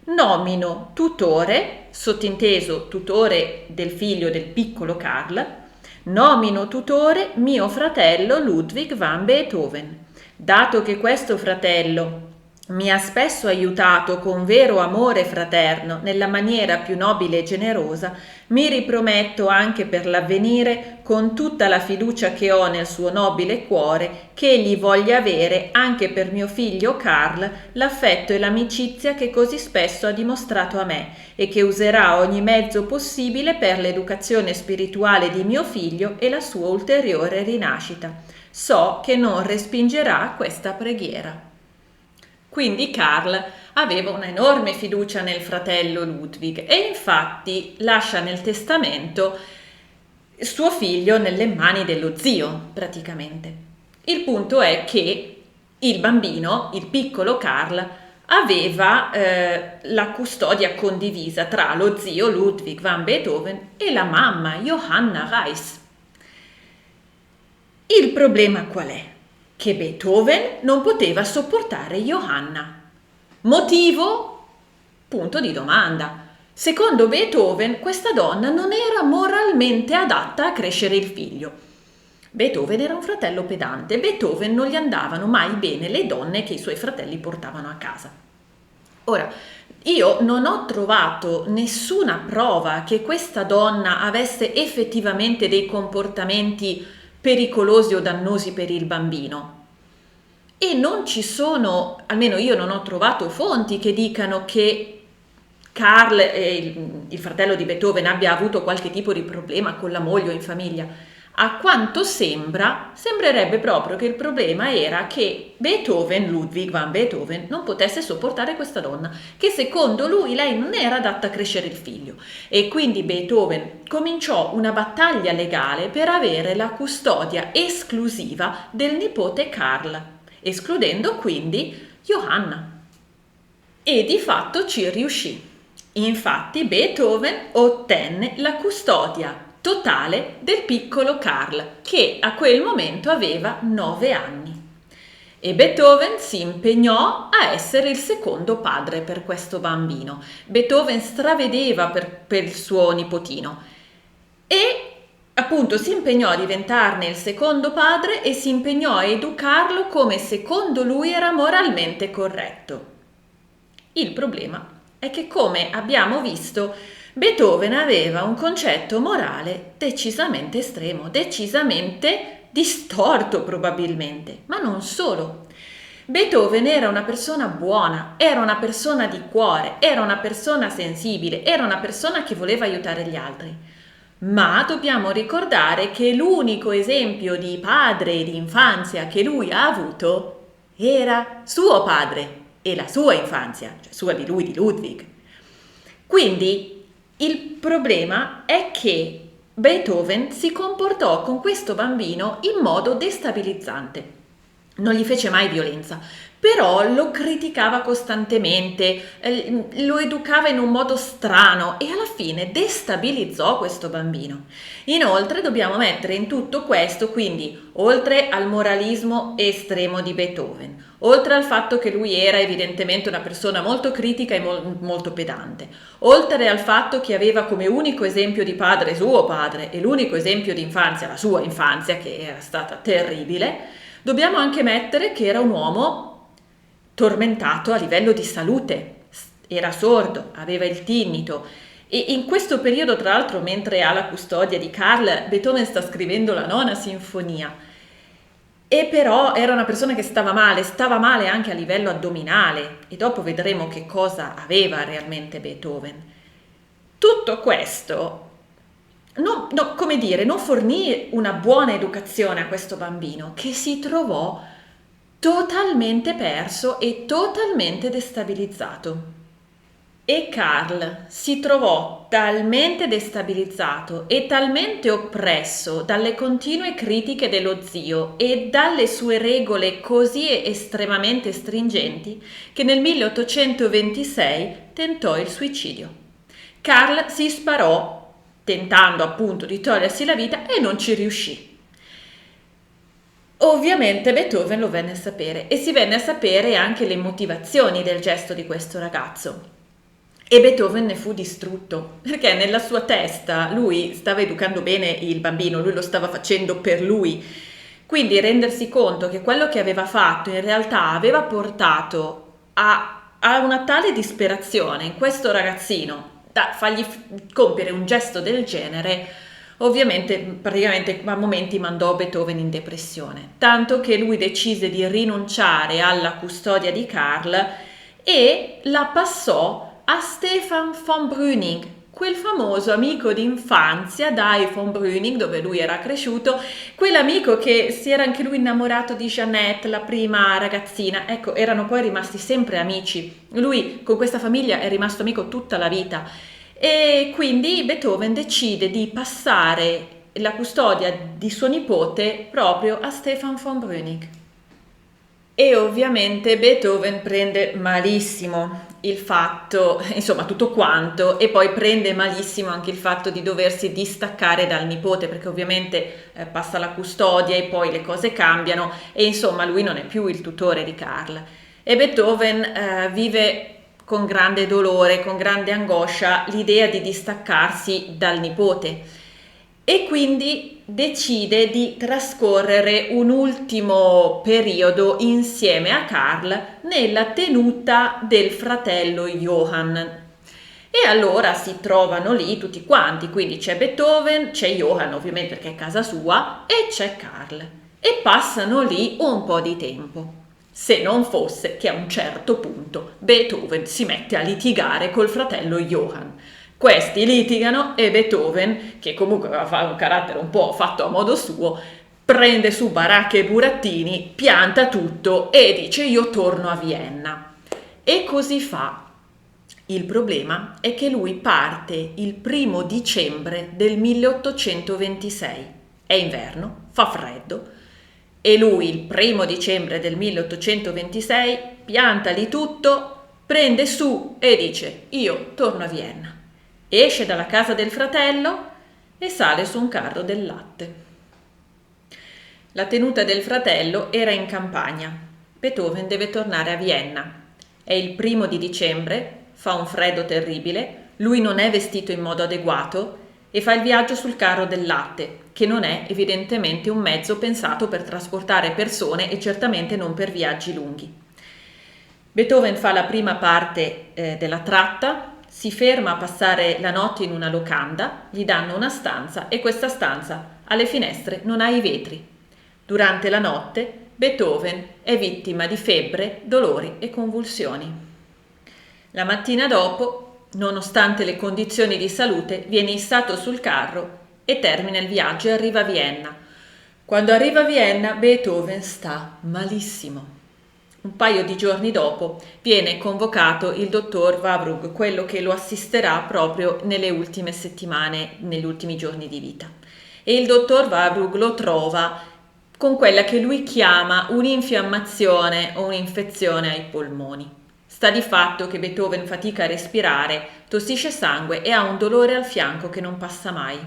nomino tutore, sottinteso tutore del figlio del piccolo Karl, nomino tutore mio fratello Ludwig van Beethoven. Dato che questo fratello mi ha spesso aiutato con vero amore fraterno nella maniera più nobile e generosa, mi riprometto anche per l'avvenire, con tutta la fiducia che ho nel suo nobile cuore, che egli voglia avere anche per mio figlio Karl l'affetto e l'amicizia che così spesso ha dimostrato a me, e che userà ogni mezzo possibile per l'educazione spirituale di mio figlio e la sua ulteriore rinascita. So che non respingerà questa preghiera. Quindi Karl aveva un'enorme fiducia nel fratello Ludwig, e infatti lascia nel testamento suo figlio nelle mani dello zio, praticamente. Il punto è che il bambino, il piccolo Karl, aveva la custodia condivisa tra lo zio Ludwig van Beethoven e la mamma Johanna Reiss. Il problema qual è? Che Beethoven non poteva sopportare Johanna. Motivo? Punto di domanda. Secondo Beethoven, questa donna non era moralmente adatta a crescere il figlio. Beethoven era un fratello pedante, Beethoven non gli andavano mai bene le donne che i suoi fratelli portavano a casa. Ora, Io non ho trovato nessuna prova che questa donna avesse effettivamente dei comportamenti pericolosi o dannosi per il bambino. E non ci sono, almeno io non ho trovato fonti che dicano che Karl, il fratello di Beethoven, abbia avuto qualche tipo di problema con la moglie o in famiglia. A quanto sembrerebbe proprio che il problema era che Beethoven, Ludwig van Beethoven, non potesse sopportare questa donna, che secondo lui lei non era adatta a crescere il figlio. E quindi Beethoven cominciò una battaglia legale per avere la custodia esclusiva del nipote Karl, escludendo quindi Johanna. E di fatto ci riuscì. Infatti Beethoven ottenne la custodia totale del piccolo Karl, che a quel momento aveva 9 anni. E Beethoven si impegnò a essere il secondo padre per questo bambino. Beethoven stravedeva per il suo nipotino e appunto si impegnò a diventarne il secondo padre e si impegnò a educarlo come secondo lui era moralmente corretto. Il problema è che, come abbiamo visto, Beethoven aveva un concetto morale decisamente estremo, decisamente distorto probabilmente, ma non solo. Beethoven era una persona buona, era una persona di cuore, era una persona sensibile, era una persona che voleva aiutare gli altri. Ma dobbiamo ricordare che l'unico esempio di padre e di infanzia che lui ha avuto era suo padre e la sua infanzia, cioè sua di lui, di Ludwig. Quindi il problema è che Beethoven si comportò con questo bambino in modo destabilizzante. Non gli fece mai violenza, però lo criticava costantemente, lo educava in un modo strano e alla fine destabilizzò questo bambino. Inoltre dobbiamo mettere in tutto questo, quindi, oltre al moralismo estremo di Beethoven, oltre al fatto che lui era evidentemente una persona molto critica e molto pedante, oltre al fatto che aveva come unico esempio di padre suo padre e l'unico esempio di infanzia la sua infanzia, che era stata terribile, dobbiamo anche mettere che era un uomo tormentato a livello di salute, era sordo, aveva il tinnito e in questo periodo, tra l'altro, mentre ha la custodia di Karl, Beethoven sta scrivendo la nona sinfonia e però era una persona che stava male anche a livello addominale e dopo vedremo che cosa aveva realmente Beethoven. Tutto questo non fornì una buona educazione a questo bambino che si trovò totalmente perso e totalmente destabilizzato. E Karl si trovò talmente destabilizzato e talmente oppresso dalle continue critiche dello zio e dalle sue regole così estremamente stringenti che nel 1826 tentò il suicidio. Karl si sparò tentando appunto di togliersi la vita e non ci riuscì. Ovviamente Beethoven lo venne a sapere e si venne a sapere anche le motivazioni del gesto di questo ragazzo. E Beethoven ne fu distrutto, perché nella sua testa lui stava educando bene il bambino, lui lo stava facendo per lui. Quindi rendersi conto che quello che aveva fatto in realtà aveva portato a una tale disperazione in questo ragazzino da fargli compiere un gesto del genere, ovviamente praticamente a momenti mandò Beethoven in depressione, tanto che lui decise di rinunciare alla custodia di Karl e la passò a Stefan von Brüning, quel famoso amico d'infanzia dai von Brüning, dove lui era cresciuto, quell'amico che si era anche lui innamorato di Jeannette, la prima ragazzina. Ecco, erano poi rimasti sempre amici. Lui con questa famiglia è rimasto amico tutta la vita. E quindi Beethoven decide di passare la custodia di suo nipote proprio a Stefan von Brüning. E ovviamente Beethoven prende malissimo il fatto, insomma tutto quanto, e poi prende malissimo anche il fatto di doversi distaccare dal nipote, perché ovviamente passa la custodia e poi le cose cambiano e insomma lui non è più il tutore di Karl. E Beethoven vive con grande dolore, con grande angoscia, l'idea di distaccarsi dal nipote. e quindi decide di trascorrere un ultimo periodo insieme a Karl nella tenuta del fratello Johann. E allora si trovano lì tutti quanti, quindi c'è Beethoven, c'è Johann ovviamente perché è casa sua e c'è Karl e passano lì un po' di tempo. Se non fosse che a un certo punto Beethoven si mette a litigare col fratello Johann. Questi litigano e Beethoven, che comunque aveva un carattere un po' fatto a modo suo, prende su baracche e burattini, pianta tutto e dice io torno a Vienna. E così fa. Il problema è che lui parte il 1° dicembre del 1826. È inverno, fa freddo, e lui il 1° dicembre del 1826 pianta lì tutto, prende su e dice io torno a Vienna. Esce dalla casa del fratello e sale su un carro del latte. La tenuta del fratello era in campagna. Beethoven deve tornare a Vienna. È il 1° dicembre, fa un freddo terribile, lui non è vestito in modo adeguato e fa il viaggio sul carro del latte, che non è evidentemente un mezzo pensato per trasportare persone e certamente non per viaggi lunghi. Beethoven fa la prima parte della tratta, si ferma a passare la notte in una locanda, gli danno una stanza e questa stanza alle finestre non ha i vetri. Durante la notte Beethoven è vittima di febbre, dolori e convulsioni. La mattina dopo, nonostante le condizioni di salute, viene issato sul carro e termina il viaggio e arriva a Vienna. Quando arriva a Vienna, Beethoven sta malissimo. Un paio di giorni dopo viene convocato il dottor Warburg, quello che lo assisterà proprio nelle ultime settimane, negli ultimi giorni di vita. E il dottor Warburg lo trova con quella che lui chiama un'infiammazione o un'infezione ai polmoni. Sta di fatto che Beethoven fatica a respirare, tossisce sangue e ha un dolore al fianco che non passa mai.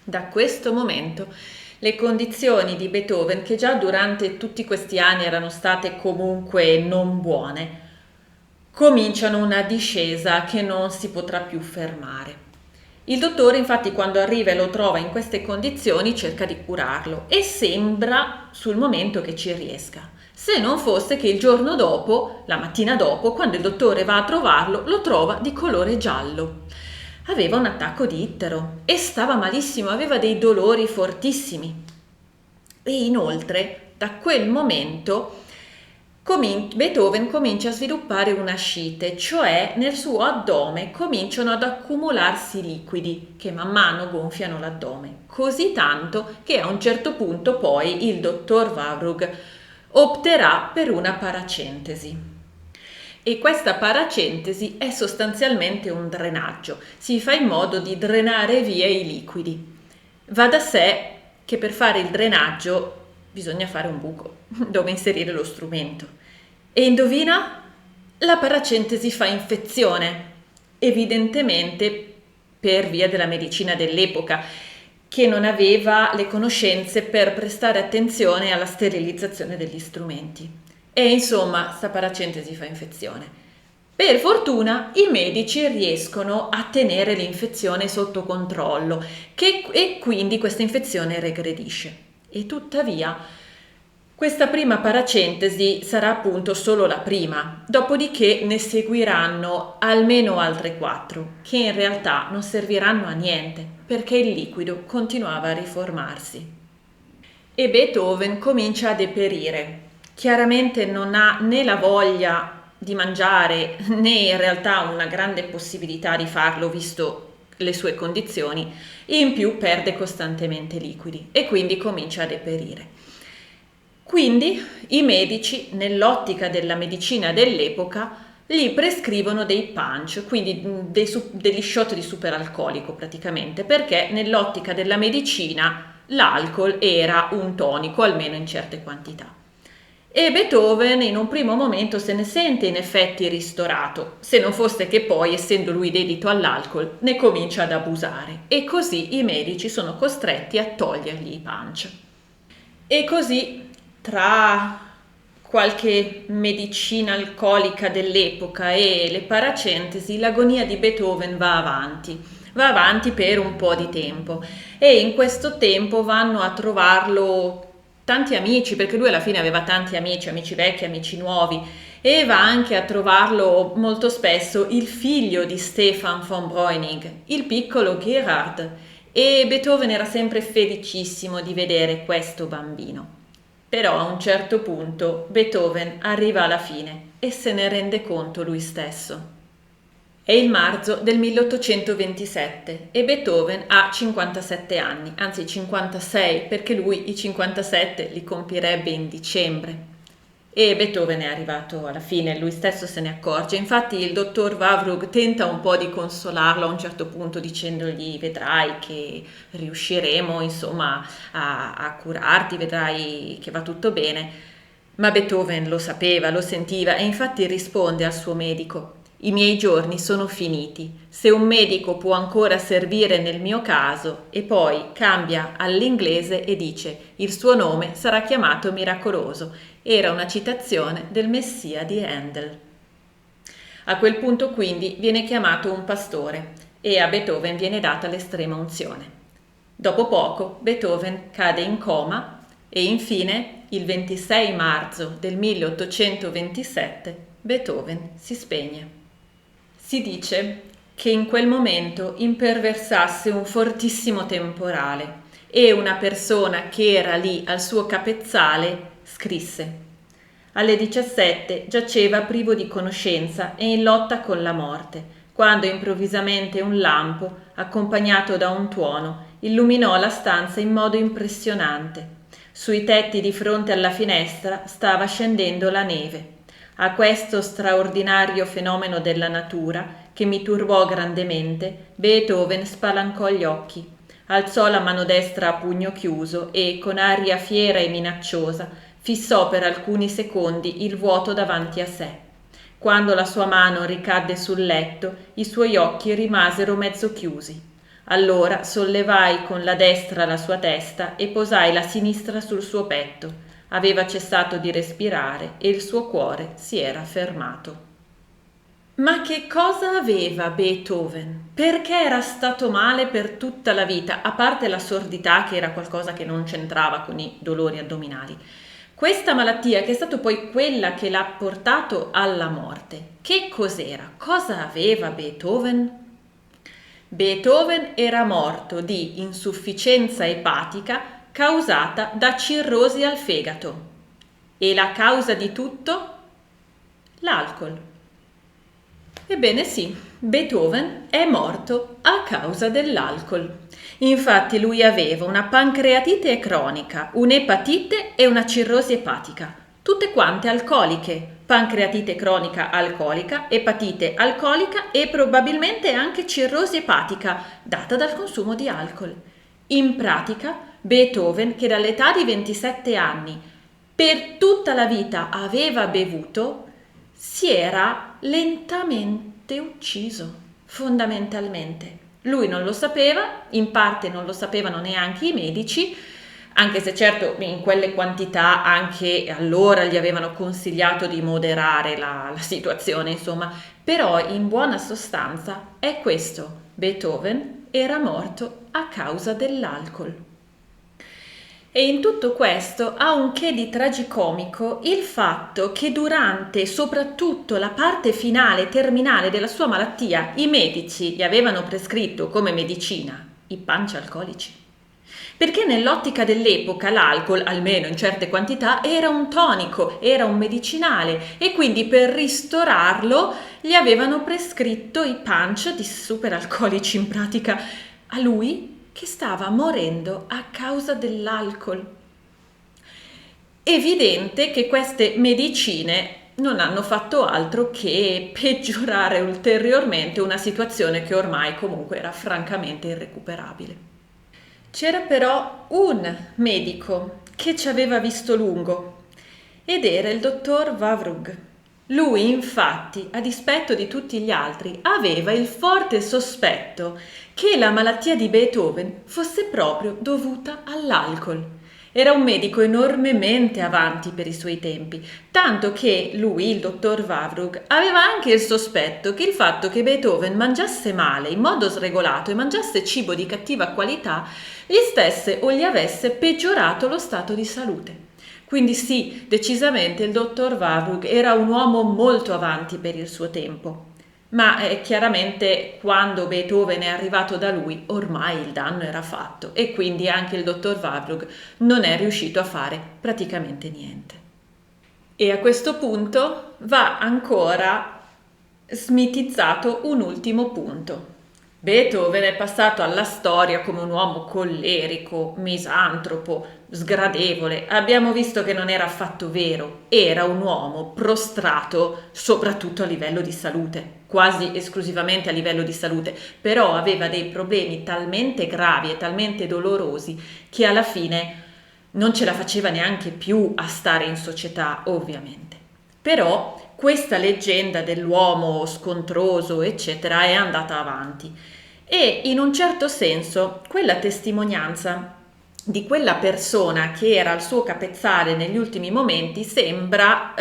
Da questo momento le condizioni di Beethoven, che già durante tutti questi anni erano state comunque non buone, cominciano una discesa che non si potrà più fermare. Il dottore infatti quando arriva e lo trova in queste condizioni cerca di curarlo e sembra sul momento che ci riesca. Se non fosse che il giorno dopo, la mattina dopo, quando il dottore va a trovarlo, lo trova di colore giallo. Aveva un attacco di ittero e stava malissimo, aveva dei dolori fortissimi. E inoltre, da quel momento, Beethoven comincia a sviluppare un'ascite, cioè nel suo addome cominciano ad accumularsi liquidi che man mano gonfiano l'addome, così tanto che a un certo punto poi il dottor Warburg opterà per una paracentesi. E questa paracentesi è sostanzialmente un drenaggio, si fa in modo di drenare via i liquidi. Va da sé che per fare il drenaggio bisogna fare un buco dove inserire lo strumento. E indovina? La paracentesi fa infezione, evidentemente per via della medicina dell'epoca, che non aveva le conoscenze per prestare attenzione alla sterilizzazione degli strumenti. E insomma, sta paracentesi fa infezione. Per fortuna i medici riescono a tenere l'infezione sotto controllo e quindi questa infezione regredisce. E tuttavia questa prima paracentesi sarà appunto solo la prima, dopodiché ne seguiranno almeno altre 4, che in realtà non serviranno a niente, perché il liquido continuava a riformarsi. E Beethoven comincia a deperire. Chiaramente non ha né la voglia di mangiare né in realtà una grande possibilità di farlo visto le sue condizioni, in più perde costantemente liquidi e quindi comincia a deperire. Quindi i medici, nell'ottica della medicina dell'epoca, gli prescrivono dei punch, quindi degli shot di superalcolico praticamente, perché nell'ottica della medicina l'alcol era un tonico, almeno in certe quantità. E Beethoven in un primo momento se ne sente in effetti ristorato, se non fosse che poi, essendo lui dedito all'alcol, ne comincia ad abusare e così i medici sono costretti a togliergli i punch. E così, tra qualche medicina alcolica dell'epoca e le paracentesi, l'agonia di Beethoven va avanti. va avanti per un po' di tempo e in questo tempo vanno a trovarlo tanti amici, perché lui alla fine aveva tanti amici, amici vecchi, amici nuovi, e va anche a trovarlo molto spesso il figlio di Stefan von Breuning, il piccolo Gerhard, e Beethoven era sempre felicissimo di vedere questo bambino. Però a un certo punto Beethoven arriva alla fine e se ne rende conto lui stesso. È il marzo del 1827 e Beethoven ha 57 anni, anzi 56 perché lui i 57 li compirebbe in dicembre. E Beethoven è arrivato alla fine, lui stesso se ne accorge. Infatti il dottor Wavrug tenta un po' di consolarlo a un certo punto dicendogli vedrai che riusciremo insomma a curarti, vedrai che va tutto bene. Ma Beethoven lo sapeva, lo sentiva e infatti risponde al suo medico: i miei giorni sono finiti, se un medico può ancora servire nel mio caso, e poi cambia all'inglese e dice il suo nome sarà chiamato miracoloso. Era una citazione del Messia di Handel. A quel punto quindi viene chiamato un pastore e a Beethoven viene data l'estrema unzione. Dopo poco Beethoven cade in coma e infine il 26 marzo del 1827 Beethoven si spegne. Si dice che in quel momento imperversasse un fortissimo temporale e una persona che era lì al suo capezzale scrisse: alle 17 giaceva privo di conoscenza e in lotta con la morte, quando improvvisamente un lampo, accompagnato da un tuono, illuminò la stanza in modo impressionante. Sui tetti di fronte alla finestra stava scendendo la neve. A questo straordinario fenomeno della natura, che mi turbò grandemente, Beethoven spalancò gli occhi, alzò la mano destra a pugno chiuso e, con aria fiera e minacciosa, fissò per alcuni secondi il vuoto davanti a sé. Quando la sua mano ricadde sul letto, i suoi occhi rimasero mezzo chiusi. Allora sollevai con la destra la sua testa e posai la sinistra sul suo petto. Aveva cessato di respirare e il suo cuore si era fermato. Ma che cosa aveva Beethoven? Perché era stato male per tutta la vita, a parte la sordità che era qualcosa che non c'entrava con i dolori addominali? Questa malattia che è stata poi quella che l'ha portato alla morte. Che cos'era? Cosa aveva Beethoven? Beethoven era morto di insufficienza epatica causata da cirrosi al fegato. E la causa di tutto? L'alcol. Ebbene sì, Beethoven è morto a causa dell'alcol. Infatti lui aveva una pancreatite cronica, un'epatite e una cirrosi epatica, tutte quante alcoliche. Pancreatite cronica alcolica, epatite alcolica e probabilmente anche cirrosi epatica, data dal consumo di alcol. In pratica, Beethoven, che dall'età di 27 anni per tutta la vita aveva bevuto, si era lentamente ucciso, fondamentalmente. Lui non lo sapeva, in parte non lo sapevano neanche i medici, anche se certo in quelle quantità anche allora gli avevano consigliato di moderare la situazione, insomma, però in buona sostanza è questo: Beethoven era morto a causa dell'alcol. E in tutto questo ha un che di tragicomico il fatto che durante soprattutto la parte finale terminale della sua malattia i medici gli avevano prescritto come medicina i punch alcolici. Perché nell'ottica dell'epoca l'alcol, almeno in certe quantità, era un tonico, era un medicinale e quindi per ristorarlo gli avevano prescritto i punch di superalcolici in pratica a lui che stava morendo a causa dell'alcol. Evidente che queste medicine non hanno fatto altro che peggiorare ulteriormente una situazione che ormai comunque era francamente irrecuperabile. C'era però un medico che ci aveva visto lungo ed era il dottor Wavrug. Lui infatti, a dispetto di tutti gli altri, aveva il forte sospetto che la malattia di Beethoven fosse proprio dovuta all'alcol Era un medico enormemente avanti per i suoi tempi, tanto che lui, il dottor Warburg, aveva anche il sospetto che il fatto che Beethoven mangiasse male, in modo sregolato, e mangiasse cibo di cattiva qualità, gli stesse o gli avesse peggiorato lo stato di salute. Quindi sì, decisamente il dottor Warburg era un uomo molto avanti per il suo tempo. Ma chiaramente quando Beethoven è arrivato da lui ormai il danno era fatto e quindi anche il dottor Warburg non è riuscito a fare praticamente niente. E a questo punto va ancora smitizzato un ultimo punto. Beethoven è passato alla storia come un uomo collerico, misantropo, sgradevole. Abbiamo visto che non era affatto vero, era un uomo prostrato soprattutto a livello di salute, quasi esclusivamente a livello di salute, però aveva dei problemi talmente gravi e talmente dolorosi che alla fine non ce la faceva neanche più a stare in società, ovviamente. Però questa leggenda dell'uomo scontroso, eccetera, è andata avanti e in un certo senso quella testimonianza di quella persona che era al suo capezzale negli ultimi momenti sembra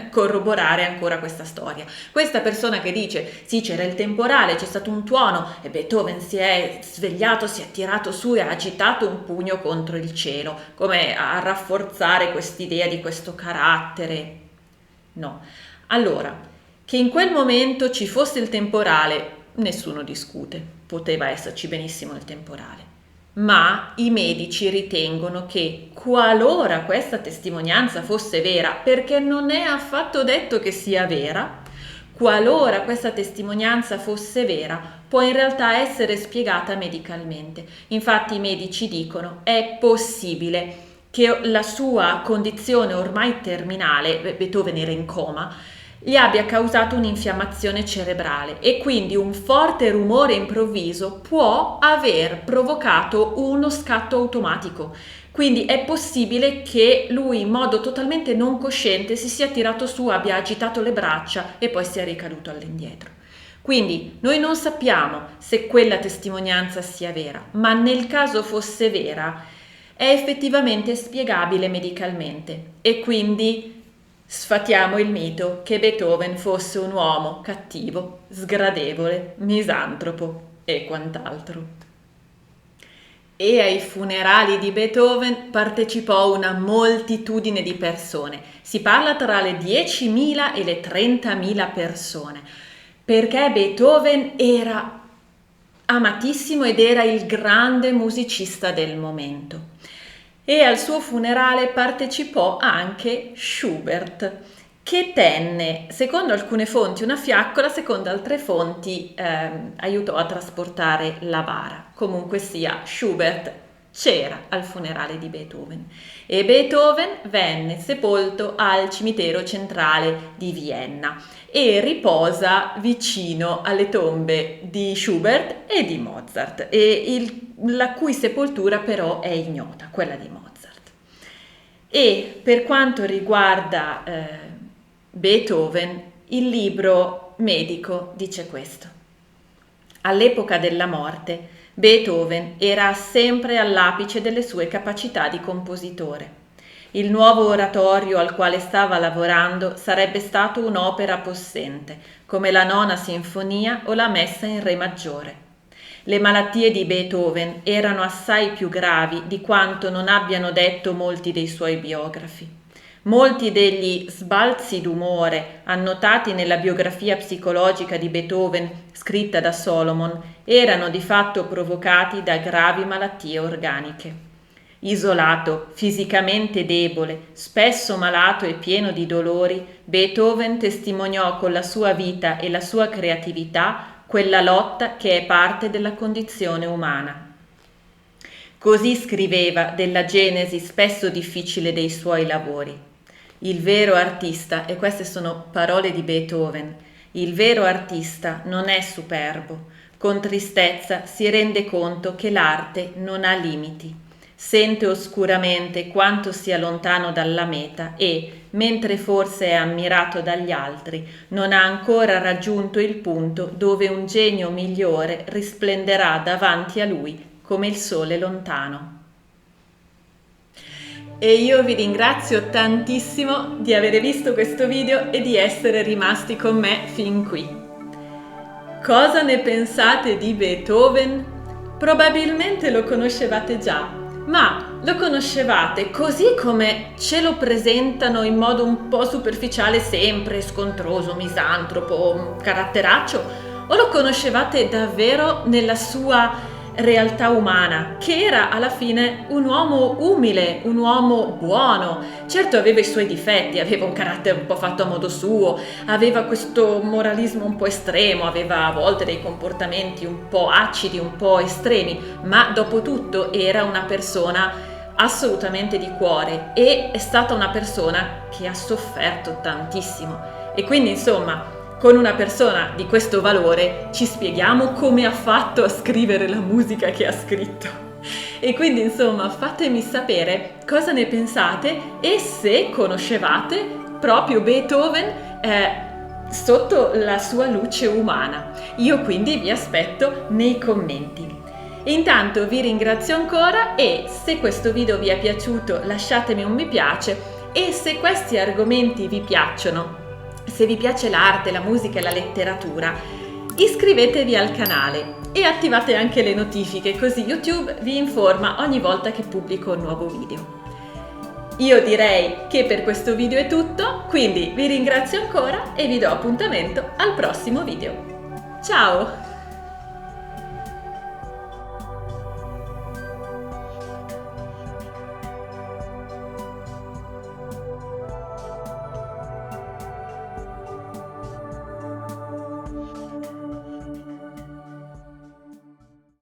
corroborare ancora questa storia. Questa persona che dice sì, c'era il temporale, c'è stato un tuono e Beethoven si è svegliato, si è tirato su e ha agitato un pugno contro il cielo, come a rafforzare quest'idea di questo carattere. No. Allora, che in quel momento ci fosse il temporale, nessuno discute, poteva esserci benissimo il temporale. Ma i medici ritengono che qualora questa testimonianza fosse vera, perché non è affatto detto che sia vera, qualora questa testimonianza fosse vera, può in realtà essere spiegata medicalmente. Infatti i medici dicono è possibile che la sua condizione ormai terminale, Beethoven era in coma, gli abbia causato un'infiammazione cerebrale e quindi un forte rumore improvviso può aver provocato uno scatto automatico. Quindi è possibile che lui in modo totalmente non cosciente si sia tirato su, abbia agitato le braccia e poi sia ricaduto all'indietro. Quindi noi non sappiamo se quella testimonianza sia vera, ma nel caso fosse vera è effettivamente spiegabile medicalmente e quindi sfatiamo il mito che Beethoven fosse un uomo cattivo, sgradevole, misantropo e quant'altro. E ai funerali di Beethoven partecipò una moltitudine di persone. Si parla tra le 10.000 e le 30.000 persone, perché Beethoven era amatissimo ed era il grande musicista del momento. E al suo funerale partecipò anche Schubert, che tenne, secondo alcune fonti, una fiaccola, secondo altre fonti aiutò a trasportare la bara. Comunque sia, Schubert c'era al funerale di Beethoven e Beethoven venne sepolto al cimitero centrale di Vienna e riposa vicino alle tombe di Schubert e di Mozart, la cui sepoltura però è ignota, quella di Mozart. E per quanto riguarda Beethoven, il libro medico dice questo. All'epoca della morte, Beethoven era sempre all'apice delle sue capacità di compositore. Il nuovo oratorio al quale stava lavorando sarebbe stato un'opera possente, come la Nona Sinfonia o la Messa in Re maggiore. Le malattie di Beethoven erano assai più gravi di quanto non abbiano detto molti dei suoi biografi. Molti degli sbalzi d'umore annotati nella biografia psicologica di Beethoven, scritta da Solomon, erano di fatto provocati da gravi malattie organiche. Isolato, fisicamente debole, spesso malato e pieno di dolori, Beethoven testimoniò con la sua vita e la sua creatività quella lotta che è parte della condizione umana. Così scriveva della genesi spesso difficile dei suoi lavori. Il vero artista, e queste sono parole di Beethoven, il vero artista non è superbo. Con tristezza si rende conto che l'arte non ha limiti. Sente oscuramente quanto sia lontano dalla meta e, mentre forse è ammirato dagli altri, non ha ancora raggiunto il punto dove un genio migliore risplenderà davanti a lui come il sole lontano. E io vi ringrazio tantissimo di aver visto questo video e di essere rimasti con me fin qui. Cosa ne pensate di Beethoven? Probabilmente lo conoscevate già, ma lo conoscevate così come ce lo presentano in modo un po' superficiale, sempre scontroso, misantropo, caratteraccio, o lo conoscevate davvero nella sua realtà umana, che era alla fine un uomo umile, un uomo buono? Certo, aveva i suoi difetti, aveva un carattere un po' fatto a modo suo, aveva questo moralismo un po' estremo, aveva a volte dei comportamenti un po' acidi, un po' estremi, ma dopo tutto era una persona assolutamente di cuore e è stata una persona che ha sofferto tantissimo. E quindi, insomma, con una persona di questo valore ci spieghiamo come ha fatto a scrivere la musica che ha scritto. E quindi, insomma, fatemi sapere cosa ne pensate e se conoscevate proprio Beethoven sotto la sua luce umana. Io quindi vi aspetto nei commenti. Intanto vi ringrazio ancora e se questo video vi è piaciuto lasciatemi un mi piace e se questi argomenti vi piacciono, se vi piace l'arte, la musica e la letteratura, iscrivetevi al canale e attivate anche le notifiche, così YouTube vi informa ogni volta che pubblico un nuovo video. Io direi che per questo video è tutto, quindi vi ringrazio ancora e vi do appuntamento al prossimo video. Ciao!